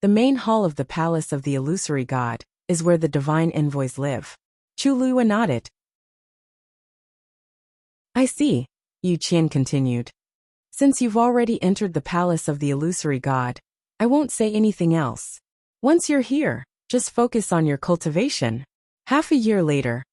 [SPEAKER 1] the main hall of the palace of the illusory god, is where the divine envoys live. Chu Luiyue nodded. I see, Yu Qian continued. Since you've already entered the palace of the illusory god, I won't say anything else. Once you're here, just focus on your cultivation. Half a year later,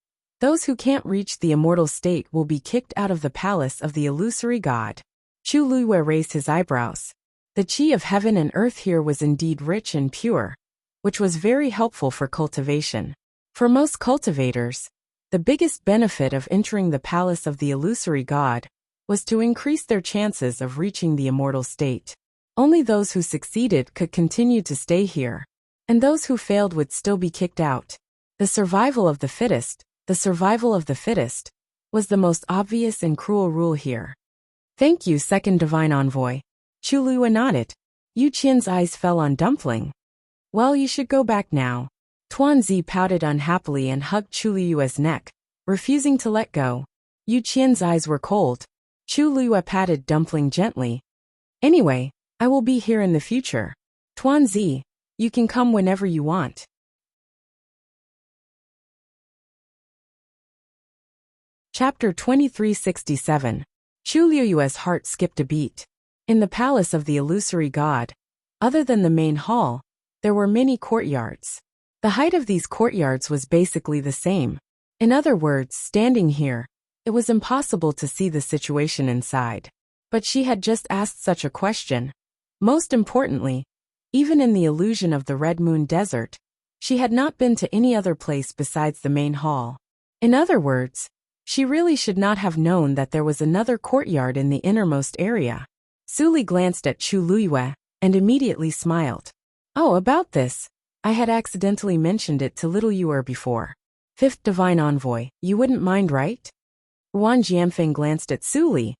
[SPEAKER 1] those who can't reach the immortal state will be kicked out of the palace of the illusory god. Chu Luiyue raised his eyebrows. The qi of heaven and earth here was indeed rich and pure, which was very helpful for cultivation. For most cultivators, the biggest benefit of entering the palace of the illusory god was to increase their chances of reaching the immortal state. Only those who succeeded could continue to stay here, and those who failed would still be kicked out. The survival of the fittest was the most obvious and cruel rule here. Thank you, second divine envoy. Chu Luiyue nodded. Yu Qian's eyes fell on Dumpling. Well, you should go back now. Tuanzi pouted unhappily and hugged Chu Luiyue's neck, refusing to let go. Yu Qian's eyes were cold. Chu Luiyue patted Dumpling gently. Anyway, I will be here in the future. Tuanzi, you can come whenever you want. Chapter 2367. Chu Liuyue's heart skipped a beat. In the palace of the illusory god, other than the main hall, there were many courtyards. The height of these courtyards was basically the same. In other words, standing here, it was impossible to see the situation inside. But she had just asked such a question. Most importantly, even in the illusion of the Red Moon Desert, she had not been to any other place besides the main hall. In other words, she really should not have known that there was another courtyard in the innermost area. Suli glanced at Chu Liyue and immediately smiled. Oh, about this. I had accidentally mentioned it to little Yuer before. Fifth Divine Envoy, you wouldn't mind, right? Wan Jianfeng glanced at Suli.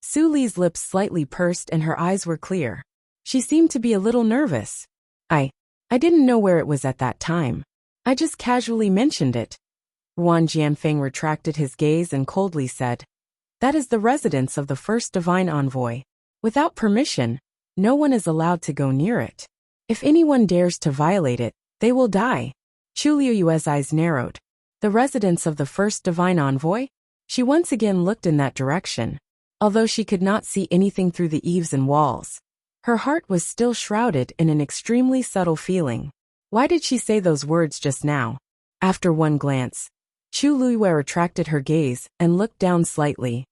[SPEAKER 1] Suli's lips slightly pursed and her eyes were clear. She seemed to be a little nervous. I didn't know where it was at that time. I just casually mentioned it. Wan Jianfeng retracted his gaze and coldly said, that is the residence of the first divine envoy. Without permission, no one is allowed to go near it. If anyone dares to violate it, they will die. Chu Liuyue's eyes narrowed. The residence of the first divine envoy? She once again looked in that direction. Although she could not see anything through the eaves and walls, her heart was still shrouded in an extremely subtle feeling. Why did she say those words just now? After one glance, Chu Liyue retracted her gaze and looked down slightly.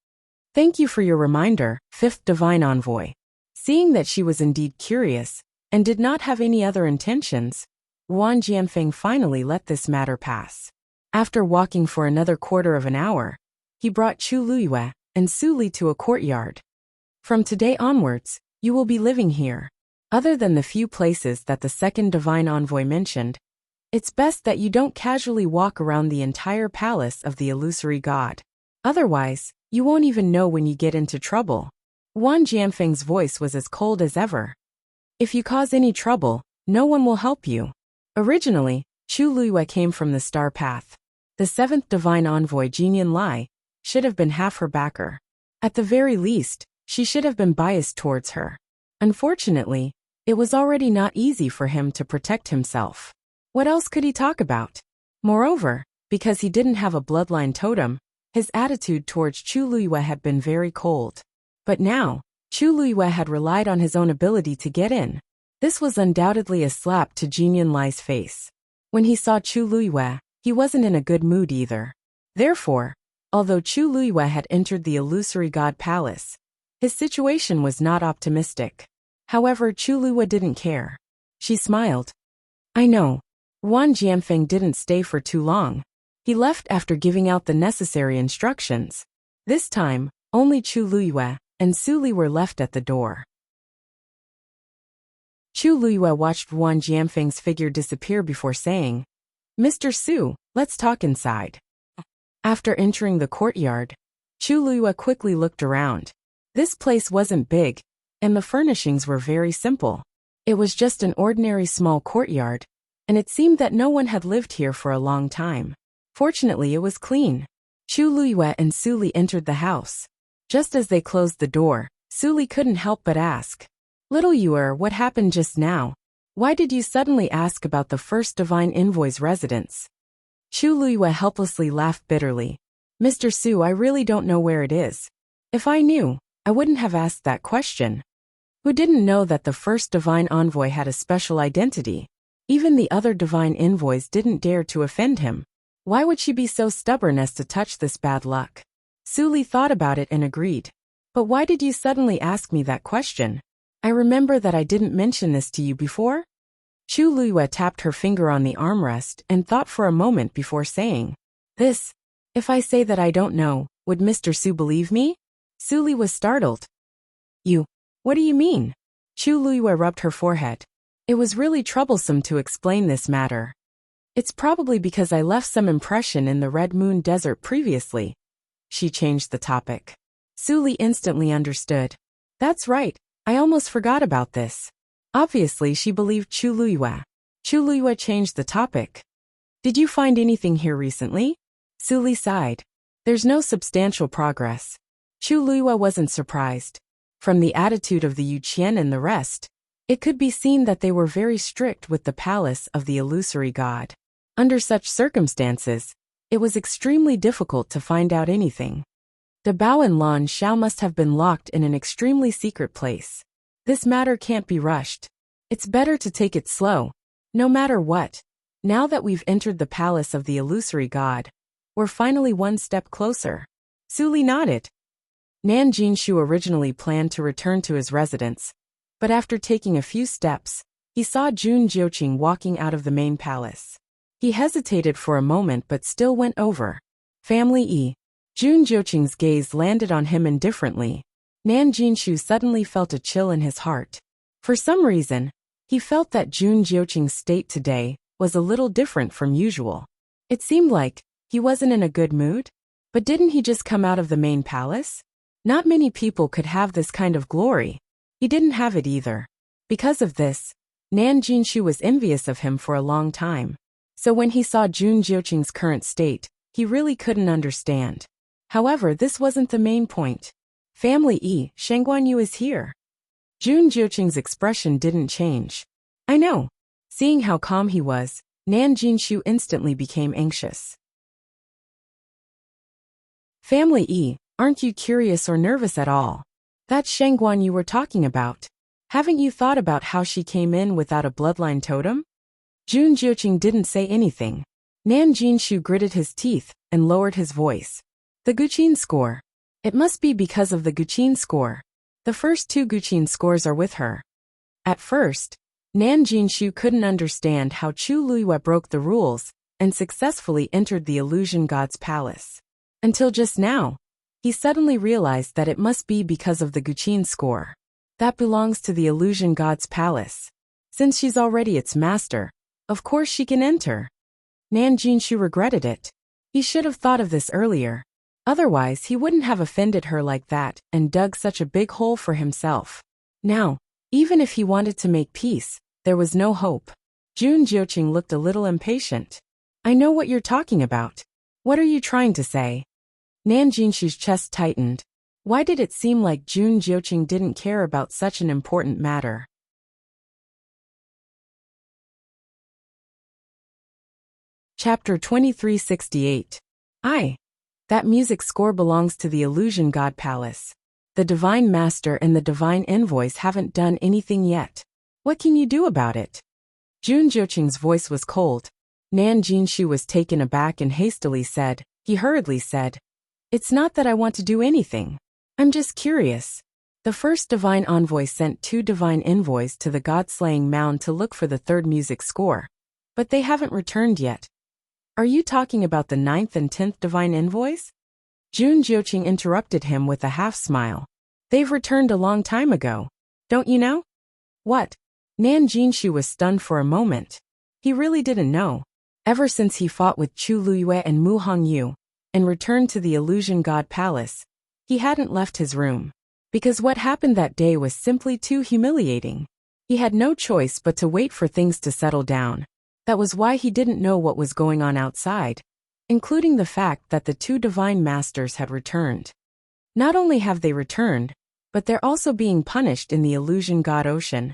[SPEAKER 1] Thank you for your reminder, fifth divine envoy. Seeing that she was indeed curious and did not have any other intentions, Wan Jianfeng finally let this matter pass. After walking for another quarter of an hour, he brought Chu Liyue and Suli to a courtyard. From today onwards, you will be living here. Other than the few places that the second divine envoy mentioned, it's best that you don't casually walk around the entire palace of the illusory god. Otherwise, you won't even know when you get into trouble. Wan Jianfeng's voice was as cold as ever. If you cause any trouble, no one will help you. Originally, Chu Liyue came from the star path. The seventh divine envoy Jinian Lai should have been half her backer. At the very least, she should have been biased towards her. Unfortunately, it was already not easy for him to protect himself. What else could he talk about? Moreover, because he didn't have a bloodline totem, his attitude towards Chu Liyue had been very cold. But now, Chu Liyue had relied on his own ability to get in. This was undoubtedly a slap to Jinian Lai's face. When he saw Chu Liyue, he wasn't in a good mood either. Therefore, although Chu Liyue had entered the illusory god palace, his situation was not optimistic. However, Chu Liyue didn't care. She smiled. I know. Wan Jianfeng didn't stay for too long. He left after giving out the necessary instructions. This time, only Chu Liyue and Suli were left at the door. Chu Liyue watched Wan Jianfeng's figure disappear before saying, Mr. Su, let's talk inside. After entering the courtyard, Chu Liyue quickly looked around. This place wasn't big, and the furnishings were very simple. It was just an ordinary small courtyard, and it seemed that no one had lived here for a long time. Fortunately, it was clean. Chu Liyue and Suli entered the house. Just as they closed the door, Suli couldn't help but ask, Little Yuer, what happened just now? Why did you suddenly ask about the first divine envoy's residence? Chu Liyue helplessly laughed bitterly. Mr. Su, I really don't know where it is. If I knew, I wouldn't have asked that question. Who didn't know that the first divine envoy had a special identity? Even the other divine envoys didn't dare to offend him. Why would she be so stubborn as to touch this bad luck? Suli thought about it and agreed. But why did you suddenly ask me that question? I remember that I didn't mention this to you before? Chu Liyue tapped her finger on the armrest and thought for a moment before saying, This. If I say that I don't know, would Mr. Su believe me? Suli was startled. What do you mean? Chu Liyue rubbed her forehead. It was really troublesome to explain this matter. It's probably because I left some impression in the Red Moon Desert previously. She changed the topic. Suli instantly understood. That's right, I almost forgot about this. Obviously she believed Chu Liyue. Chu Liyue changed the topic. Did you find anything here recently? Suli sighed. There's no substantial progress. Chu Liyue wasn't surprised. From the attitude of the Yuqian and the rest, it could be seen that they were very strict with the palace of the illusory god. Under such circumstances, It was extremely difficult to find out anything. The Bao and Lan Xiao must have been locked in an extremely secret place. This matter can't be rushed. It's better to take it slow. No matter what. Now that we've entered the palace of the illusory god, we're finally one step closer. Su Li nodded. Nan Jinshu originally planned to return to his residence, but after taking a few steps, he saw Jun Jiuqing walking out of the main palace. He hesitated for a moment but still went over. Family E. Jun Jiuqing's gaze landed on him indifferently. Nan Jinshu suddenly felt a chill in his heart. For some reason, he felt that Jun Jiuqing's state today was a little different from usual. It seemed like he wasn't in a good mood. But didn't he just come out of the main palace? Not many people could have this kind of glory. He didn't have it either. Because of this, Nan Jinshu was envious of him for a long time. So when he saw Jun Jiuqing's current state, he really couldn't understand. However, this wasn't the main point. Family E, Sheng Guanyu is here. Jun Jiuqing's expression didn't change. I know. Seeing how calm he was, Nan Jinshu instantly became anxious. Family E, aren't you curious or nervous at all? That's Sheng Guan you were talking about. Haven't you thought about how she came in without a bloodline totem? Jun Jiuqing didn't say anything. Nan Jinshu gritted his teeth and lowered his voice. The Guqin score. It must be because of the Guqin score. The first 2 Guqin scores are with her. At first, Nan Jinshu couldn't understand how Chu Luiyue broke the rules and successfully entered the illusion god's palace. Until just now, he suddenly realized that it must be because of the Guqin score. That belongs to the illusion god's palace. Since she's already its master, of course she can enter. Nan Jinshu regretted it. He should have thought of this earlier. Otherwise, he wouldn't have offended her like that and dug such a big hole for himself. Now, even if he wanted to make peace, there was no hope. Jun Jiuqing looked a little impatient. I know what you're talking about. What are you trying to say? Nan Jinshu's chest tightened. Why did it seem like Jun Jiuqing didn't care about such an important matter? Chapter 2368. That music score belongs to the Illusion God Palace. The Divine Master and the Divine Envoys haven't done anything yet. What can you do about it? Jun Jiuqing's voice was cold. Nan Jinshu was taken aback and he hurriedly said, It's not that I want to do anything. I'm just curious. The first Divine Envoy sent 2 Divine Envoys to the God-slaying mound to look for the 3rd music score. But they haven't returned yet. Are you talking about the 9th and 10th Divine Envoys? Jun Jiuqing interrupted him with a half-smile. They've returned a long time ago. Don't you know? What? Nan Jinshu was stunned for a moment. He really didn't know. Ever since he fought with Chu Luiyue and Mu Hongyu, and returned to the Illusion God Palace, he hadn't left his room. Because what happened that day was simply too humiliating. He had no choice but to wait for things to settle down. That was why he didn't know what was going on outside, including the fact that the 2 Divine Masters had returned. Not only have they returned, but they're also being punished in the Illusion God Ocean,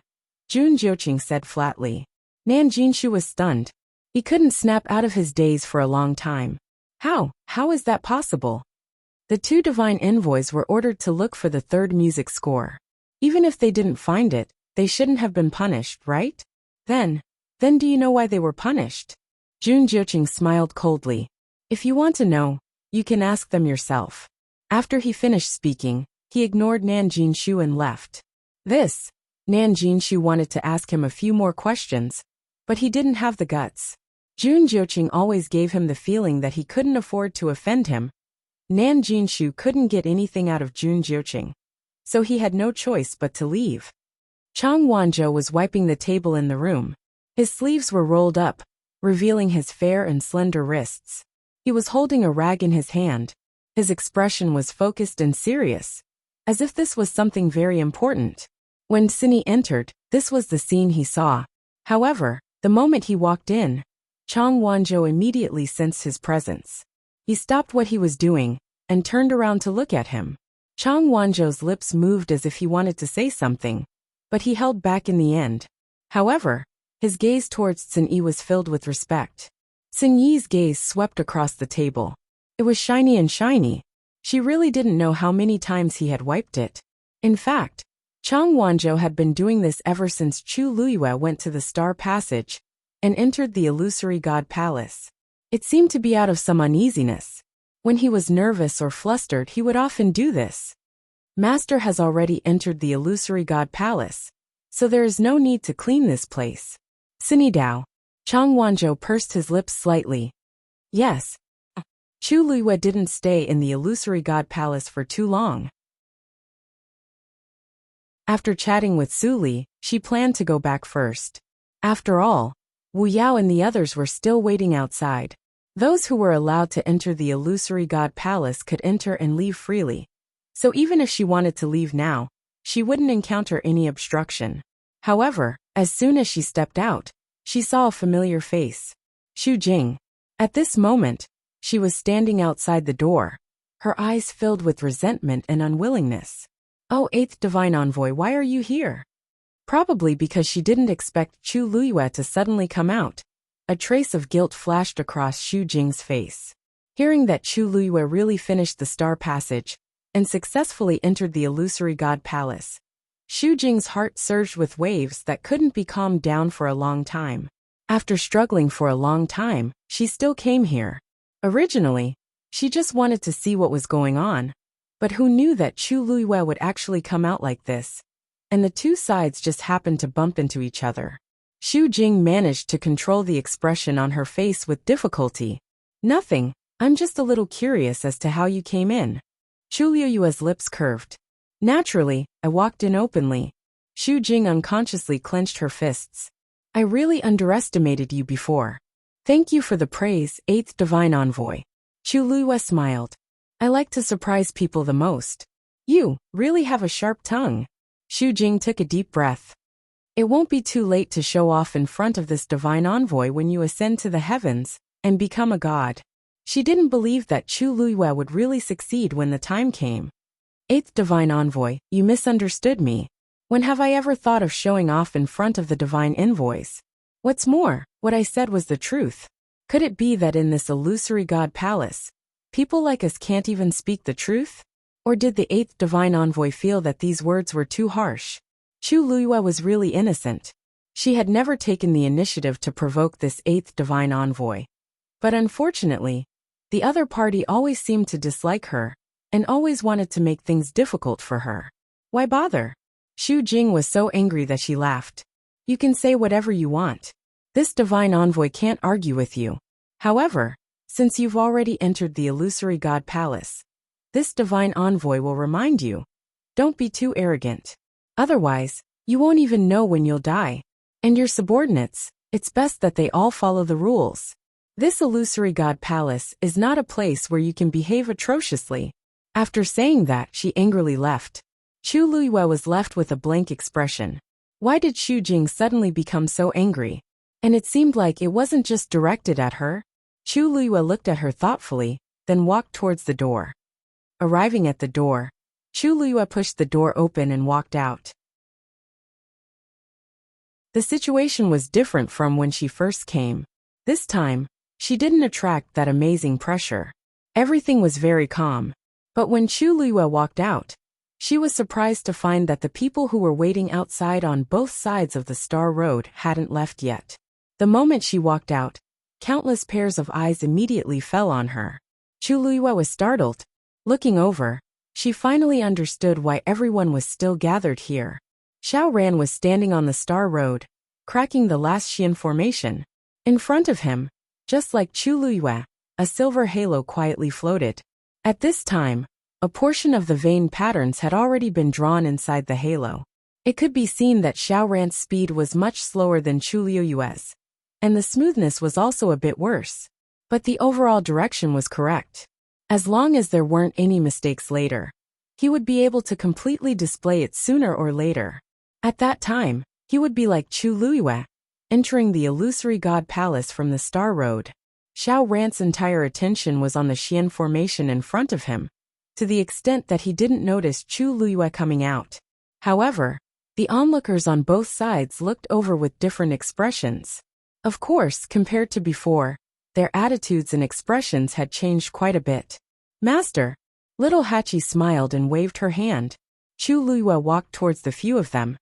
[SPEAKER 1] Jun Jiuqing said flatly. Nan Jinshu was stunned. He couldn't snap out of his daze for a long time. How is that possible? The 2 Divine Envoys were ordered to look for the 3rd music score. Even if they didn't find it, they shouldn't have been punished, right? Then do you know why they were punished? Jun Jiuqing smiled coldly. If you want to know, you can ask them yourself. After he finished speaking, he ignored Nan Jinshu and left. Nan Jinshu wanted to ask him a few more questions, but he didn't have the guts. Jun Jiuqing always gave him the feeling that he couldn't afford to offend him. Nan Jinshu couldn't get anything out of Jun Jiuqing, so he had no choice but to leave. Chang Wanzhou was wiping the table in the room. His sleeves were rolled up, revealing his fair and slender wrists. He was holding a rag in his hand. His expression was focused and serious, as if this was something very important. When Cindy entered, this was the scene he saw. However, the moment he walked in, Chang Wanzhou immediately sensed his presence. He stopped what he was doing and turned around to look at him. Chang Wanzhou's lips moved as if he wanted to say something, but he held back in the end. However, his gaze towards Cindy was filled with respect. Xing Yi's gaze swept across the table. It was shiny and shiny. She really didn't know how many times he had wiped it. In fact, Chang Wanzhou had been doing this ever since Chu Luiyue went to the Star Passage and entered the illusory god palace. It seemed to be out of some uneasiness. When he was nervous or flustered, he would often do this. Master has already entered the illusory god palace, so there is no need to clean this place. Sinidao. Chang Wanzhou pursed his lips slightly. Yes. Chu Luiyue didn't stay in the illusory god palace for too long. After chatting with Su Li, she planned to go back first. After all, Wu Yao and the others were still waiting outside. Those who were allowed to enter the illusory god palace could enter and leave freely. So even if she wanted to leave now, she wouldn't encounter any obstruction. However, as soon as she stepped out, she saw a familiar face. Xu Jing. At this moment, she was standing outside the door, her eyes filled with resentment and unwillingness. Oh, eighth divine envoy, why are you here? Probably because she didn't expect Chu Luiyue to suddenly come out. A trace of guilt flashed across Xu Jing's face. Hearing that Chu Luiyue really finished the Star Passage and successfully entered the illusory god palace, Xu Jing's heart surged with waves that couldn't be calmed down for a long time. After struggling for a long time, she still came here. Originally, she just wanted to see what was going on. But who knew that Chu Luiyue would actually come out like this? And the two sides just happened to bump into each other. Xu Jing managed to control the expression on her face with difficulty. Nothing, I'm just a little curious as to how you came in. Chu Luiyue's lips curved. Naturally, I walked in openly. Xu Jing unconsciously clenched her fists. I really underestimated you before. Thank you for the praise, eighth divine envoy. Chu Luiyue smiled. I like to surprise people the most. You really have a sharp tongue. Xu Jing took a deep breath. It won't be too late to show off in front of this divine envoy when you ascend to the heavens and become a god. She didn't believe that Chu Luiyue would really succeed when the time came. Eighth divine envoy, you misunderstood me. When have I ever thought of showing off in front of the divine envoys? What's more, what I said was the truth. Could it be that in this illusory god palace, people like us can't even speak the truth? Or did the eighth divine envoy feel that these words were too harsh? Chu Luiyue was really innocent. She had never taken the initiative to provoke this eighth divine envoy. But unfortunately, the other party always seemed to dislike her and always wanted to make things difficult for her. Why bother? Xu Jing was so angry that she laughed. You can say whatever you want. This divine envoy can't argue with you. However, since you've already entered the illusory god palace, this divine envoy will remind you. Don't be too arrogant. Otherwise, you won't even know when you'll die. And your subordinates, it's best that they all follow the rules. This illusory god palace is not a place where you can behave atrociously. After saying that, she angrily left. Chu Luiyue was left with a blank expression. Why did Xu Jing suddenly become so angry? And it seemed like it wasn't just directed at her. Chu Luiyue looked at her thoughtfully, then walked towards the door. Arriving at the door, Chu Luiyue pushed the door open and walked out. The situation was different from when she first came. This time, she didn't attract that amazing pressure. Everything was very calm. But when Chu Luiyue walked out, she was surprised to find that the people who were waiting outside on both sides of the Star Road hadn't left yet. The moment she walked out, countless pairs of eyes immediately fell on her. Chu Luiyue was startled. Looking over, she finally understood why everyone was still gathered here. Xiao Ran was standing on the Star Road, cracking the last Xian formation. In front of him, just like Chu Luiyue, a silver halo quietly floated. At this time, a portion of the vein patterns had already been drawn inside the halo. It could be seen that Xiao Ran's speed was much slower than Chu Luiyue's, and the smoothness was also a bit worse. But the overall direction was correct. As long as there weren't any mistakes later, he would be able to completely display it sooner or later. At that time, he would be like Chu Luiyue, entering the illusory god palace from the Star Road. Xiao Ran's entire attention was on the Xian formation in front of him, to the extent that he didn't notice Chu Luiyue coming out. However, the onlookers on both sides looked over with different expressions. Of course, compared to before, Their attitudes and expressions had changed quite a bit. Master! Little Hachi smiled and waved her hand. Chu Luiyue walked towards the few of them.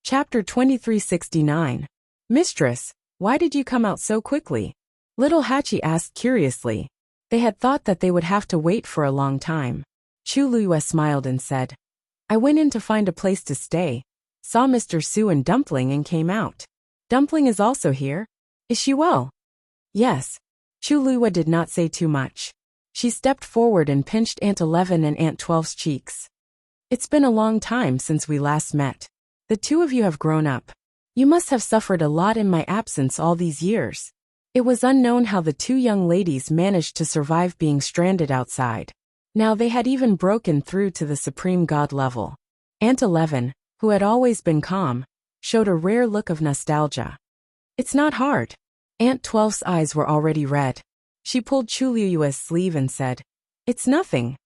[SPEAKER 1] Chapter 2369. Mistress, why did you come out so quickly? Little Hachi asked curiously. They had thought that they would have to wait for a long time. Chu Luiyue smiled and said, I went in to find a place to stay, saw Mr. Su and Dumpling and came out. Dumpling is also here. Is she well? Yes. Chu Luiyue did not say too much. She stepped forward and pinched Aunt 11 and Aunt 12's cheeks. It's been a long time since we last met. The two of you have grown up. You must have suffered a lot in my absence all these years. It was unknown how the two young ladies managed to survive being stranded outside. Now they had even broken through to the Supreme God level. Aunt 11, who had always been calm, showed a rare look of nostalgia. It's not hard. Aunt 12's eyes were already red. She pulled Chu Luiyue's sleeve and said, It's nothing.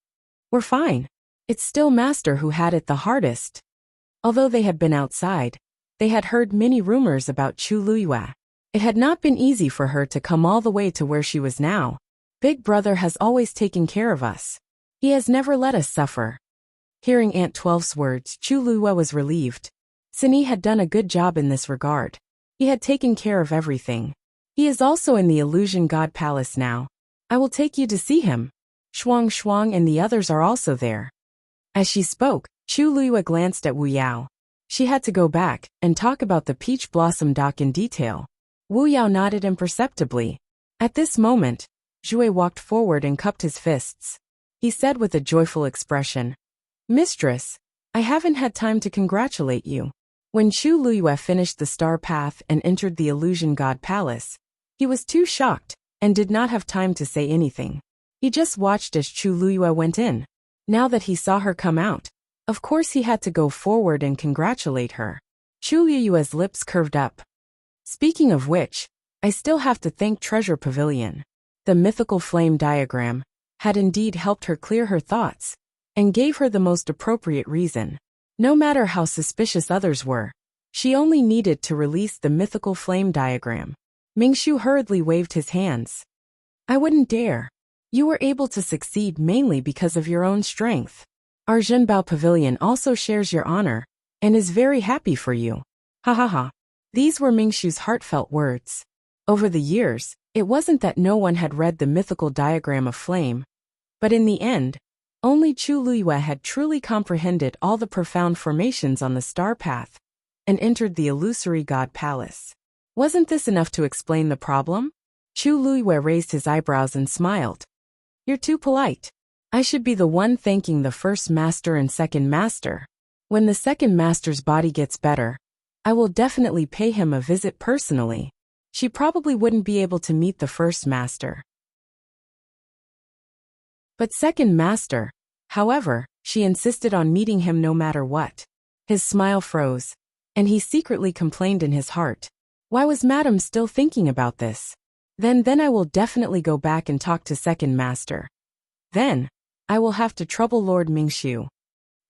[SPEAKER 1] We're fine. It's still Master who had it the hardest. Although they had been outside, they had heard many rumors about Chu Luiyue. It had not been easy for her to come all the way to where she was now. Big Brother has always taken care of us. He has never let us suffer. Hearing Aunt 12's words, Chu Luiyue was relieved. Sini had done a good job in this regard. He had taken care of everything. He is also in the Illusion God Palace now. I will take you to see him. Shuang Shuang and the others are also there. As she spoke, Chu Luiyue glanced at Wu Yao. She had to go back and talk about the Peach Blossom dock in detail. Wu Yao nodded imperceptibly. At this moment, Zhui walked forward and cupped his fists. He said with a joyful expression, Mistress, I haven't had time to congratulate you. When Chu Luiyue finished the Star Path and entered the Illusion God Palace, he was too shocked and did not have time to say anything. He just watched as Chu Luiyue went in. Now that he saw her come out, of course he had to go forward and congratulate her. Chu Luiyue's lips curved up. Speaking of which, I still have to thank Treasure Pavilion. The mythical flame diagram had indeed helped her clear her thoughts and gave her the most appropriate reason. No matter how suspicious others were, she only needed to release the mythical flame diagram. Mingshu hurriedly waved his hands. I wouldn't dare. You were able to succeed mainly because of your own strength. Our Zhenbao Pavilion also shares your honor and is very happy for you. Ha ha ha. These were Mingshu's heartfelt words. Over the years, it wasn't that no one had read the mythical diagram of flame, but in the end, only Chu Luiyue had truly comprehended all the profound formations on the star path and entered the illusory God Palace. Wasn't this enough to explain the problem? Chu Luiyue raised his eyebrows and smiled. You're too polite. I should be the one thanking the first master and second master. When the second master's body gets better, I will definitely pay him a visit personally. She probably wouldn't be able to meet the first master. But second master, however, she insisted on meeting him no matter what. His smile froze, and he secretly complained in his heart. Why was Madam still thinking about this? Then I will definitely go back and talk to second master. Then, I will have to trouble Lord Mingshu.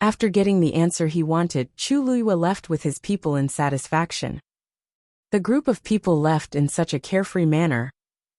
[SPEAKER 1] After getting the answer he wanted, Chu Luiyue left with his people in satisfaction. The group of people left in such a carefree manner,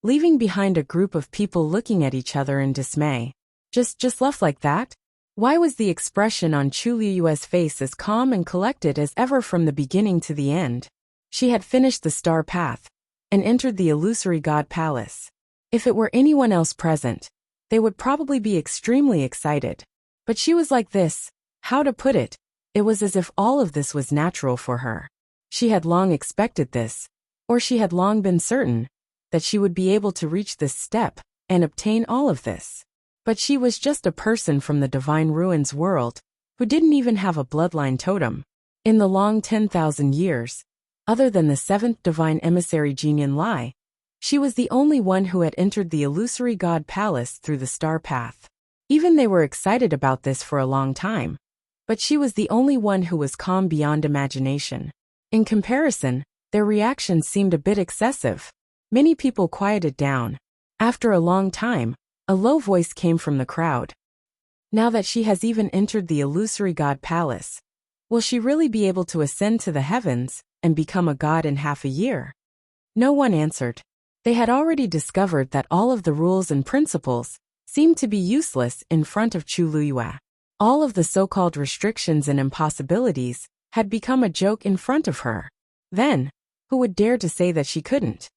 [SPEAKER 1] leaving behind a group of people looking at each other in dismay. Just left like that? Why was the expression on Chu Luiyue's face as calm and collected as ever from the beginning to the end? She had finished the star path and entered the illusory God Palace. If it were anyone else present, they would probably be extremely excited. But she was like this. How to put it? It was as if all of this was natural for her. She had long expected this, or she had long been certain that she would be able to reach this step and obtain all of this. But she was just a person from the Divine Ruins world who didn't even have a bloodline totem. In the long 10,000 years, other than the seventh divine emissary Jinyan Lai, she was the only one who had entered the illusory God Palace through the star path. Even they were excited about this for a long time, but she was the only one who was calm beyond imagination. In comparison, their reactions seemed a bit excessive. Many people quieted down. After a long time, a low voice came from the crowd. Now that she has even entered the illusory God Palace, will she really be able to ascend to the heavens and become a god in half a year? No one answered. They had already discovered that all of the rules and principles seemed to be useless in front of Chu Luiyue. All of the so-called restrictions and impossibilities had become a joke in front of her. Then, who would dare to say that she couldn't?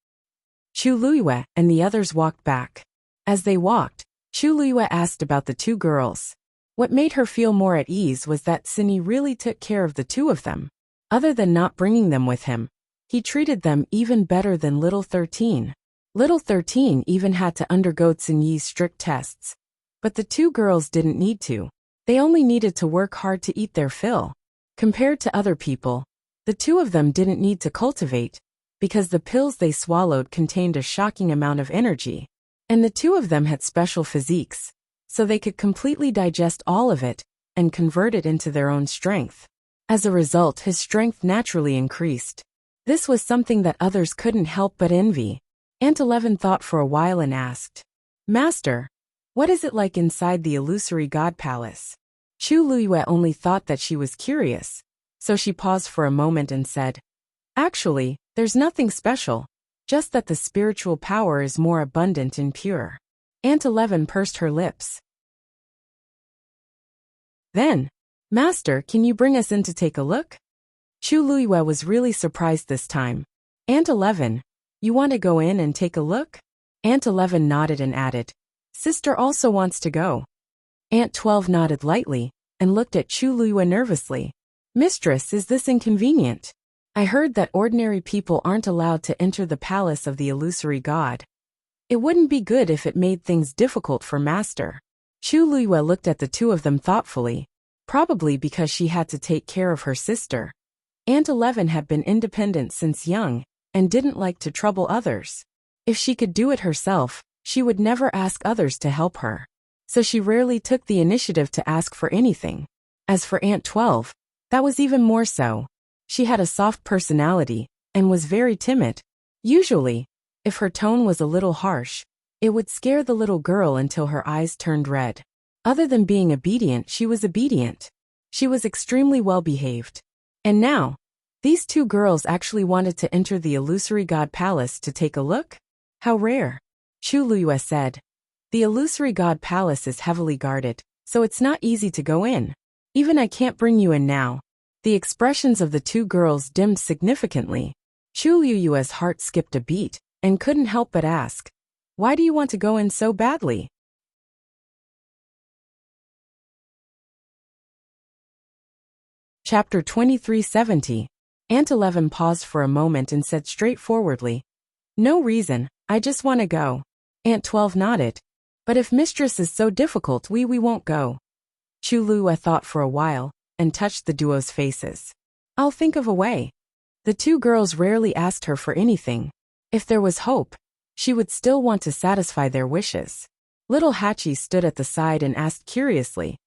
[SPEAKER 1] Chu Luiyue and the others walked back. As they walked, Chu Luiyue asked about the two girls. What made her feel more at ease was that Cindy really took care of the two of them. Other than not bringing them with him, he treated them even better than Little 13. Little 13 even had to undergo Cindy's strict tests. But the two girls didn't need to. They only needed to work hard to eat their fill. Compared to other people, the two of them didn't need to cultivate, because the pills they swallowed contained a shocking amount of energy. And the two of them had special physiques, so they could completely digest all of it and convert it into their own strength. As a result, his strength naturally increased. This was something that others couldn't help but envy. Aunt 11 thought for a while and asked, "Master, what is it like inside the illusory god palace?" Chu Luiyue only thought that she was curious, so she paused for a moment and said, "Actually, there's nothing special, just that the spiritual power is more abundant and pure." Aunt 11 pursed her lips. Then, "Master, can you bring us in to take a look?" Chu Luiyue was really surprised this time. "Aunt 11, you want to go in and take a look?" Aunt 11 nodded and added, "Sister also wants to go." Aunt 12 nodded lightly and looked at Chu Luiyue nervously. "Mistress, is this inconvenient? I heard that ordinary people aren't allowed to enter the palace of the illusory god. It wouldn't be good if it made things difficult for Master." Chu Luiyue looked at the two of them thoughtfully, probably because she had to take care of her sister. Aunt 11 had been independent since young and didn't like to trouble others. If she could do it herself, she would never ask others to help her. So she rarely took the initiative to ask for anything. As for Aunt 12, that was even more so. She had a soft personality and was very timid. Usually, if her tone was a little harsh, it would scare the little girl until her eyes turned red. Other than being obedient, she was obedient. She was extremely well behaved. And now, these two girls actually wanted to enter the illusory god palace to take a look? How rare. Chu Luiyue said. The illusory god palace is heavily guarded, so it's not easy to go in. Even I can't bring you in now. The expressions of the two girls dimmed significantly. Chu Luiyue's heart skipped a beat and couldn't help but ask, "Why do you want to go in so badly?" Chapter 2370. Aunt 11 paused for a moment and said straightforwardly, "No reason, I just want to go." Aunt 12 nodded. "But if Mistress is so difficult, we won't go." Chu Luiyue thought for a while and touched the duo's faces. "I'll think of a way." The two girls rarely asked her for anything. If there was hope, she would still want to satisfy their wishes. Little Hachi stood at the side and asked curiously,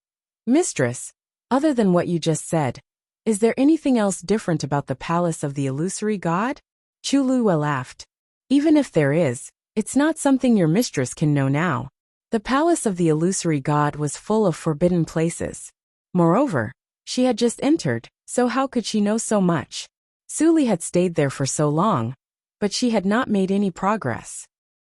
[SPEAKER 1] "Mistress, other than what you just said, is there anything else different about the palace of the illusory god?" Chu Luiyue laughed. "Even if there is, it's not something your mistress can know now. The palace of the illusory god was full of forbidden places. Moreover, she had just entered, so how could she know so much? Suli had stayed there for so long, but she had not made any progress.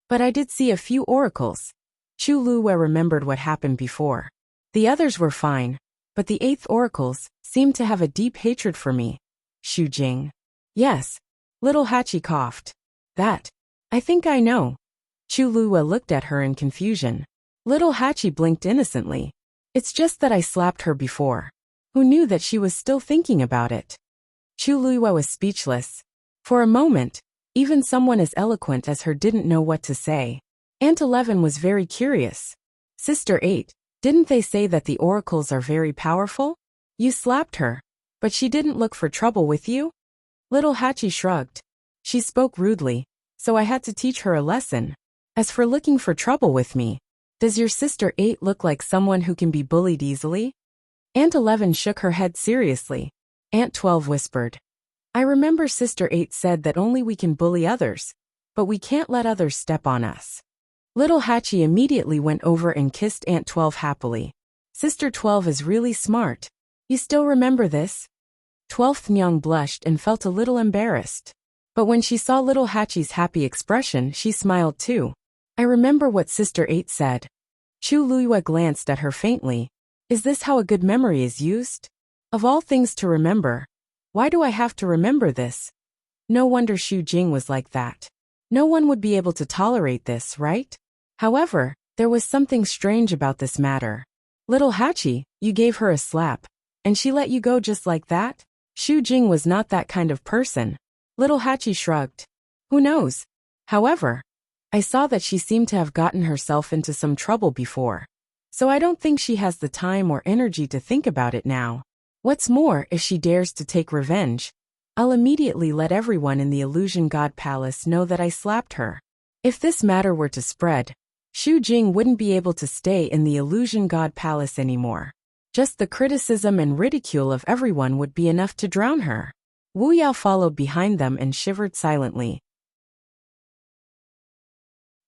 [SPEAKER 1] But I did see a few oracles." Chu Luiyue remembered what happened before. "The others were fine, but the 8th oracles seemed to have a deep hatred for me." Xu Jing. "Yes." Little Hachi coughed. "That. I think I know." Chu Luiyue looked at her in confusion. Little Hachi blinked innocently. "It's just that I slapped her before." Who knew that she was still thinking about it? Chu Luiyue was speechless. For a moment, even someone as eloquent as her didn't know what to say. Aunt 11 was very curious. "Sister 8, didn't they say that the oracles are very powerful? You slapped her, but she didn't look for trouble with you?" Little Hachi shrugged. "She spoke rudely, so I had to teach her a lesson. As for looking for trouble with me, does your sister 8 look like someone who can be bullied easily?" Aunt 11 shook her head seriously. Aunt 12 whispered, "I remember Sister 8 said that only we can bully others, but we can't let others step on us." Little Hachi immediately went over and kissed Aunt 12 happily. "Sister 12 is really smart. You still remember this?" 12th Nyang blushed and felt a little embarrassed. But when she saw little Hachi's happy expression, she smiled too. I remember what Sister 8 said. Chu Luiyue glanced at her faintly. Is this how a good memory is used? Of all things to remember, why do I have to remember this? No wonder Xu Jing was like that. No one would be able to tolerate this, right? However, there was something strange about this matter. Little Hachi, you gave her a slap, and she let you go just like that? Xu Jing was not that kind of person. Little Hachi shrugged. Who knows? However, I saw that she seemed to have gotten herself into some trouble before. So I don't think she has the time or energy to think about it now. What's more, if she dares to take revenge, I'll immediately let everyone in the Illusion God Palace know that I slapped her. If this matter were to spread, Xu Jing wouldn't be able to stay in the Illusion God Palace anymore. Just the criticism and ridicule of everyone would be enough to drown her. Wu Yao followed behind them and shivered silently.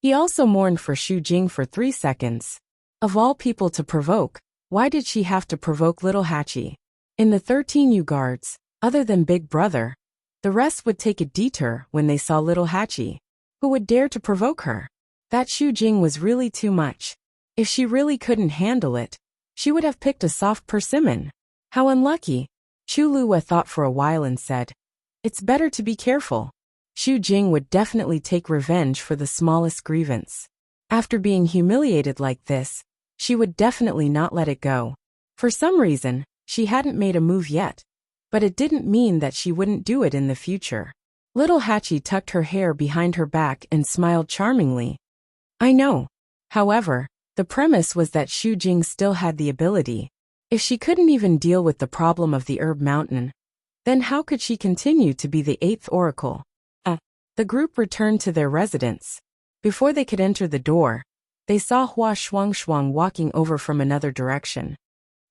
[SPEAKER 1] He also mourned for Xu Jing for 3 seconds. Of all people to provoke, why did she have to provoke little Hachi? In the 13 Yu guards, other than Big Brother, the rest would take a detour when they saw little Hachi. Who would dare to provoke her? That Xu Jing was really too much. If she really couldn't handle it, she would have picked a soft persimmon. How unlucky. Chu Luiyue thought for a while and said, it's better to be careful. Xu Jing would definitely take revenge for the smallest grievance. After being humiliated like this, she would definitely not let it go. For some reason, she hadn't made a move yet. But it didn't mean that she wouldn't do it in the future. Little Hachi tucked her hair behind her back and smiled charmingly. I know. However, the premise was that Xu Jing still had the ability. If she couldn't even deal with the problem of the Herb Mountain, then how could she continue to be the 8th Oracle? The group returned to their residence. Before they could enter the door, they saw Hua Shuangshuang walking over from another direction.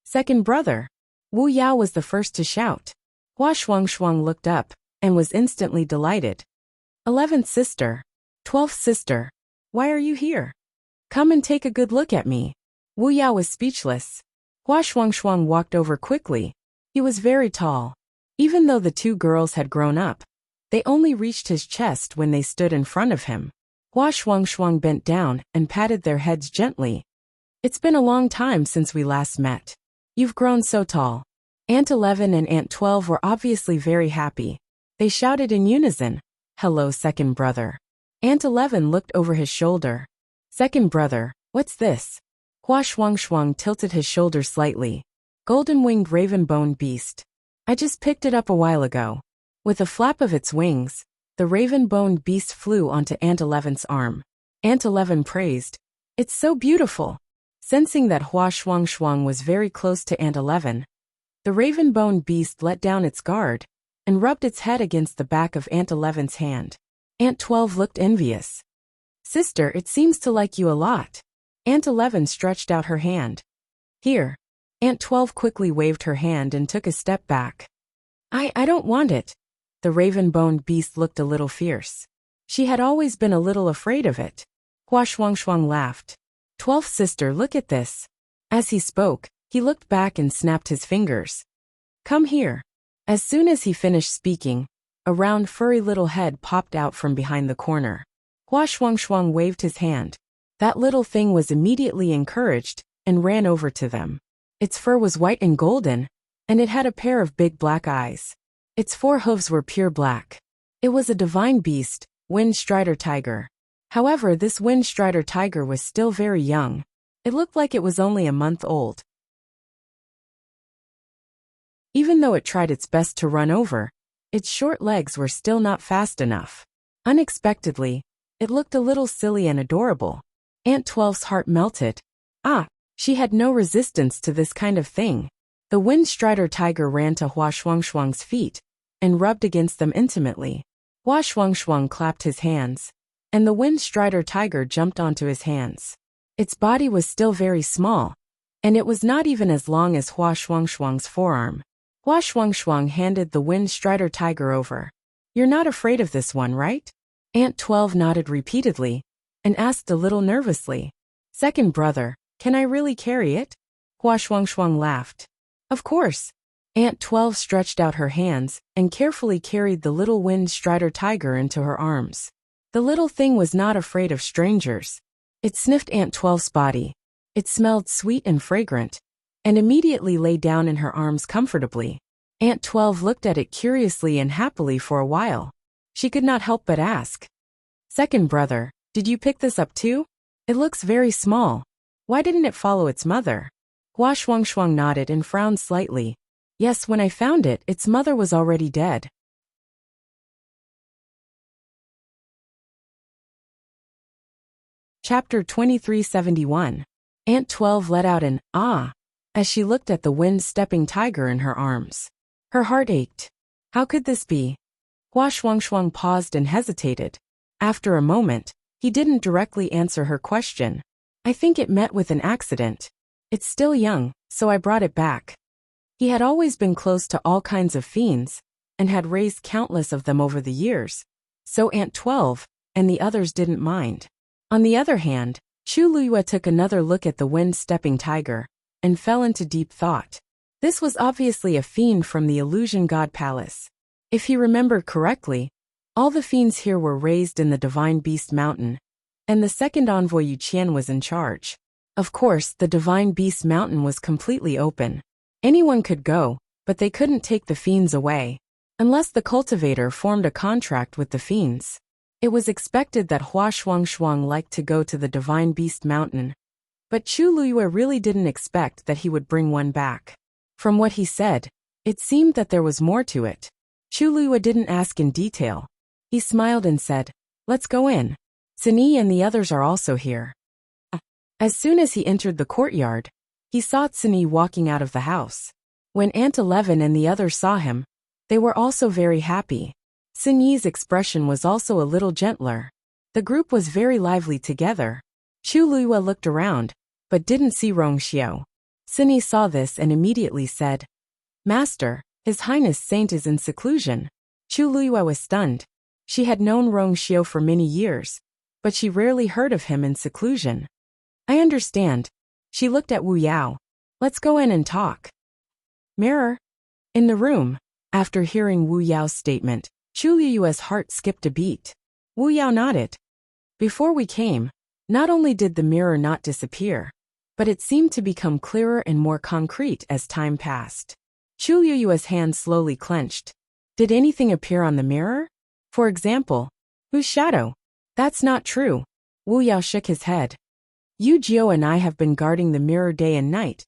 [SPEAKER 1] Second brother. Wu Yao was the first to shout. Hua Shuangshuang looked up and was instantly delighted. 11th sister. 12th sister. Why are you here? Come and take a good look at me. Wu Yao was speechless. Hua Shuangshuang walked over quickly. He was very tall. Even though the 2 girls had grown up, they only reached his chest when they stood in front of him. Hua Shuangshuang bent down and patted their heads gently. It's been a long time since we last met. You've grown so tall. Aunt 11 and Aunt 12 were obviously very happy. They shouted in unison, hello second brother. Aunt 11 looked over his shoulder. Second brother, what's this? Hua Shuangshuang tilted his shoulder slightly. Golden-winged raven-boned beast. I just picked it up a while ago. With a flap of its wings, the raven-boned beast flew onto Aunt 11's arm. Aunt 11 praised. It's so beautiful. Sensing that Hua Shuangshuang was very close to Aunt 11, the raven-boned beast let down its guard and rubbed its head against the back of Aunt 11's hand. Aunt 12 looked envious. Sister, it seems to like you a lot. Aunt 11 stretched out her hand. Here. Aunt 12 quickly waved her hand and took a step back. I don't want it. The raven-boned beast looked a little fierce. She had always been a little afraid of it. Hua Shuangshuang laughed. 12th sister, look at this. As he spoke, he looked back and snapped his fingers. Come here. As soon as he finished speaking, a round furry little head popped out from behind the corner. Hua Shuangshuang waved his hand. That little thing was immediately encouraged and ran over to them. Its fur was white and golden, and it had a pair of big black eyes. Its 4 hooves were pure black. It was a divine beast, Wind Strider Tiger. However, this Wind Strider Tiger was still very young. It looked like it was only a month old. Even though it tried its best to run over, its short legs were still not fast enough. Unexpectedly, it looked a little silly and adorable. Aunt 12's heart melted. She had no resistance to this kind of thing. The Wind Strider Tiger ran to Hua Shuangshuang's feet and rubbed against them intimately. Hua Shuangshuang clapped his hands, and the Wind Strider Tiger jumped onto his hands. Its body was still very small, and it was not even as long as Hua Shuangshuang's forearm. Hua Shuangshuang handed the Wind Strider Tiger over. You're not afraid of this one, right? Aunt 12 nodded repeatedly and asked a little nervously. Second brother, can I really carry it? Hua Shuangshuang laughed. Of course. Aunt 12 stretched out her hands and carefully carried the little wind strider tiger into her arms. The little thing was not afraid of strangers. It sniffed Aunt 12's body. It smelled sweet and fragrant, and immediately lay down in her arms comfortably. Aunt 12 looked at it curiously and happily for a while. She could not help but ask, "Second brother, did you pick this up too? It looks very small. Why didn't it follow its mother?" Hua Shuang nodded and frowned slightly. "Yes, when I found it, its mother was already dead." Chapter 2371. Aunt 12 let out an "ah" as she looked at the wind-stepping tiger in her arms. Her heart ached. How could this be? Hua Shuang paused and hesitated. After a moment, he didn't directly answer her question. "I think it met with an accident. It's still young, so I brought it back." He had always been close to all kinds of fiends, and had raised countless of them over the years, so Aunt 12 and the others didn't mind. On the other hand, Chu Liyue took another look at the wind-stepping tiger, and fell into deep thought. This was obviously a fiend from the Illusion God Palace. If he remembered correctly, all the fiends here were raised in the Divine Beast Mountain, and the second envoy Yu Qian was in charge. Of course, the Divine Beast Mountain was completely open. Anyone could go, but they couldn't take the fiends away, unless the cultivator formed a contract with the fiends. It was expected that Hua Shuang liked to go to the Divine Beast Mountain, but Chu Liyue really didn't expect that he would bring one back. From what he said, it seemed that there was more to it. Chu Liyue didn't ask in detail. He smiled and said, "Let's go in. Sini and the others are also here." As soon as he entered the courtyard, he saw Sini walking out of the house. When Aunt 11 and the others saw him, they were also very happy. Sini's expression was also a little gentler. The group was very lively together. Chu Liyue looked around, but didn't see Rongxiao. Sini saw this and immediately said, "Master, His Highness Saint is in seclusion." Chu Liyue was stunned. She had known Rongxiao for many years, but she rarely heard of him in seclusion. "I understand." She looked at Wu Yao. "Let's go in and talk." Mirror. In the room, after hearing Wu Yao's statement, Chu Liyue's heart skipped a beat. Wu Yao nodded. "Before we came, not only did the mirror not disappear, but it seemed to become clearer and more concrete as time passed." Chu Liyue's hand slowly clenched. "Did anything appear on the mirror? For example, whose shadow?" "That's not true." Wu Yao shook his head. "Yu Jiao and I have been guarding the mirror day and night,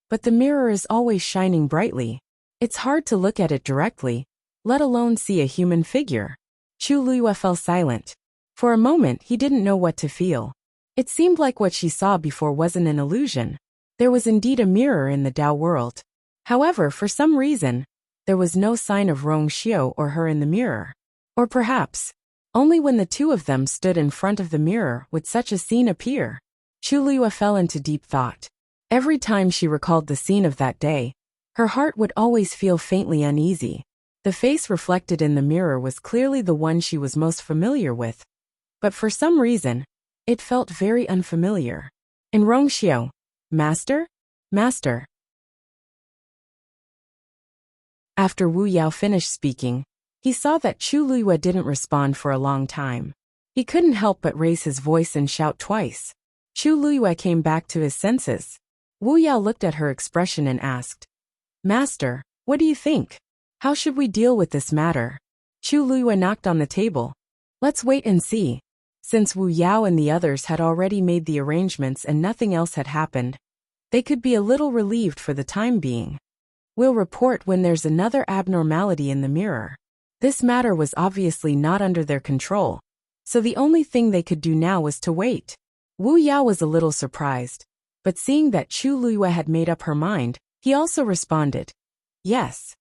[SPEAKER 1] but the mirror is always shining brightly. It's hard to look at it directly, let alone see a human figure." Chu Liyue fell silent. For a moment he didn't know what to feel. It seemed like what she saw before wasn't an illusion. There was indeed a mirror in the Dao world. However, for some reason, there was no sign of Rongxiao or her in the mirror. Or perhaps, only when the two of them stood in front of the mirror would such a scene appear. Chu Liyue fell into deep thought. Every time she recalled the scene of that day, her heart would always feel faintly uneasy. The face reflected in the mirror was clearly the one she was most familiar with, but for some reason, it felt very unfamiliar. "In Rongxiao, Master? Master." After Wu Yao finished speaking, he saw that Chu Liyue didn't respond for a long time. He couldn't help but raise his voice and shout twice. Chu Liyue came back to his senses. Wu Yao looked at her expression and asked, "Master, what do you think? How should we deal with this matter?" Chu Liyue knocked on the table. "Let's wait and see." Since Wu Yao and the others had already made the arrangements and nothing else had happened, they could be a little relieved for the time being. "We'll report when there's another abnormality in the mirror." This matter was obviously not under their control, so the only thing they could do now was to wait. Wu Yao was a little surprised, but seeing that Chu Liyue had made up her mind, he also responded, "Yes."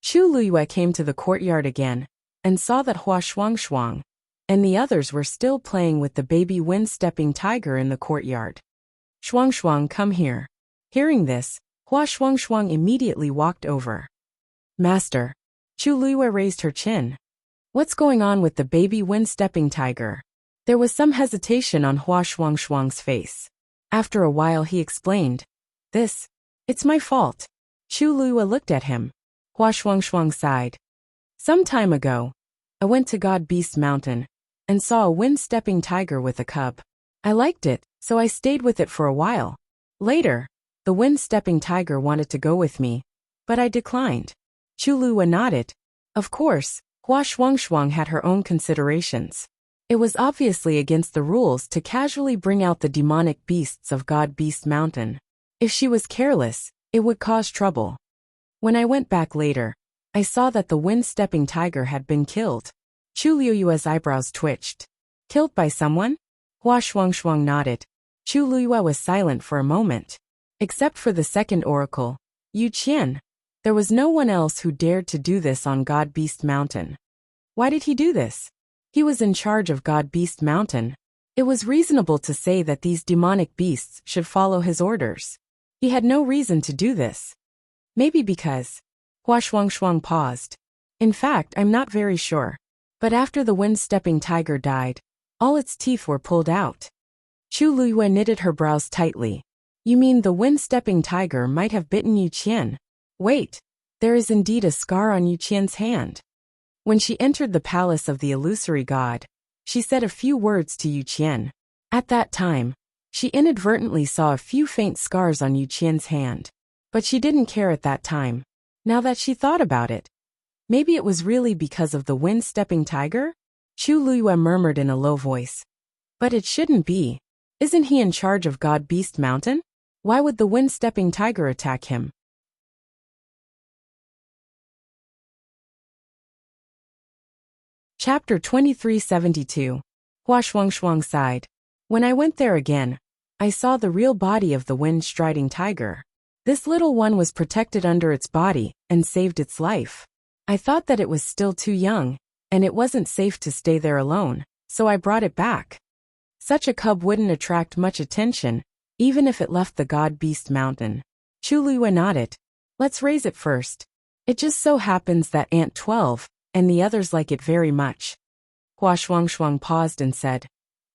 [SPEAKER 1] Chu Liyue came to the courtyard again, and saw that Hua Shuang and the others were still playing with the baby wind-stepping tiger in the courtyard. "Shuang, come here." Hearing this, Hua Shuang immediately walked over. "Master." Chu Liyue raised her chin. "What's going on with the baby wind-stepping tiger?" There was some hesitation on Hua Shuang's face. After a while he explained, It's my fault. Chu Luiyue looked at him. Hua Shuangshuang sighed. Some time ago, I went to God Beast Mountain and saw a wind-stepping tiger with a cub. I liked it, so I stayed with it for a while. Later, the wind-stepping tiger wanted to go with me, but I declined. Chu Luiyue nodded. Of course, Hua Shuangshuang had her own considerations. It was obviously against the rules to casually bring out the demonic beasts of God Beast Mountain. If she was careless, it would cause trouble. When I went back later, I saw that the wind-stepping tiger had been killed. Chu Luiyue's eyebrows twitched. Killed by someone? Hua Shuangshuang nodded. Chu Luiyue was silent for a moment. Except for the second oracle, Yu Qian. There was no one else who dared to do this on God Beast Mountain. Why did he do this? He was in charge of God Beast Mountain. It was reasonable to say that these demonic beasts should follow his orders. He had no reason to do this. Maybe because... Hua Shuangshuang paused. In fact, I'm not very sure. But after the wind-stepping tiger died, all its teeth were pulled out. Chu Luiyue knitted her brows tightly. You mean the wind-stepping tiger might have bitten Yu Qian? Wait, there is indeed a scar on Yu Qian's hand. When she entered the palace of the illusory god, she said a few words to Yu Qian. At that time, she inadvertently saw a few faint scars on Yu Qian's hand. But she didn't care at that time. Now that she thought about it, maybe it was really because of the wind-stepping tiger? Chu Luiyue murmured in a low voice. But it shouldn't be. Isn't he in charge of God Beast Mountain? Why would the wind-stepping tiger attack him? Chapter 2372. Hua Shuangshuang sighed. When I went there again, I saw the real body of the wind-striding tiger. This little one was protected under its body and saved its life. I thought that it was still too young, and it wasn't safe to stay there alone, so I brought it back. Such a cub wouldn't attract much attention, even if it left the God Beast Mountain. Chu Luiyue nodded. Let's raise it first. It just so happens that Aunt 12 and the others like it very much. Hua Shuangshuang paused and said,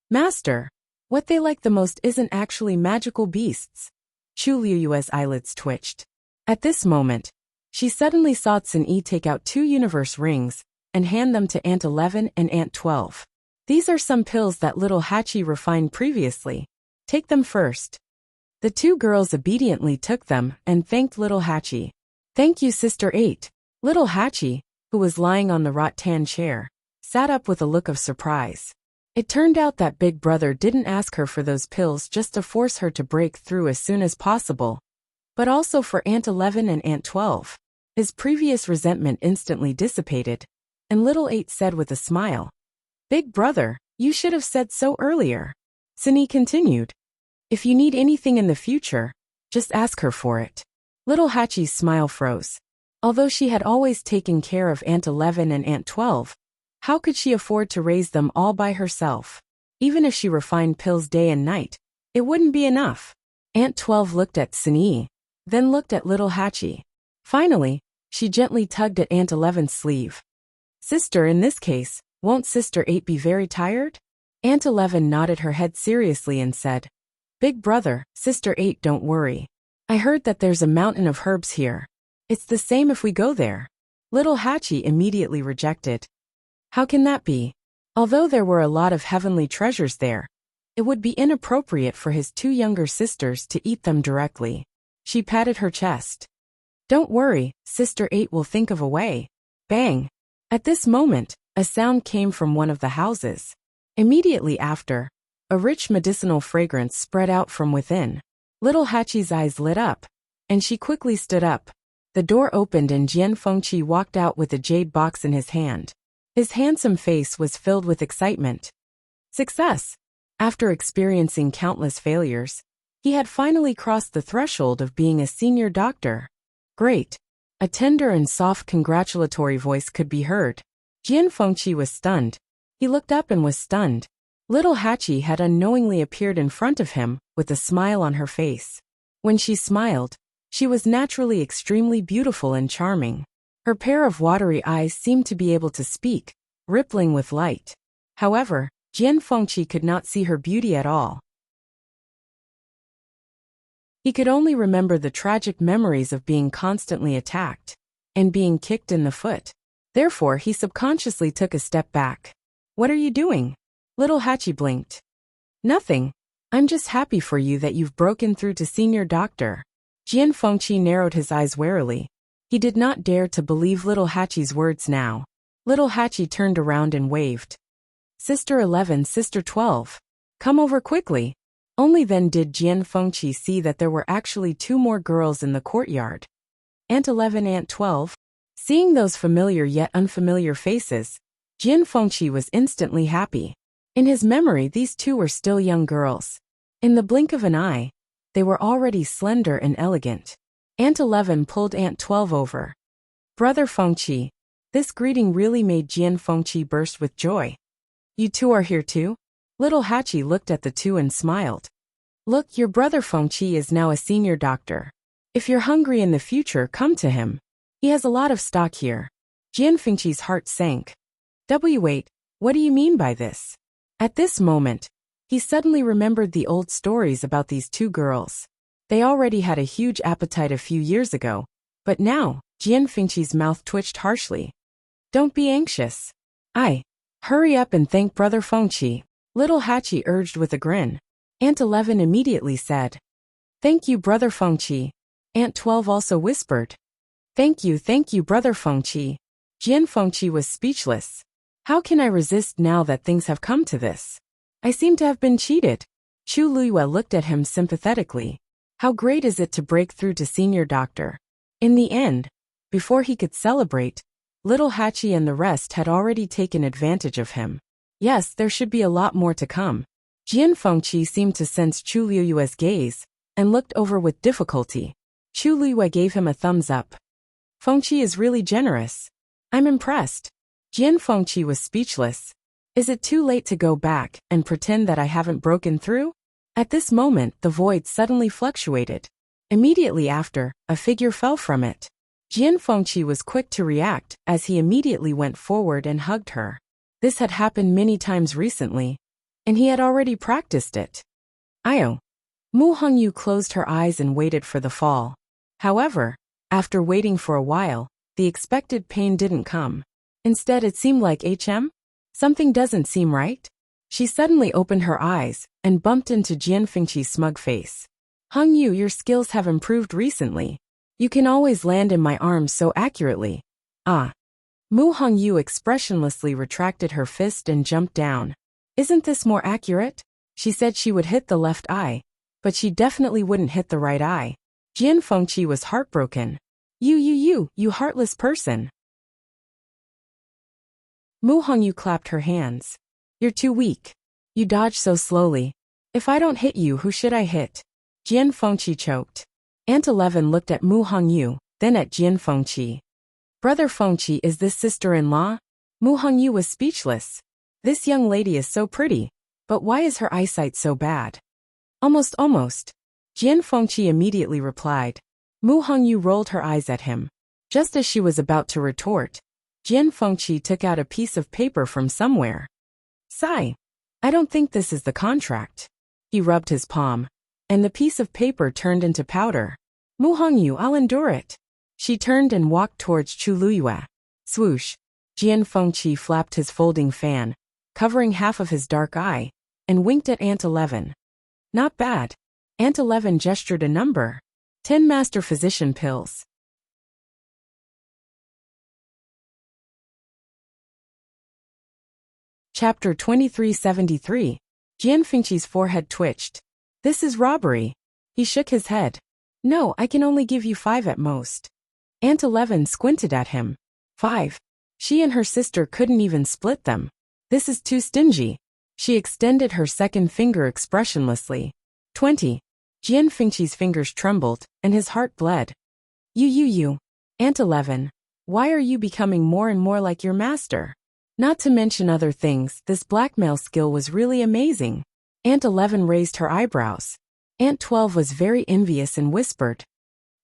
[SPEAKER 1] Master, what they like the most isn't actually magical beasts. Chu Luiyue's eyelids twitched. At this moment, she suddenly saw Tsin-Yi take out 2 universe rings and hand them to Aunt 11 and Aunt 12. These are some pills that little Hachi refined previously. Take them first. The 2 girls obediently took them and thanked little Hachi. Thank you, Sister 8. Little Hachi, who was lying on the rattan chair, sat up with a look of surprise. It turned out that Big Brother didn't ask her for those pills just to force her to break through as soon as possible, but also for Aunt 11 and Aunt 12. His previous resentment instantly dissipated, and little 8 said with a smile, Big Brother, you should have said so earlier. Tsin-Yi continued, If you need anything in the future, just ask her for it. Little Hachi's smile froze. Although she had always taken care of Aunt 11 and Aunt 12, how could she afford to raise them all by herself? Even if she refined pills day and night, it wouldn't be enough. Aunt 12 looked at Tsin-Yi, then looked at little Hachi. Finally, she gently tugged at Aunt 11's sleeve. Sister, in this case, won't Sister 8 be very tired? Aunt 11 nodded her head seriously and said, Big Brother, Sister 8, don't worry. I heard that there's a mountain of herbs here. It's the same if we go there. Little Hachi immediately rejected. How can that be? Although there were a lot of heavenly treasures there, it would be inappropriate for his 2 younger sisters to eat them directly. She patted her chest. Don't worry, Sister 8 will think of a way. Bang! At this moment, a sound came from one of the houses. Immediately after, a rich medicinal fragrance spread out from within. Little Hachi's eyes lit up, and she quickly stood up. The door opened and Jian Fengqi walked out with a jade box in his hand. His handsome face was filled with excitement. Success! After experiencing countless failures, he had finally crossed the threshold of being a senior doctor. Great! A tender and soft congratulatory voice could be heard. Jian Fengqi was stunned. He looked up and was stunned. Little Hachi had unknowingly appeared in front of him, with a smile on her face. When she smiled, she was naturally extremely beautiful and charming. Her pair of watery eyes seemed to be able to speak, rippling with light. However, Jian Fengqi could not see her beauty at all. He could only remember the tragic memories of being constantly attacked and being kicked in the foot. Therefore, he subconsciously took a step back. What are you doing? Little Hachi blinked. Nothing. I'm just happy for you that you've broken through to senior doctor. Jian Fengqi narrowed his eyes warily. He did not dare to believe little Hachi's words now. Little Hachi turned around and waved. Sister 11, Sister 12. Come over quickly. Only then did Jian Fengqi see that there were actually 2 more girls in the courtyard. Aunt 11, Aunt 12. Seeing those familiar yet unfamiliar faces, Jian Fengqi was instantly happy. In his memory, these 2 were still young girls. In the blink of an eye, they were already slender and elegant. Aunt 11 pulled Aunt 12 over. Brother Fengqi. This greeting really made Jian Fengqi burst with joy. You 2 are here too? Little Hachi looked at the 2 and smiled. Look, your brother Fengqi is now a senior doctor. If you're hungry in the future, come to him. He has a lot of stock here. Jian Fengqi's heart sank. Wait, what do you mean by this? At this moment, he suddenly remembered the old stories about these 2 girls. They already had a huge appetite a few years ago, but now, Jian Fengqi's mouth twitched harshly. Don't be anxious. Hurry up and thank Brother Fengqi. Little Hachi urged with a grin. Aunt 11 immediately said. Thank you, Brother Fengqi. Aunt 12 also whispered. Thank you, Brother Fengqi. Jian Fengqi was speechless. How can I resist now that things have come to this? I seem to have been cheated. Chu Luiyue looked at him sympathetically. How great is it to break through to senior doctor? In the end, before he could celebrate, little Hachi and the rest had already taken advantage of him. Yes, there should be a lot more to come. Jian Fengqi seemed to sense Chu Luiyue's gaze and looked over with difficulty. Chu Luiyue gave him a thumbs up. Fengqi is really generous. I'm impressed. Jian Fengqi was speechless. Is it too late to go back and pretend that I haven't broken through? At this moment, the void suddenly fluctuated. Immediately after, a figure fell from it. Jian Fengqi was quick to react as he immediately went forward and hugged her. This had happened many times recently, and he had already practiced it. Mu Hongyu closed her eyes and waited for the fall. However, after waiting for a while, the expected pain didn't come. Instead, it seemed like something doesn't seem right. She suddenly opened her eyes and bumped into Jian Fengqi's smug face. Hongyu, your skills have improved recently. You can always land in my arms so accurately. Mu Hongyu expressionlessly retracted her fist and jumped down. Isn't this more accurate? She said she would hit the left eye, but she definitely wouldn't hit the right eye. Jian Fengqi was heartbroken. You heartless person. Mu Hongyu clapped her hands. You're too weak. You dodge so slowly. If I don't hit you, who should I hit? Jian Fengqi choked. Aunt 11 looked at Mu Hongyu, then at Jian Fengqi. Brother Fengqi, is this sister-in-law? Mu Hongyu was speechless. This young lady is so pretty, but why is her eyesight so bad? Almost. Jian Fengqi immediately replied. Mu Hongyu rolled her eyes at him. Just as she was about to retort, Jian Fengqi took out a piece of paper from somewhere. Sigh. I don't think this is the contract. He rubbed his palm, and the piece of paper turned into powder. Mu Hongyu, I'll endure it. She turned and walked towards Chu Luiyue. Swoosh. Jian Fengqi flapped his folding fan, covering half of his dark eye, and winked at Aunt 11. Not bad. Aunt 11 gestured a number. 10 master physician pills. Chapter 2373. Jian Fengqi's forehead twitched. This is robbery. He shook his head. No, I can only give you 5 at most. Aunt 11 squinted at him. 5. She and her sister couldn't even split them. This is too stingy. She extended her second finger expressionlessly. 20. Jian Fengqi's fingers trembled, and his heart bled. You. Aunt 11. Why are you becoming more and more like your master? Not to mention other things, this blackmail skill was really amazing. Aunt 11 raised her eyebrows. Aunt 12 was very envious and whispered.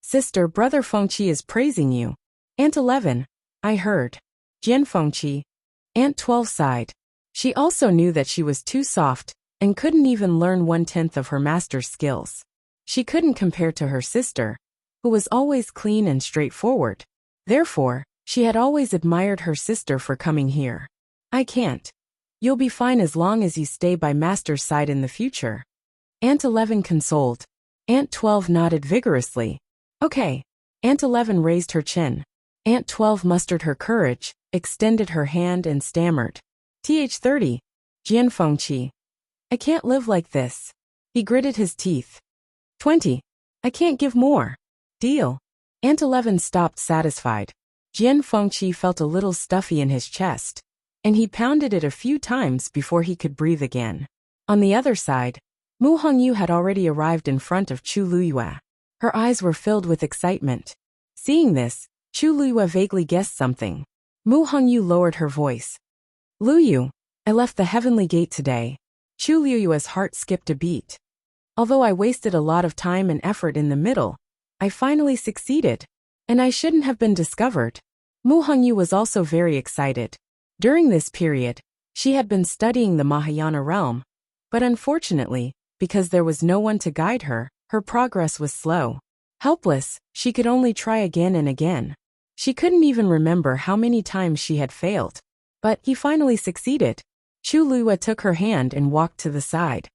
[SPEAKER 1] Sister, Brother Fengqi is praising you. Aunt 11. I heard. Jian Fengqi. Aunt 12 sighed. She also knew that she was too soft, and couldn't even learn 1/10 of her master's skills. She couldn't compare to her sister, who was always clean and straightforward. Therefore, she had always admired her sister for coming here. I can't. You'll be fine as long as you stay by Master's side in the future. Aunt 11 consoled. Aunt 12 nodded vigorously. Okay. Aunt 11 raised her chin. Aunt 12 mustered her courage, extended her hand and stammered. Th 30. Fengqi. I can't live like this. He gritted his teeth. 20. I can't give more. Deal. Aunt 11 stopped satisfied. Fengqi felt a little stuffy in his chest, and he pounded it a few times before he could breathe again. On the other side, Mu Hongyu had already arrived in front of Chu Luyue. Her eyes were filled with excitement. Seeing this, Chu Luyue vaguely guessed something. Mu Hongyu lowered her voice. Luyu, I left the heavenly gate today. Chu Luyue's heart skipped a beat. Although I wasted a lot of time and effort in the middle, I finally succeeded, and I shouldn't have been discovered. Mu Hongyu was also very excited. During this period, she had been studying the Mahayana realm, but unfortunately, because there was no one to guide her, her progress was slow. Helpless, she could only try again and again. She couldn't even remember how many times she had failed. But he finally succeeded. Chu Luyue took her hand and walked to the side.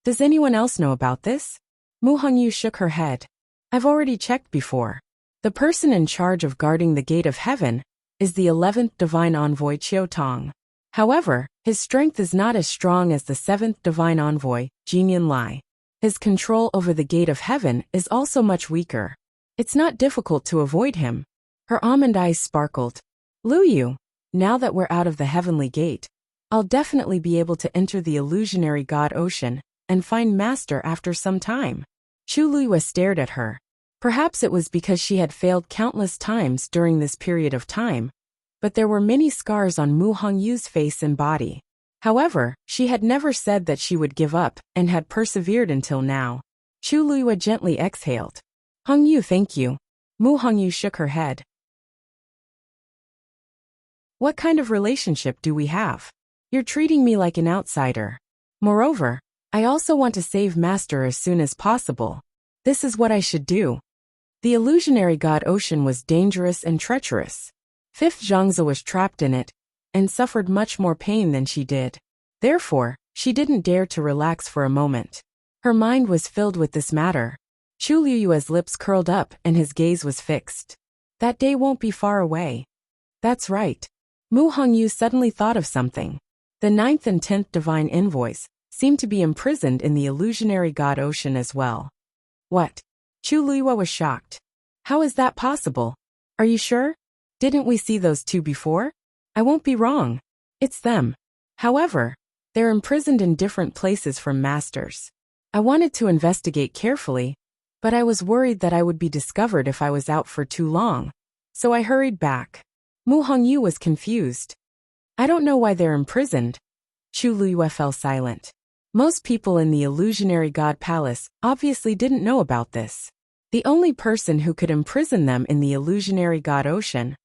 [SPEAKER 1] Does anyone else know about this? Mu Hongyu shook her head. I've already checked before. The person in charge of guarding the gate of heaven is the 11th divine envoy Qiu Tong. However, his strength is not as strong as the 7th divine envoy, Jinyan Lai. His control over the gate of heaven is also much weaker. It's not difficult to avoid him. Her almond eyes sparkled. Luyu, now that we're out of the heavenly gate, I'll definitely be able to enter the illusionary god ocean and find Master after some time. Chu Luyue stared at her. Perhaps it was because she had failed countless times during this period of time, but there were many scars on Mu Hongyu's face and body. However, she had never said that she would give up and had persevered until now. Chu Luyue gently exhaled. Hongyu, thank you. Mu Hongyu shook her head. What kind of relationship do we have? You're treating me like an outsider. Moreover, I also want to save Master as soon as possible. This is what I should do. The illusionary god ocean was dangerous and treacherous. Fifth Zhangzi was trapped in it, and suffered much more pain than she did. Therefore, she didn't dare to relax for a moment. Her mind was filled with this matter. Chu Luyue's lips curled up and his gaze was fixed. That day won't be far away. That's right. Mu Hongyu suddenly thought of something. The 9th and 10th divine envoys seemed to be imprisoned in the illusionary god ocean as well. What? Chu Luyue was shocked. How is that possible? Are you sure? Didn't we see those two before? I won't be wrong. It's them. However, they're imprisoned in different places from Masters. I wanted to investigate carefully, but I was worried that I would be discovered if I was out for too long, so I hurried back. Mu Hongyu was confused. I don't know why they're imprisoned. Chu Luyue fell silent. Most people in the illusionary god palace obviously didn't know about this. The only person who could imprison them in the illusionary god ocean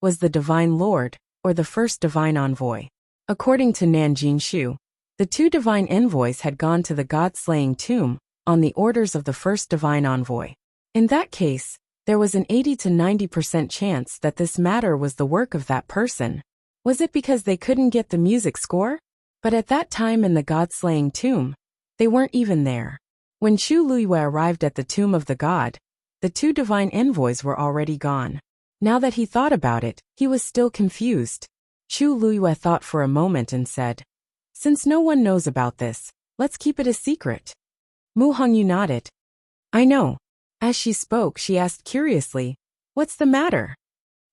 [SPEAKER 1] was the divine lord, or the first divine envoy. According to Nanjing Shu, the two divine envoys had gone to the god-slaying tomb on the orders of the first divine envoy. In that case, there was an 80 to 90% chance that this matter was the work of that person. Was it because they couldn't get the music score? But at that time in the god-slaying tomb, they weren't even there. When Chu Luyue arrived at the tomb of the god, the two divine envoys were already gone. Now that he thought about it, he was still confused. Chu Luyue thought for a moment and said, Since no one knows about this, let's keep it a secret. Mu Hongyu nodded. I know. As she spoke, she asked curiously, What's the matter?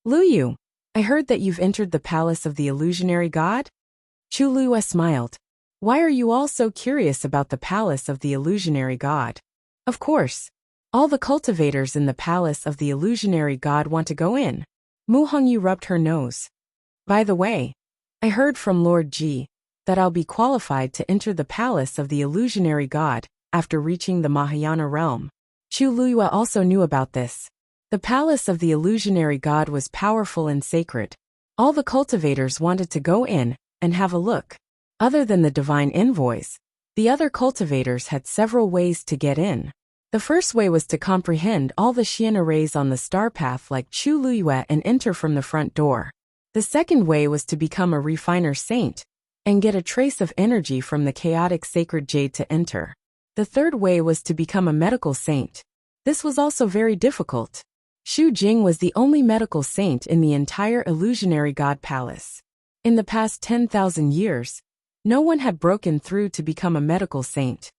[SPEAKER 1] Luyu, I heard that you've entered the palace of the illusionary god? Chu Luyue smiled. Why are you all so curious about the palace of the illusionary god? Of course. All the cultivators in the palace of the illusionary god want to go in. Mu Hongyu rubbed her nose. By the way, I heard from Lord Ji that I'll be qualified to enter the palace of the illusionary god after reaching the Mahayana realm. Chu Luyue also knew about this. The palace of the illusionary god was powerful and sacred. All the cultivators wanted to go in and have a look. Other than the divine envoys, the other cultivators had several ways to get in. The first way was to comprehend all the Xian arrays on the star path like Chu Luyue and enter from the front door. The second way was to become a refiner saint and get a trace of energy from the chaotic sacred jade to enter. The third way was to become a medical saint. This was also very difficult. Xu Jing was the only medical saint in the entire illusionary god palace. In the past 10,000 years, no one had broken through to become a medical saint.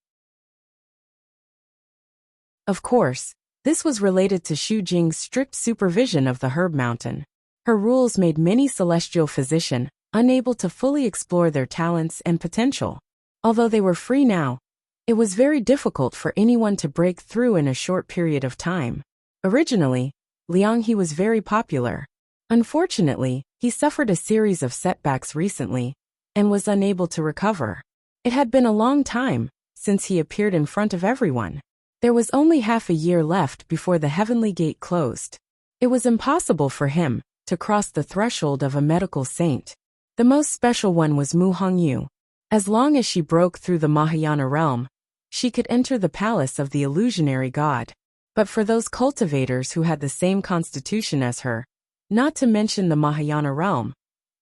[SPEAKER 1] Of course, this was related to Xu Jing's strict supervision of the herb mountain. Her rules made many celestial physicians unable to fully explore their talents and potential. Although they were free now, it was very difficult for anyone to break through in a short period of time. Originally, Liang He was very popular. Unfortunately, he suffered a series of setbacks recently and was unable to recover. It had been a long time since he appeared in front of everyone. There was only half a year left before the heavenly gate closed. It was impossible for him to cross the threshold of a medical saint. The most special one was Mu Hongyu. As long as she broke through the Mahayana realm, she could enter the palace of the illusionary god. But for those cultivators who had the same constitution as her, not to mention the Mahayana realm,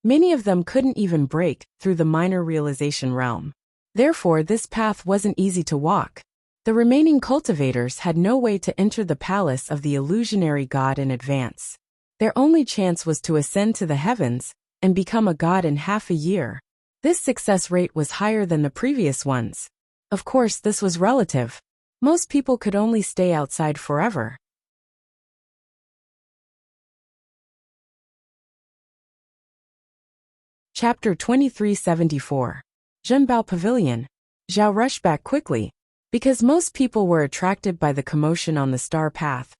[SPEAKER 1] many of them couldn't even break through the minor realization realm. Therefore, this path wasn't easy to walk. The remaining cultivators had no way to enter the palace of the illusionary god in advance. Their only chance was to ascend to the heavens and become a god in half a year. This success rate was higher than the previous ones. Of course, this was relative. Most people could only stay outside forever. Chapter 2374. Zhenbao Pavilion. Zhao rushed back quickly. Because most people were attracted by the commotion on the star path,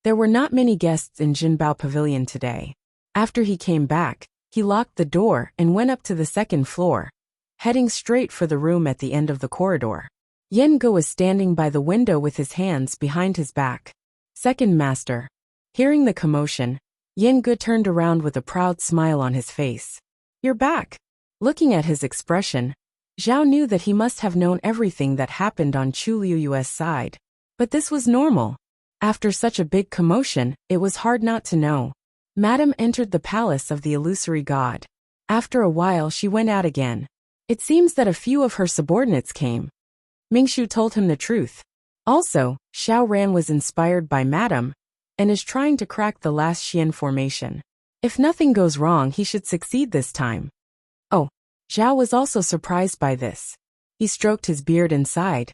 [SPEAKER 1] there were not many guests in Zhenbao Pavilion today. After he came back, he locked the door and went up to the second floor, heading straight for the room at the end of the corridor. Yan Ge was standing by the window with his hands behind his back. Second master. Hearing the commotion, Yan Ge turned around with a proud smile on his face. "You're back." Looking at his expression, Zhao knew that he must have known everything that happened on Chu Liuyu's side. But this was normal. After such a big commotion, it was hard not to know. Madame entered the palace of the illusory god. After a while she went out again. It seems that a few of her subordinates came. Mingshu told him the truth. Also, Xiao Ran was inspired by Madame and is trying to crack the last Xian formation. If nothing goes wrong, he should succeed this time. Oh, Zhao was also surprised by this. He stroked his beard and sighed.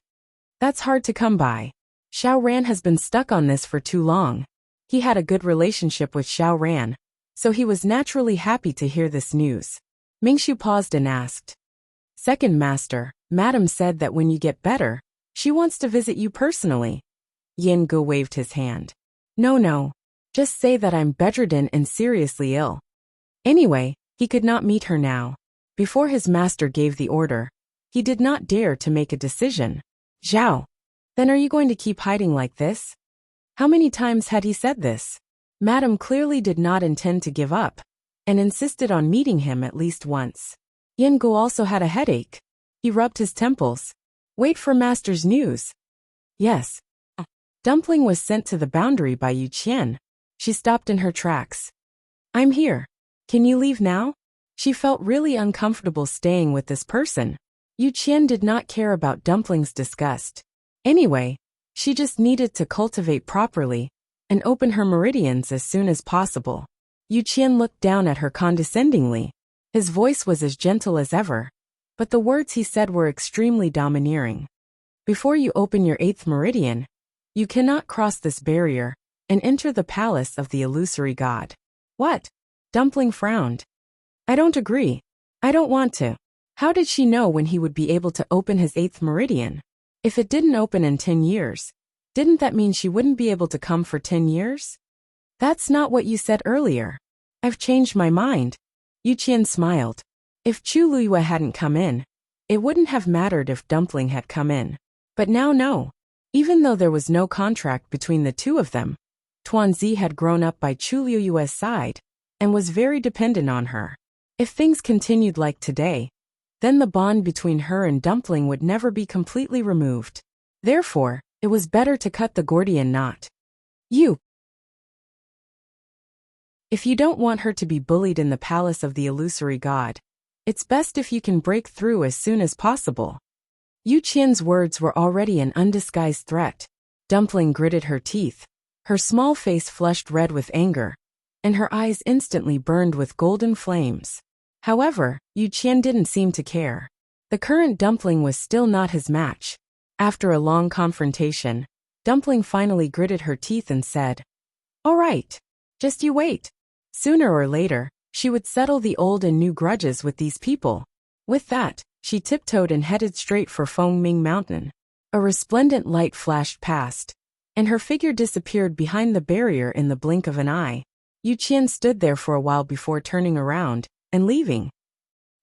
[SPEAKER 1] That's hard to come by. Xiao Ran has been stuck on this for too long. He had a good relationship with Xiao Ran, so he was naturally happy to hear this news. Mingshu paused and asked, "Second master, Madame said that when you get better, she wants to visit you personally." Yan Ge waved his hand. No, just say that I'm bedridden and seriously ill. Anyway, he could not meet her now. Before his master gave the order, he did not dare to make a decision. "Zhao, then are you going to keep hiding like this?" How many times had he said this? Madame clearly did not intend to give up, and insisted on meeting him at least once. Yan Ge also had a headache. He rubbed his temples. Wait for master's news. Yes. Dumpling was sent to the boundary by Yu Qian. She stopped in her tracks. "I'm here. Can you leave now?" She felt really uncomfortable staying with this person. Yu Qian did not care about Dumpling's disgust. Anyway, she just needed to cultivate properly and open her meridians as soon as possible. Yu Qian looked down at her condescendingly. His voice was as gentle as ever, but the words he said were extremely domineering. "Before you open your 8th meridian, you cannot cross this barrier and enter the palace of the illusory god." "What?" Dumpling frowned. "I don't agree. I don't want to." How did she know when he would be able to open his 8th meridian? If it didn't open in 10 years, didn't that mean she wouldn't be able to come for 10 years? "That's not what you said earlier." "I've changed my mind." Yu Qian smiled. If Chu Luyue hadn't come in, it wouldn't have mattered if Dumpling had come in. But now no. Even though there was no contract between the two of them, Tuanzi had grown up by Chu Luyue's side and was very dependent on her. If things continued like today, then the bond between her and Dumpling would never be completely removed. Therefore, It was better to cut the Gordian knot. If you don't want her to be bullied in the palace of the illusory god, it's best if you can break through as soon as possible. Yu Qian's words were already an undisguised threat. Dumpling gritted her teeth. Her small face flushed red with anger, and her eyes instantly burned with golden flames. However, Yu Qian didn't seem to care. The current Dumpling was still not his match. After a long confrontation, Dumpling finally gritted her teeth and said, "All right, just you wait." Sooner or later, she would settle the old and new grudges with these people. With that, she tiptoed and headed straight for Fengming Mountain. A resplendent light flashed past, and her figure disappeared behind the barrier in the blink of an eye. Yu Qian stood there for a while before turning around and leaving.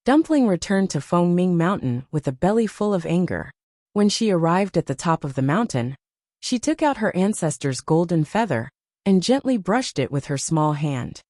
[SPEAKER 1] Dumpling returned to Fengming Mountain with a belly full of anger. When she arrived at the top of the mountain, she took out her ancestor's golden feather and gently brushed it with her small hand.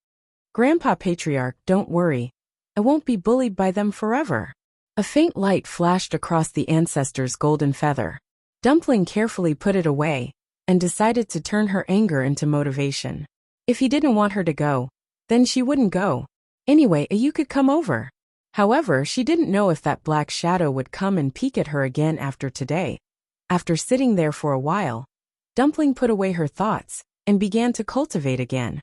[SPEAKER 1] "Grandpa Patriarch, don't worry. I won't be bullied by them forever." A faint light flashed across the ancestor's golden feather. Dumpling carefully put it away and decided to turn her anger into motivation. If he didn't want her to go, then she wouldn't go. Anyway, you could come over. However, she didn't know if that black shadow would come and peek at her again after today. After sitting there for a while, Dumpling put away her thoughts and began to cultivate again.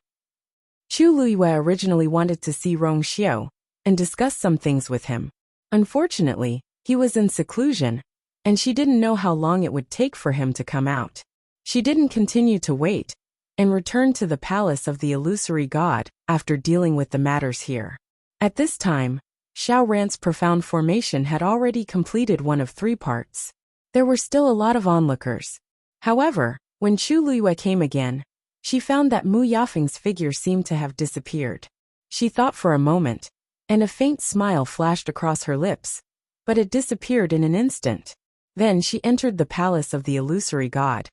[SPEAKER 1] Chu Luiyue originally wanted to see Rong Xiao and discuss some things with him. Unfortunately, he was in seclusion, and she didn't know how long it would take for him to come out. She didn't continue to wait, and returned to the palace of the illusory god after dealing with the matters here. At this time, Xiao Ran's profound formation had already completed one of 3 parts. There were still a lot of onlookers. However, when Chu Luiyue came again, she found that Mu Yafeng's figure seemed to have disappeared. She thought for a moment, and a faint smile flashed across her lips, but it disappeared in an instant. Then she entered the palace of the illusory god.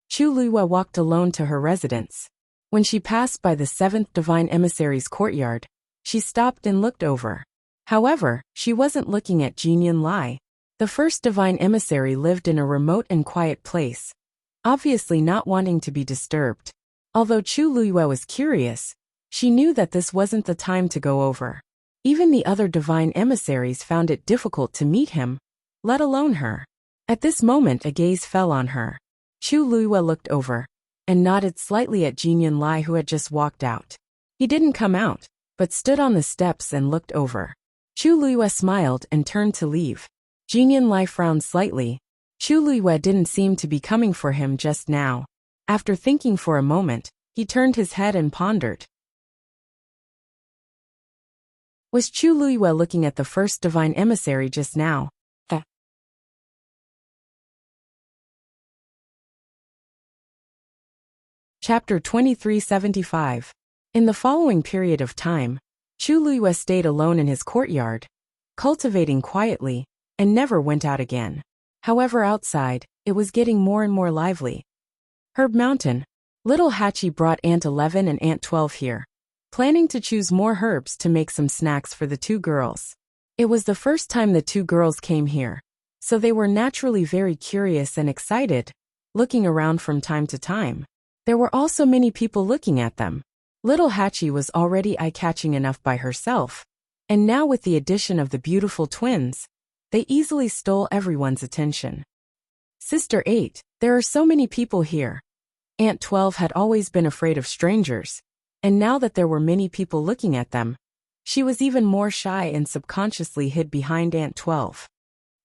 [SPEAKER 1] Chu Luiyue walked alone to her residence. When she passed by the 7th divine emissary's courtyard, she stopped and looked over. However, she wasn't looking at Jinyan Lai. The first divine emissary lived in a remote and quiet place, obviously not wanting to be disturbed. Although Chu Luiyue was curious, she knew that this wasn't the time to go over. Even the other divine emissaries found it difficult to meet him, let alone her. At this moment a gaze fell on her. Chu Luiyue looked over and nodded slightly at Jinyan Lai, who had just walked out. He didn't come out, but stood on the steps and looked over. Chu Luiyue smiled and turned to leave. Jinyan Lai frowned slightly. Chu Luiyue didn't seem to be coming for him just now. After thinking for a moment, he turned his head and pondered. Was Chu Luiyue looking at the first divine emissary just now? Chapter 2375. In the following period of time, Chu Luiyue stayed alone in his courtyard, cultivating quietly, and never went out again. However, outside, it was getting more and more lively. Herb Mountain. Little Hachi brought Aunt 11 and Aunt 12 here, planning to choose more herbs to make some snacks for the 2 girls. It was the first time the 2 girls came here, so they were naturally very curious and excited, looking around from time to time. There were also many people looking at them. Little Hachi was already eye-catching enough by herself, and now with the addition of the beautiful twins, they easily stole everyone's attention. Sister 8, there are so many people here. Aunt 12 had always been afraid of strangers, and now that there were many people looking at them, she was even more shy and subconsciously hid behind Aunt 12.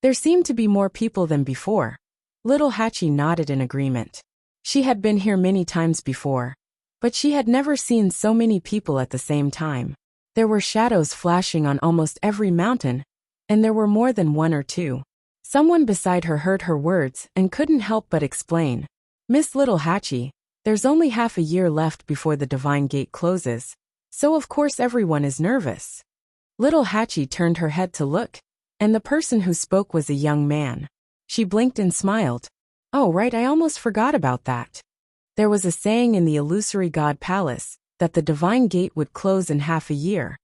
[SPEAKER 1] There seemed to be more people than before. Little Hachi nodded in agreement. She had been here many times before, but she had never seen so many people at the same time. There were shadows flashing on almost every mountain, and there were more than 1 or 2. Someone beside her heard her words and couldn't help but explain. "Miss Little Hachi, there's only half a year left before the divine gate closes, so of course everyone is nervous." Little Hachi turned her head to look, and the person who spoke was a young man. She blinked and smiled. "Oh right, I almost forgot about that." There was a saying in the illusory god palace that the divine gate would close in half a year,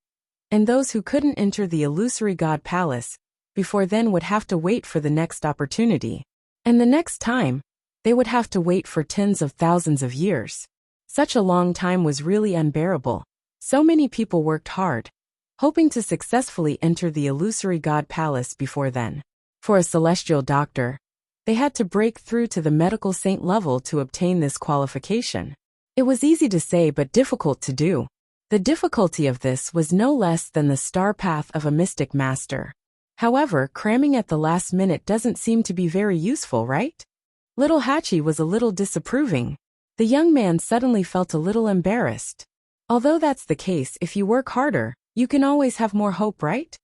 [SPEAKER 1] and those who couldn't enter the illusory god palace before then would have to wait for the next opportunity. And the next time, They would have to wait for tens of thousands of years. Such a long time was really unbearable. So many people worked hard, hoping to successfully enter the illusory god palace before then. For a celestial doctor, they had to break through to the medical saint level to obtain this qualification. It was easy to say but difficult to do. The difficulty of this was no less than the star path of a mystic master. However, cramming at the last minute doesn't seem to be very useful, right? Little Hachi was a little disapproving. The young man suddenly felt a little embarrassed. Although that's the case, if you work harder, you can always have more hope, right?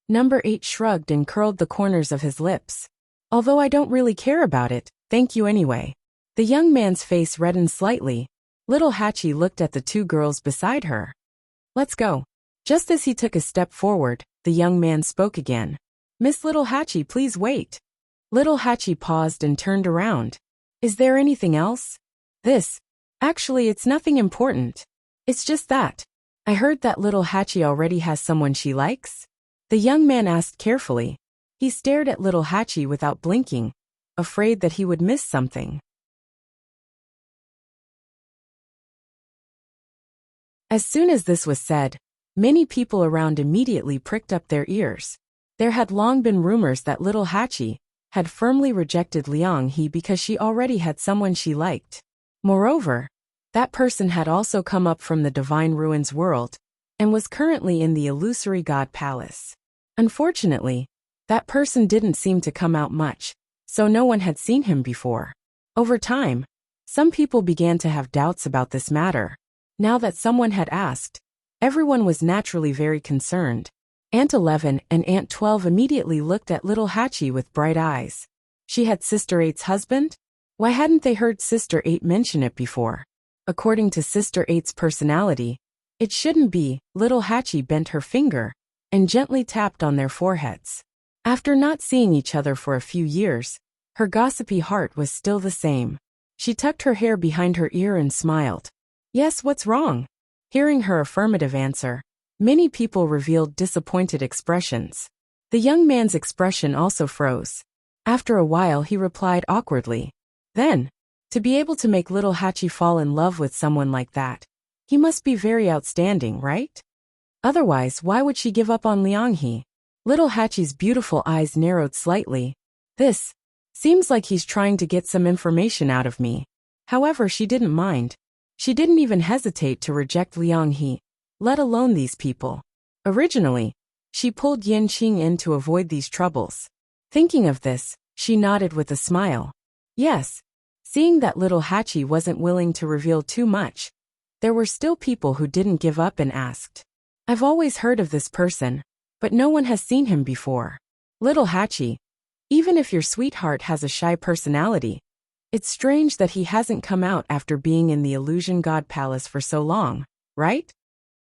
[SPEAKER 1] Number 8 shrugged and curled the corners of his lips. Although I don't really care about it, thank you anyway. The young man's face reddened slightly. Little Hachi looked at the two girls beside her. Let's go. Just as he took a step forward, the young man spoke again. Miss Little Hachi, please wait. Little Hachi paused and turned around. Is there anything else? Actually, it's nothing important. It's just that. I heard that Little Hachi already has someone she likes? The young man asked carefully. He stared at Little Hachi without blinking, afraid that he would miss something. As soon as this was said, many people around immediately pricked up their ears. There had long been rumors that Little Hachi had firmly rejected Liang He because she already had someone she liked. Moreover, that person had also come up from the Divine Ruins world and was currently in the illusory god palace. Unfortunately, that person didn't seem to come out much, so no one had seen him before. Over time, some people began to have doubts about this matter. Now that someone had asked, everyone was naturally very concerned. Aunt 11 and Aunt 12 immediately looked at Little Hachi with bright eyes. She had Sister 8's husband? Why hadn't they heard Sister 8 mention it before? According to Sister 8's personality, it shouldn't be. Little Hachi bent her finger and gently tapped on their foreheads. After not seeing each other for a few years, her gossipy heart was still the same. She tucked her hair behind her ear and smiled. Yes, what's wrong? Hearing her affirmative answer, many people revealed disappointed expressions. The young man's expression also froze. After a while he replied awkwardly. Then, to be able to make Little Hachi fall in love with someone like that, he must be very outstanding, right? Otherwise, why would she give up on Liang He? Little Hachi's beautiful eyes narrowed slightly. This seems like he's trying to get some information out of me. However, she didn't mind. She didn't even hesitate to reject Liang He, let alone these people. Originally, she pulled Yin Qing in to avoid these troubles. Thinking of this, she nodded with a smile. Yes. Seeing that Little Hachi wasn't willing to reveal too much, there were still people who didn't give up and asked. I've always heard of this person, but no one has seen him before. Little Hachi, even if your sweetheart has a shy personality, it's strange that he hasn't come out after being in the Illusion God Palace for so long, right?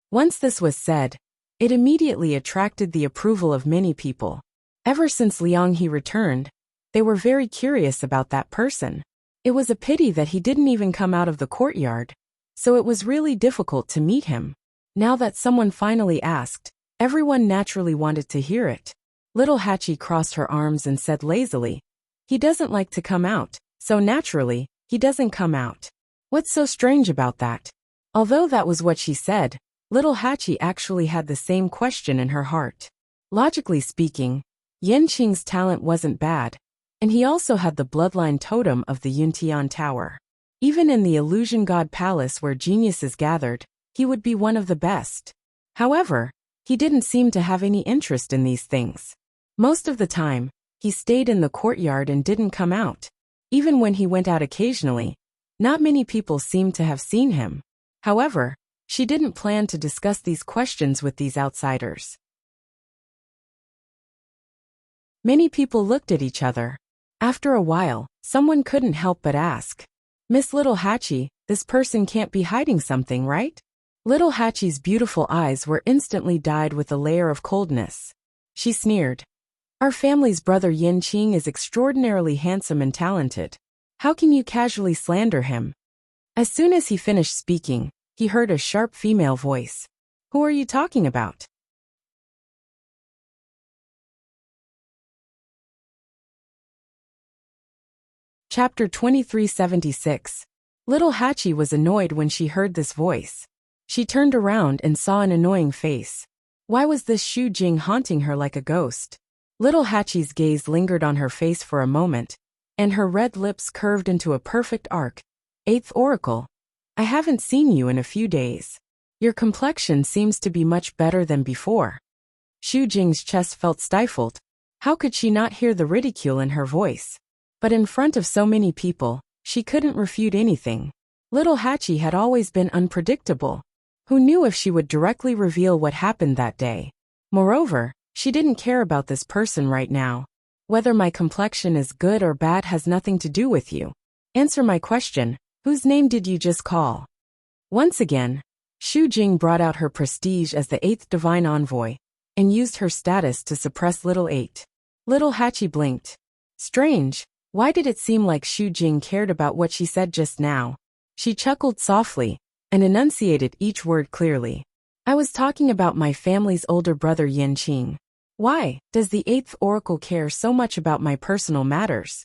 [SPEAKER 1] Once this was said, it immediately attracted the approval of many people. Ever since Liang He returned, they were very curious about that person. It was a pity that he didn't even come out of the courtyard, so it was really difficult to meet him. Now that someone finally asked, everyone naturally wanted to hear it. Little Hachi crossed her arms and said lazily, he doesn't like to come out. So naturally, he doesn't come out. What's so strange about that? Although that was what she said, Little Hachi actually had the same question in her heart. Logically speaking, Yin Qing's talent wasn't bad, and he also had the bloodline totem of the Yuntian Tower. Even in the Illusion God Palace where geniuses gathered, he would be one of the best. However, he didn't seem to have any interest in these things. Most of the time, he stayed in the courtyard and didn't come out. Even when he went out occasionally, not many people seemed to have seen him. However, she didn't plan to discuss these questions with these outsiders. Many people looked at each other. After a while, someone couldn't help but ask, Miss Little Hachi, this person can't be hiding something, right? Little Hachi's beautiful eyes were instantly dyed with a layer of coldness. She sneered. Our family's brother Yin Qing is extraordinarily handsome and talented. How can you casually slander him? As soon as he finished speaking, he heard a sharp female voice. Who are you talking about? Chapter 2376. Little Hachi was annoyed when she heard this voice. She turned around and saw an annoying face. Why was this Xu Jing haunting her like a ghost? Little Hachi's gaze lingered on her face for a moment, and her red lips curved into a perfect arc. Eighth Oracle. I haven't seen you in a few days. Your complexion seems to be much better than before. Xu Jing's chest felt stifled. How could she not hear the ridicule in her voice? But in front of so many people, she couldn't refute anything. Little Hachi had always been unpredictable. Who knew if she would directly reveal what happened that day? Moreover, she didn't care about this person right now. Whether my complexion is good or bad has nothing to do with you. Answer my question. Whose name did you just call? Once again, Xu Jing brought out her prestige as the 8th divine envoy, and used her status to suppress Little 8. Little Hachi blinked. Strange. Why did it seem like Xu Jing cared about what she said just now? She chuckled softly, and enunciated each word clearly. I was talking about my family's older brother Yanqing. Why does the 8th Oracle care so much about my personal matters?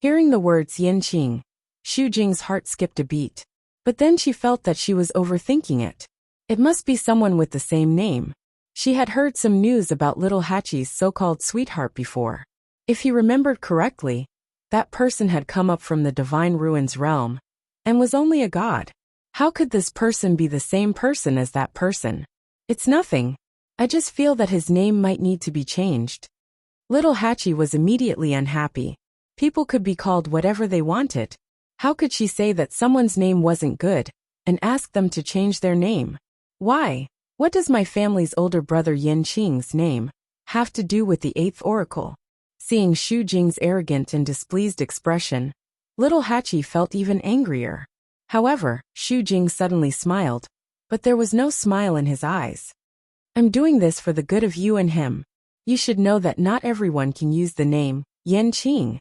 [SPEAKER 1] Hearing the words Yanqing, Xu Jing's heart skipped a beat. But then she felt that she was overthinking it. It must be someone with the same name. She had heard some news about Little Hachi's so-called sweetheart before. If he remembered correctly, that person had come up from the Divine Ruins realm, and was only a god. How could this person be the same person as that person? It's nothing. I just feel that his name might need to be changed. Little Hachi was immediately unhappy. People could be called whatever they wanted. How could she say that someone's name wasn't good, and ask them to change their name? Why? What does my family's older brother Yanqing's name have to do with the 8th Oracle? Seeing Xu Jing's arrogant and displeased expression, Little Hachi felt even angrier. However, Xu Jing suddenly smiled, but there was no smile in his eyes. I'm doing this for the good of you and him. You should know that not everyone can use the name Yanqing.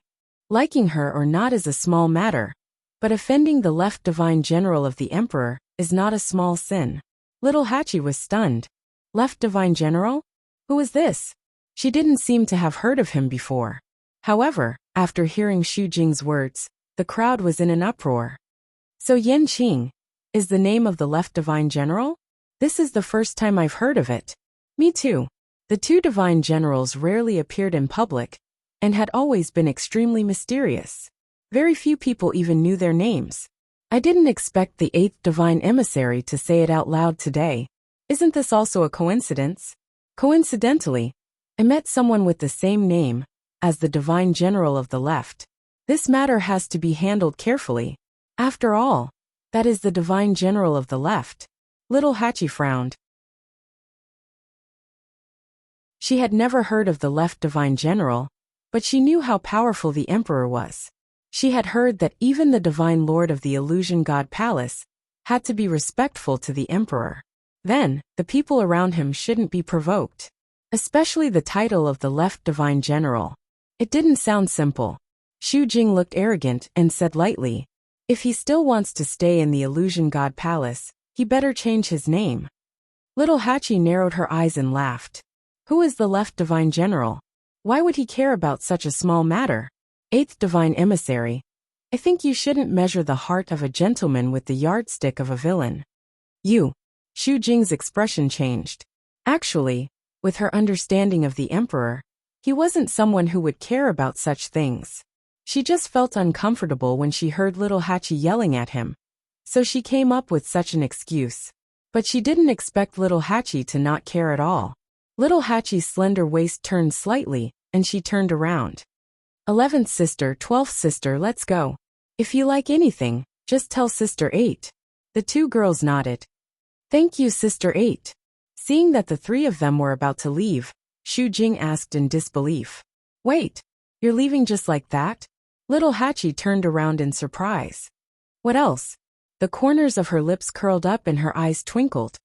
[SPEAKER 1] Liking her or not is a small matter, but offending the left divine general of the emperor is not a small sin. Little Hachi was stunned. Left divine general? Who is this? She didn't seem to have heard of him before. However, after hearing Xu Jing's words, the crowd was in an uproar. So Yanqing is the name of the left divine general? This is the first time I've heard of it. Me too. The two divine generals rarely appeared in public, and had always been extremely mysterious. Very few people even knew their names. I didn't expect the 8th divine emissary to say it out loud today. Isn't this also a coincidence? Coincidentally, I met someone with the same name as the divine general of the left. This matter has to be handled carefully. After all, that is the divine general of the left. Little Hachi frowned. She had never heard of the left divine general, but she knew how powerful the emperor was. She had heard that even the divine lord of the illusion god palace had to be respectful to the emperor. Then, the people around him shouldn't be provoked. Especially the title of the left divine general. It didn't sound simple. Xu Jing looked arrogant and said lightly, if he still wants to stay in the illusion god palace, he better change his name. Little Hachi narrowed her eyes and laughed. Who is the left divine general? Why would he care about such a small matter? 8th divine emissary. I think you shouldn't measure the heart of a gentleman with the yardstick of a villain. You. Xu Jing's expression changed. Actually, with her understanding of the emperor, he wasn't someone who would care about such things. She just felt uncomfortable when she heard Little Hachi yelling at him, so she came up with such an excuse. But she didn't expect Little Hachi to not care at all. Little Hachi's slender waist turned slightly, and she turned around. 11th sister, 12th sister, let's go. If you like anything, just tell Sister 8. The two girls nodded. Thank you, Sister 8. Seeing that the three of them were about to leave, Xu Jing asked in disbelief. Wait, you're leaving just like that? Little Hachi turned around in surprise. What else? The corners of her lips curled up and her eyes twinkled.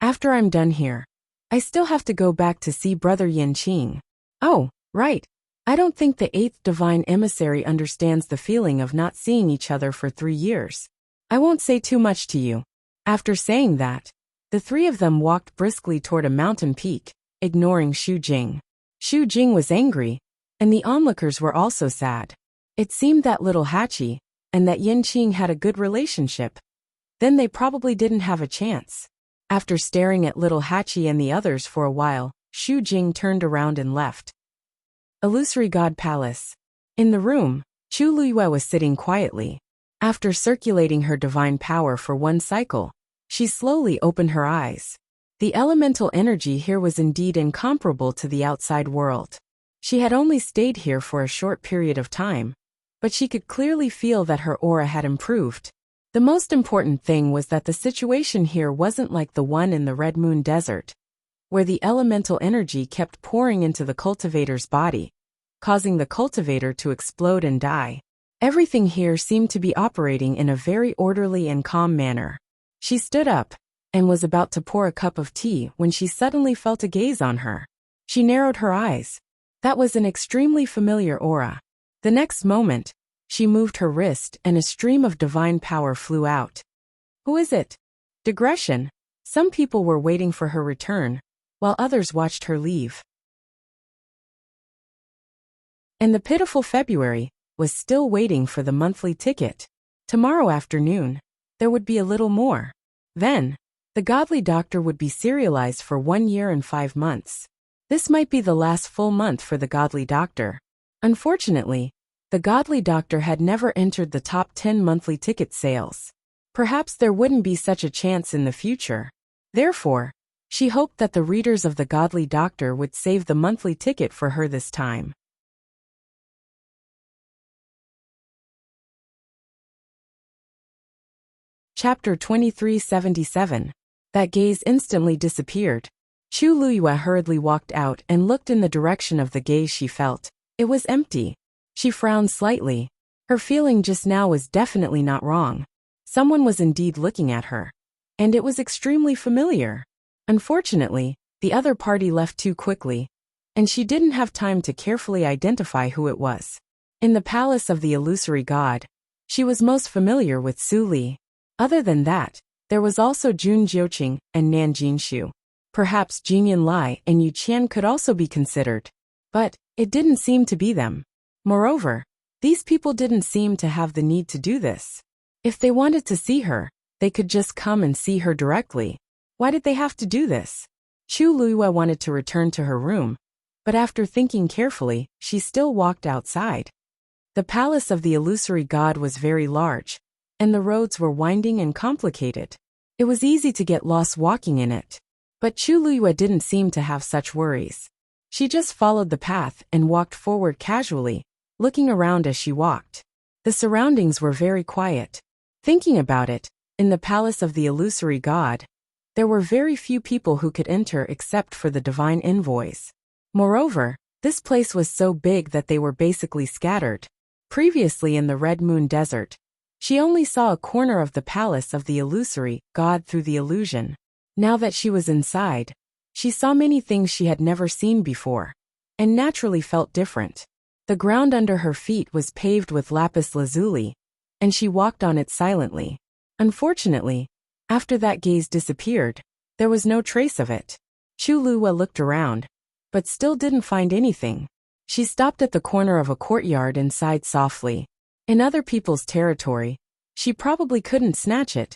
[SPEAKER 1] After I'm done here, I still have to go back to see Brother Yanqing. Oh, right. I don't think the 8th divine emissary understands the feeling of not seeing each other for 3 years. I won't say too much to you. After saying that, the three of them walked briskly toward a mountain peak, ignoring Xu Jing. Xu Jing was angry, and the onlookers were also sad. It seemed that little Hachi and that Yin Qing had a good relationship. Then they probably didn't have a chance. After staring at little Hachi and the others for a while, Xu Jing turned around and left. Illusory God Palace. In the room, Chu Luiyue was sitting quietly. After circulating her divine power for one cycle, she slowly opened her eyes. The elemental energy here was indeed incomparable to the outside world. She had only stayed here for a short period of time, but she could clearly feel that her aura had improved. The most important thing was that the situation here wasn't like the one in the Red Moon Desert, where the elemental energy kept pouring into the cultivator's body, causing the cultivator to explode and die. Everything here seemed to be operating in a very orderly and calm manner. She stood up and was about to pour a cup of tea when she suddenly felt a gaze on her. She narrowed her eyes. That was an extremely familiar aura. The next moment, she moved her wrist and a stream of divine power flew out. Who is it? Digression. Some people were waiting for her return, while others watched her leave. And the pitiful February was still waiting for the monthly ticket. Tomorrow afternoon, there would be a little more. Then, the godly doctor would be serialized for 1 year and 5 months. This might be the last full month for the godly doctor. Unfortunately, the godly doctor had never entered the top 10 monthly ticket sales. Perhaps there wouldn't be such a chance in the future. Therefore, she hoped that the readers of the godly doctor would save the monthly ticket for her this time. Chapter 2377. That gaze instantly disappeared. Chu Luiyue hurriedly walked out and looked in the direction of the gaze she felt. It was empty. She frowned slightly. Her feeling just now was definitely not wrong. Someone was indeed looking at her. And it was extremely familiar. Unfortunately, the other party left too quickly, and she didn't have time to carefully identify who it was. In the palace of the illusory god, she was most familiar with Su Li. Other than that, there was also Jun Jiuqing and Nan Jinshu. Perhaps Jingyan Lai and Yu Qian could also be considered. But it didn't seem to be them. Moreover, these people didn't seem to have the need to do this. If they wanted to see her, they could just come and see her directly. Why did they have to do this? Chu Luiyue wanted to return to her room, but after thinking carefully, she still walked outside. The palace of the illusory god was very large, and the roads were winding and complicated. It was easy to get lost walking in it. But Chu Luiyue didn't seem to have such worries. She just followed the path and walked forward casually, looking around as she walked. The surroundings were very quiet. Thinking about it, in the palace of the illusory god, there were very few people who could enter except for the divine envoys. Moreover, this place was so big that they were basically scattered. Previously in the Red Moon Desert, she only saw a corner of the palace of the illusory god through the illusion. Now that she was inside, she saw many things she had never seen before, and naturally felt different. The ground under her feet was paved with lapis lazuli, and she walked on it silently. Unfortunately, after that gaze disappeared, there was no trace of it. Chu Luiyue looked around, but still didn't find anything. She stopped at the corner of a courtyard and sighed softly. In other people's territory, she probably couldn't snatch it.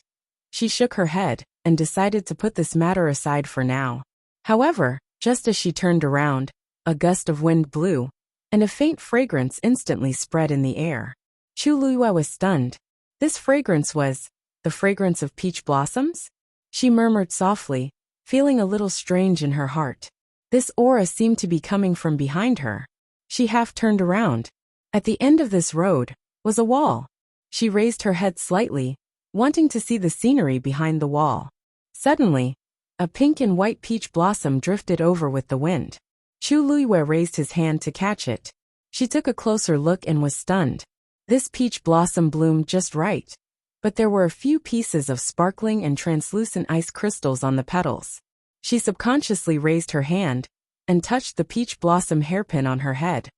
[SPEAKER 1] She shook her head and decided to put this matter aside for now. However, just as she turned around, a gust of wind blew, and a faint fragrance instantly spread in the air. Chu Luiyue was stunned. This fragrance was the fragrance of peach blossoms? She murmured softly, feeling a little strange in her heart. This aura seemed to be coming from behind her. She half turned around. At the end of this road was a wall. She raised her head slightly, wanting to see the scenery behind the wall. Suddenly, a pink and white peach blossom drifted over with the wind. Chu Luiyue raised his hand to catch it. She took a closer look and was stunned. This peach blossom bloomed just right, but there were a few pieces of sparkling and translucent ice crystals on the petals. She subconsciously raised her hand and touched the peach blossom hairpin on her head.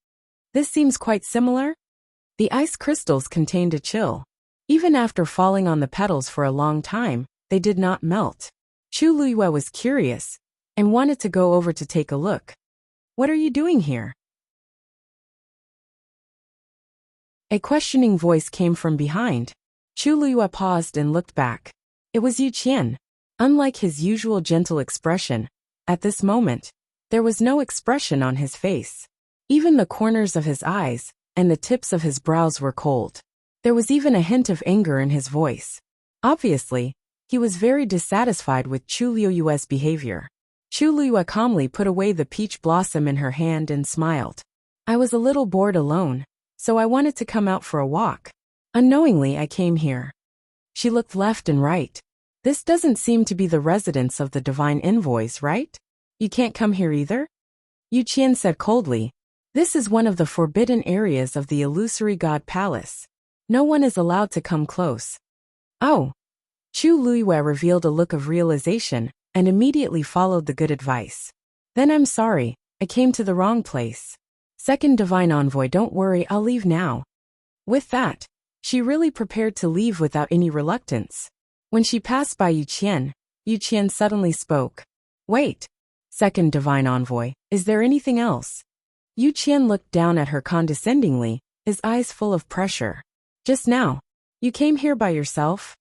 [SPEAKER 1] This seems quite similar. The ice crystals contained a chill. Even after falling on the petals for a long time, they did not melt. Chu Luiyue was curious and wanted to go over to take a look. What are you doing here? A questioning voice came from behind. Chu Liyue paused and looked back. It was Yu Qian. Unlike his usual gentle expression, at this moment, there was no expression on his face. Even the corners of his eyes and the tips of his brows were cold. There was even a hint of anger in his voice. Obviously, he was very dissatisfied with Chu Liyue's behavior. Chu Liyue calmly put away the peach blossom in her hand and smiled. I was a little bored alone, so I wanted to come out for a walk. Unknowingly, I came here. She looked left and right. This doesn't seem to be the residence of the divine envoys, right? You can't come here either? Yu Qian said coldly. This is one of the forbidden areas of the illusory god palace. No one is allowed to come close. Oh. Chu Liyue revealed a look of realization and immediately followed the good advice. Then I'm sorry, I came to the wrong place. Second divine envoy, don't worry, I'll leave now. With that, she really prepared to leave without any reluctance. When she passed by Yu Qian suddenly spoke. Wait. Second divine envoy, is there anything else? Yu Qian looked down at her condescendingly, his eyes full of pressure. Just now. You came here by yourself?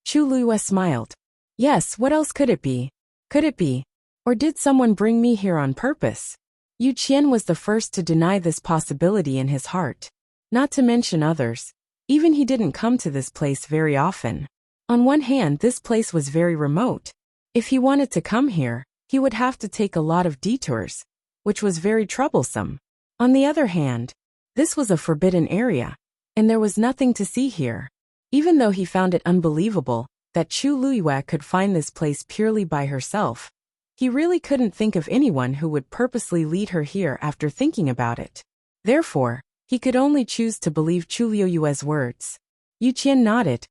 [SPEAKER 1] Chu Liyue smiled. Yes, what else could it be? Could it be? Or did someone bring me here on purpose? Yu Qian was the first to deny this possibility in his heart. Not to mention others. Even he didn't come to this place very often. On one hand, this place was very remote. If he wanted to come here, he would have to take a lot of detours, which was very troublesome. On the other hand, this was a forbidden area, and there was nothing to see here. Even though he found it unbelievable that Chu Liyue could find this place purely by herself, he really couldn't think of anyone who would purposely lead her here after thinking about it. Therefore, he could only choose to believe Chu Liyue's words. Yu Qian nodded.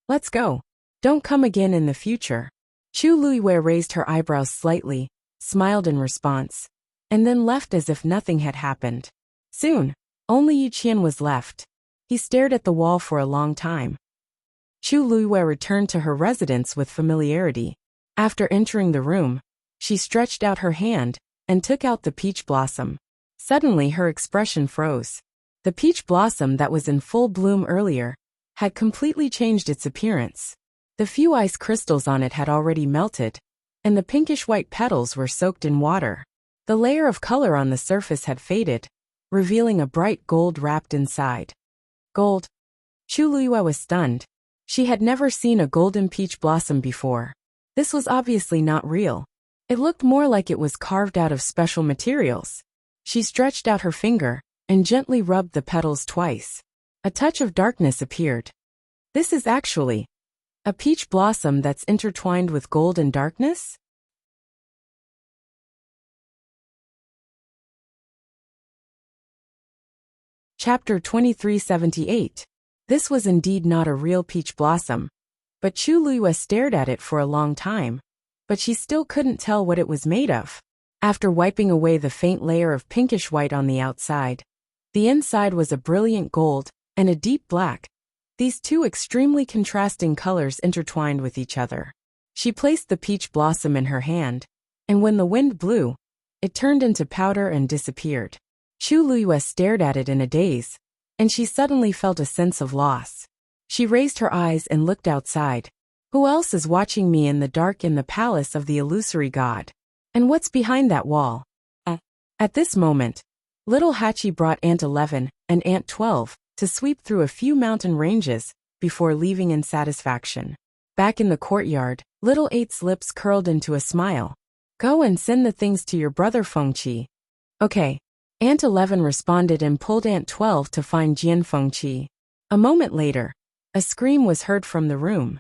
[SPEAKER 1] Let's go. Don't come again in the future. Chu Liyue raised her eyebrows slightly, smiled in response, and then left as if nothing had happened. Soon, only Yu Qian was left. He stared at the wall for a long time. Chu Liyue returned to her residence with familiarity. After entering the room, she stretched out her hand and took out the peach blossom. Suddenly her expression froze. The peach blossom that was in full bloom earlier had completely changed its appearance. The few ice crystals on it had already melted, and the pinkish-white petals were soaked in water. The layer of color on the surface had faded, revealing a bright gold wrapped inside. Gold. Chu Liyue was stunned. She had never seen a golden peach blossom before. This was obviously not real. It looked more like it was carved out of special materials. She stretched out her finger and gently rubbed the petals twice. A touch of darkness appeared. This is actually a peach blossom that's intertwined with gold and darkness? Chapter 2378. This was indeed not a real peach blossom. But Chu Liyue stared at it for a long time. But she still couldn't tell what it was made of. After wiping away the faint layer of pinkish white on the outside, the inside was a brilliant gold and a deep black. These two extremely contrasting colors intertwined with each other. She placed the peach blossom in her hand, and when the wind blew, it turned into powder and disappeared. Chu Liyue stared at it in a daze, and she suddenly felt a sense of loss. She raised her eyes and looked outside. Who else is watching me in the dark in the palace of the illusory god? And what's behind that wall? At this moment, little Hachi brought Aunt 11 and Aunt 12 to sweep through a few mountain ranges before leaving in satisfaction. Back in the courtyard, little 8's lips curled into a smile. Go and send the things to your brother Fengqi. Okay. Aunt 11 responded and pulled Aunt 12 to find Jian Fengqi. A moment later, a scream was heard from the room.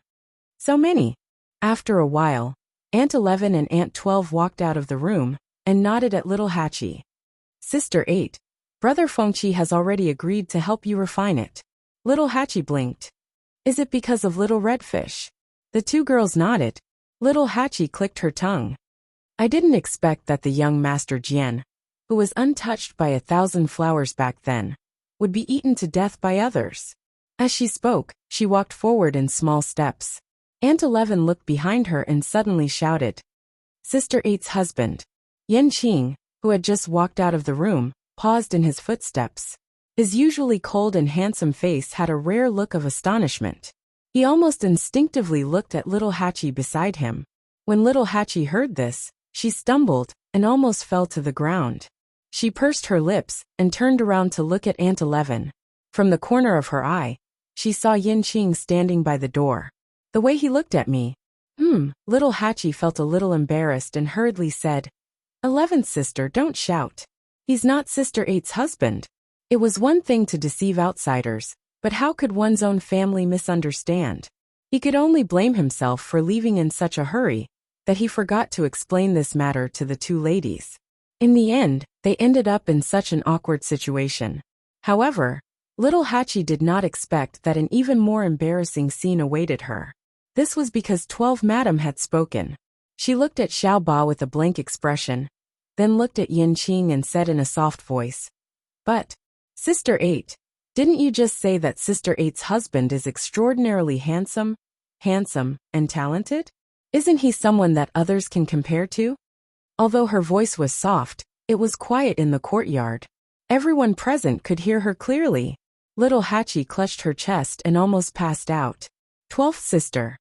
[SPEAKER 1] So many. After a while, Aunt 11 and Aunt 12 walked out of the room and nodded at little Hachi. Sister 8. Brother Fengqi has already agreed to help you refine it. Little Hachi blinked. Is it because of little redfish? The two girls nodded. Little Hachi clicked her tongue. I didn't expect that the young Master Jian, who was untouched by 1,000 flowers back then, would be eaten to death by others. As she spoke, she walked forward in small steps. Aunt 11 looked behind her and suddenly shouted. Sister 8's husband, Yan Qing, who had just walked out of the room, paused in his footsteps. His usually cold and handsome face had a rare look of astonishment. He almost instinctively looked at little Hachi beside him. When little Hachi heard this, she stumbled and almost fell to the ground. She pursed her lips and turned around to look at Aunt 11. From the corner of her eye, she saw Yanqing standing by the door. The way he looked at me. Little Hachi felt a little embarrassed and hurriedly said, 11th sister, don't shout. He's not Sister 8's husband. It was one thing to deceive outsiders, but how could one's own family misunderstand? He could only blame himself for leaving in such a hurry that he forgot to explain this matter to the two ladies. In the end, they ended up in such an awkward situation. However, little Hachi did not expect that an even more embarrassing scene awaited her. This was because 12 Madam had spoken. She looked at Xiao Ba with a blank expression, then looked at Yanqing and said in a soft voice, "But, Sister 8, didn't you just say that Sister 8's husband is extraordinarily handsome and talented? Isn't he someone that others can compare to?" Although her voice was soft, it was quiet in the courtyard. Everyone present could hear her clearly. Little Hachi clutched her chest and almost passed out. 12th sister.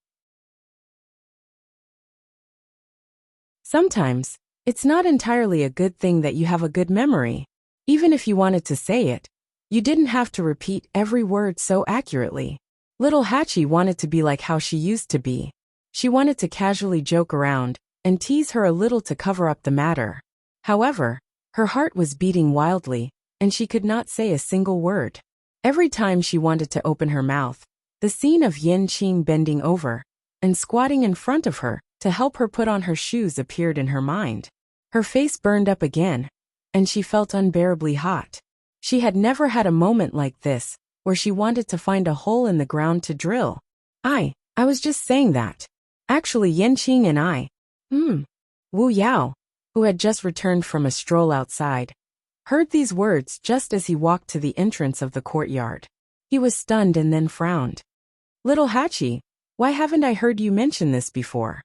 [SPEAKER 1] Sometimes, it's not entirely a good thing that you have a good memory. Even if you wanted to say it, you didn't have to repeat every word so accurately. Little Hachi wanted to be like how she used to be. She wanted to casually joke around and tease her a little to cover up the matter. However, her heart was beating wildly, and she could not say a single word. Every time she wanted to open her mouth, the scene of Yanqing bending over and squatting in front of her to help her put on her shoes appeared in her mind. Her face burned up again, and she felt unbearably hot. She had never had a moment like this, where she wanted to find a hole in the ground to drill. I was just saying that. Actually, Yanqing and I. Wu Yao, who had just returned from a stroll outside, heard these words just as he walked to the entrance of the courtyard. He was stunned and then frowned. Little Hachi, why haven't I heard you mention this before?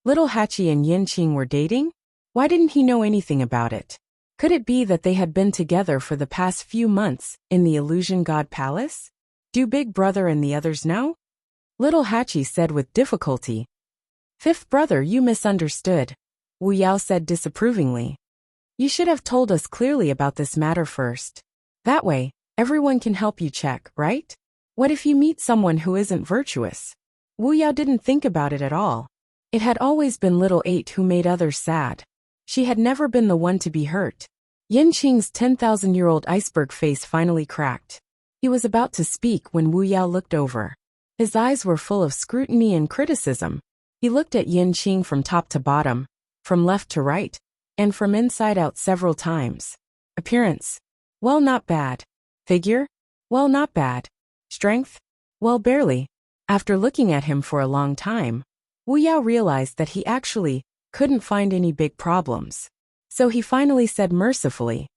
[SPEAKER 1] Little Hachi and Yanqing were dating? Why didn't he know anything about it? Could it be that they had been together for the past few months in the Illusion God Palace? Do Big Brother and the others know? Little Hachi said with difficulty. Fifth brother, you misunderstood, Wu Yao said disapprovingly. You should have told us clearly about this matter first. That way, everyone can help you check, right? What if you meet someone who isn't virtuous? Wu Yao didn't think about it at all. It had always been little 8 who made others sad. She had never been the one to be hurt. Yanqing's 10,000-year-old iceberg face finally cracked. He was about to speak when Wu Yao looked over. His eyes were full of scrutiny and criticism. He looked at Yanqing from top to bottom, from left to right, and from inside out several times. Appearance? Well, not bad. Figure? Well, not bad. Strength? Well, barely. After looking at him for a long time, Wu Yao realized that he actually couldn't find any big problems. So he finally said mercifully,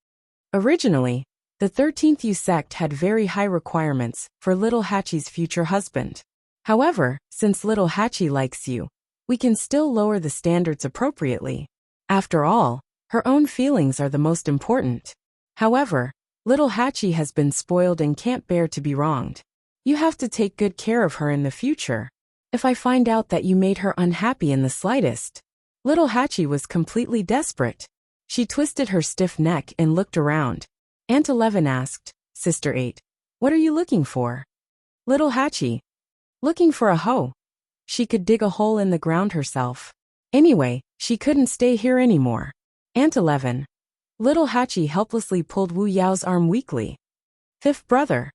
[SPEAKER 1] originally, the 13th Yu sect had very high requirements for little Hachi's future husband. However, since little Hachi likes you, we can still lower the standards appropriately. After all, her own feelings are the most important. However, little Hachi has been spoiled and can't bear to be wronged. You have to take good care of her in the future. If I find out that you made her unhappy in the slightest. Little Hachi was completely desperate. She twisted her stiff neck and looked around. Aunt 11 asked, Sister 8, what are you looking for? Little Hachi. Looking for a hoe. She could dig a hole in the ground herself. Anyway, she couldn't stay here anymore. Aunt 11. Little Hachi helplessly pulled Wu Yao's arm weakly. Fifth brother.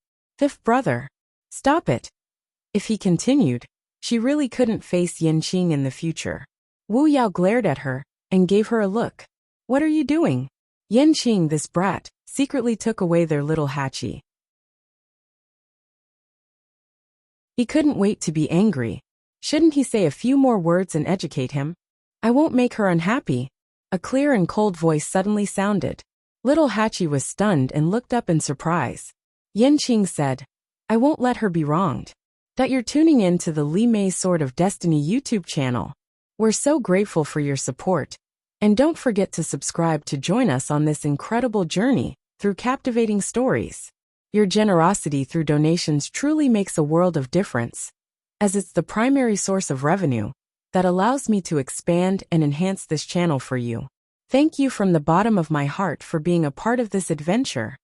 [SPEAKER 1] Stop it. If he continued, she really couldn't face Yanqing in the future. Wu Yao glared at her and gave her a look. What are you doing? Yanqing, this brat, secretly took away their little Hachi. He couldn't wait to be angry. Shouldn't he say a few more words and educate him? I won't make her unhappy. A clear and cold voice suddenly sounded. Little Hachi was stunned and looked up in surprise. Yanqing said, I won't let her be wronged. That you're tuning in to the Li Mei Sword of Destiny YouTube channel. We're so grateful for your support. And don't forget to subscribe to join us on this incredible journey through captivating stories. Your generosity through donations truly makes a world of difference, as it's the primary source of revenue that allows me to expand and enhance this channel for you. Thank you from the bottom of my heart for being a part of this adventure.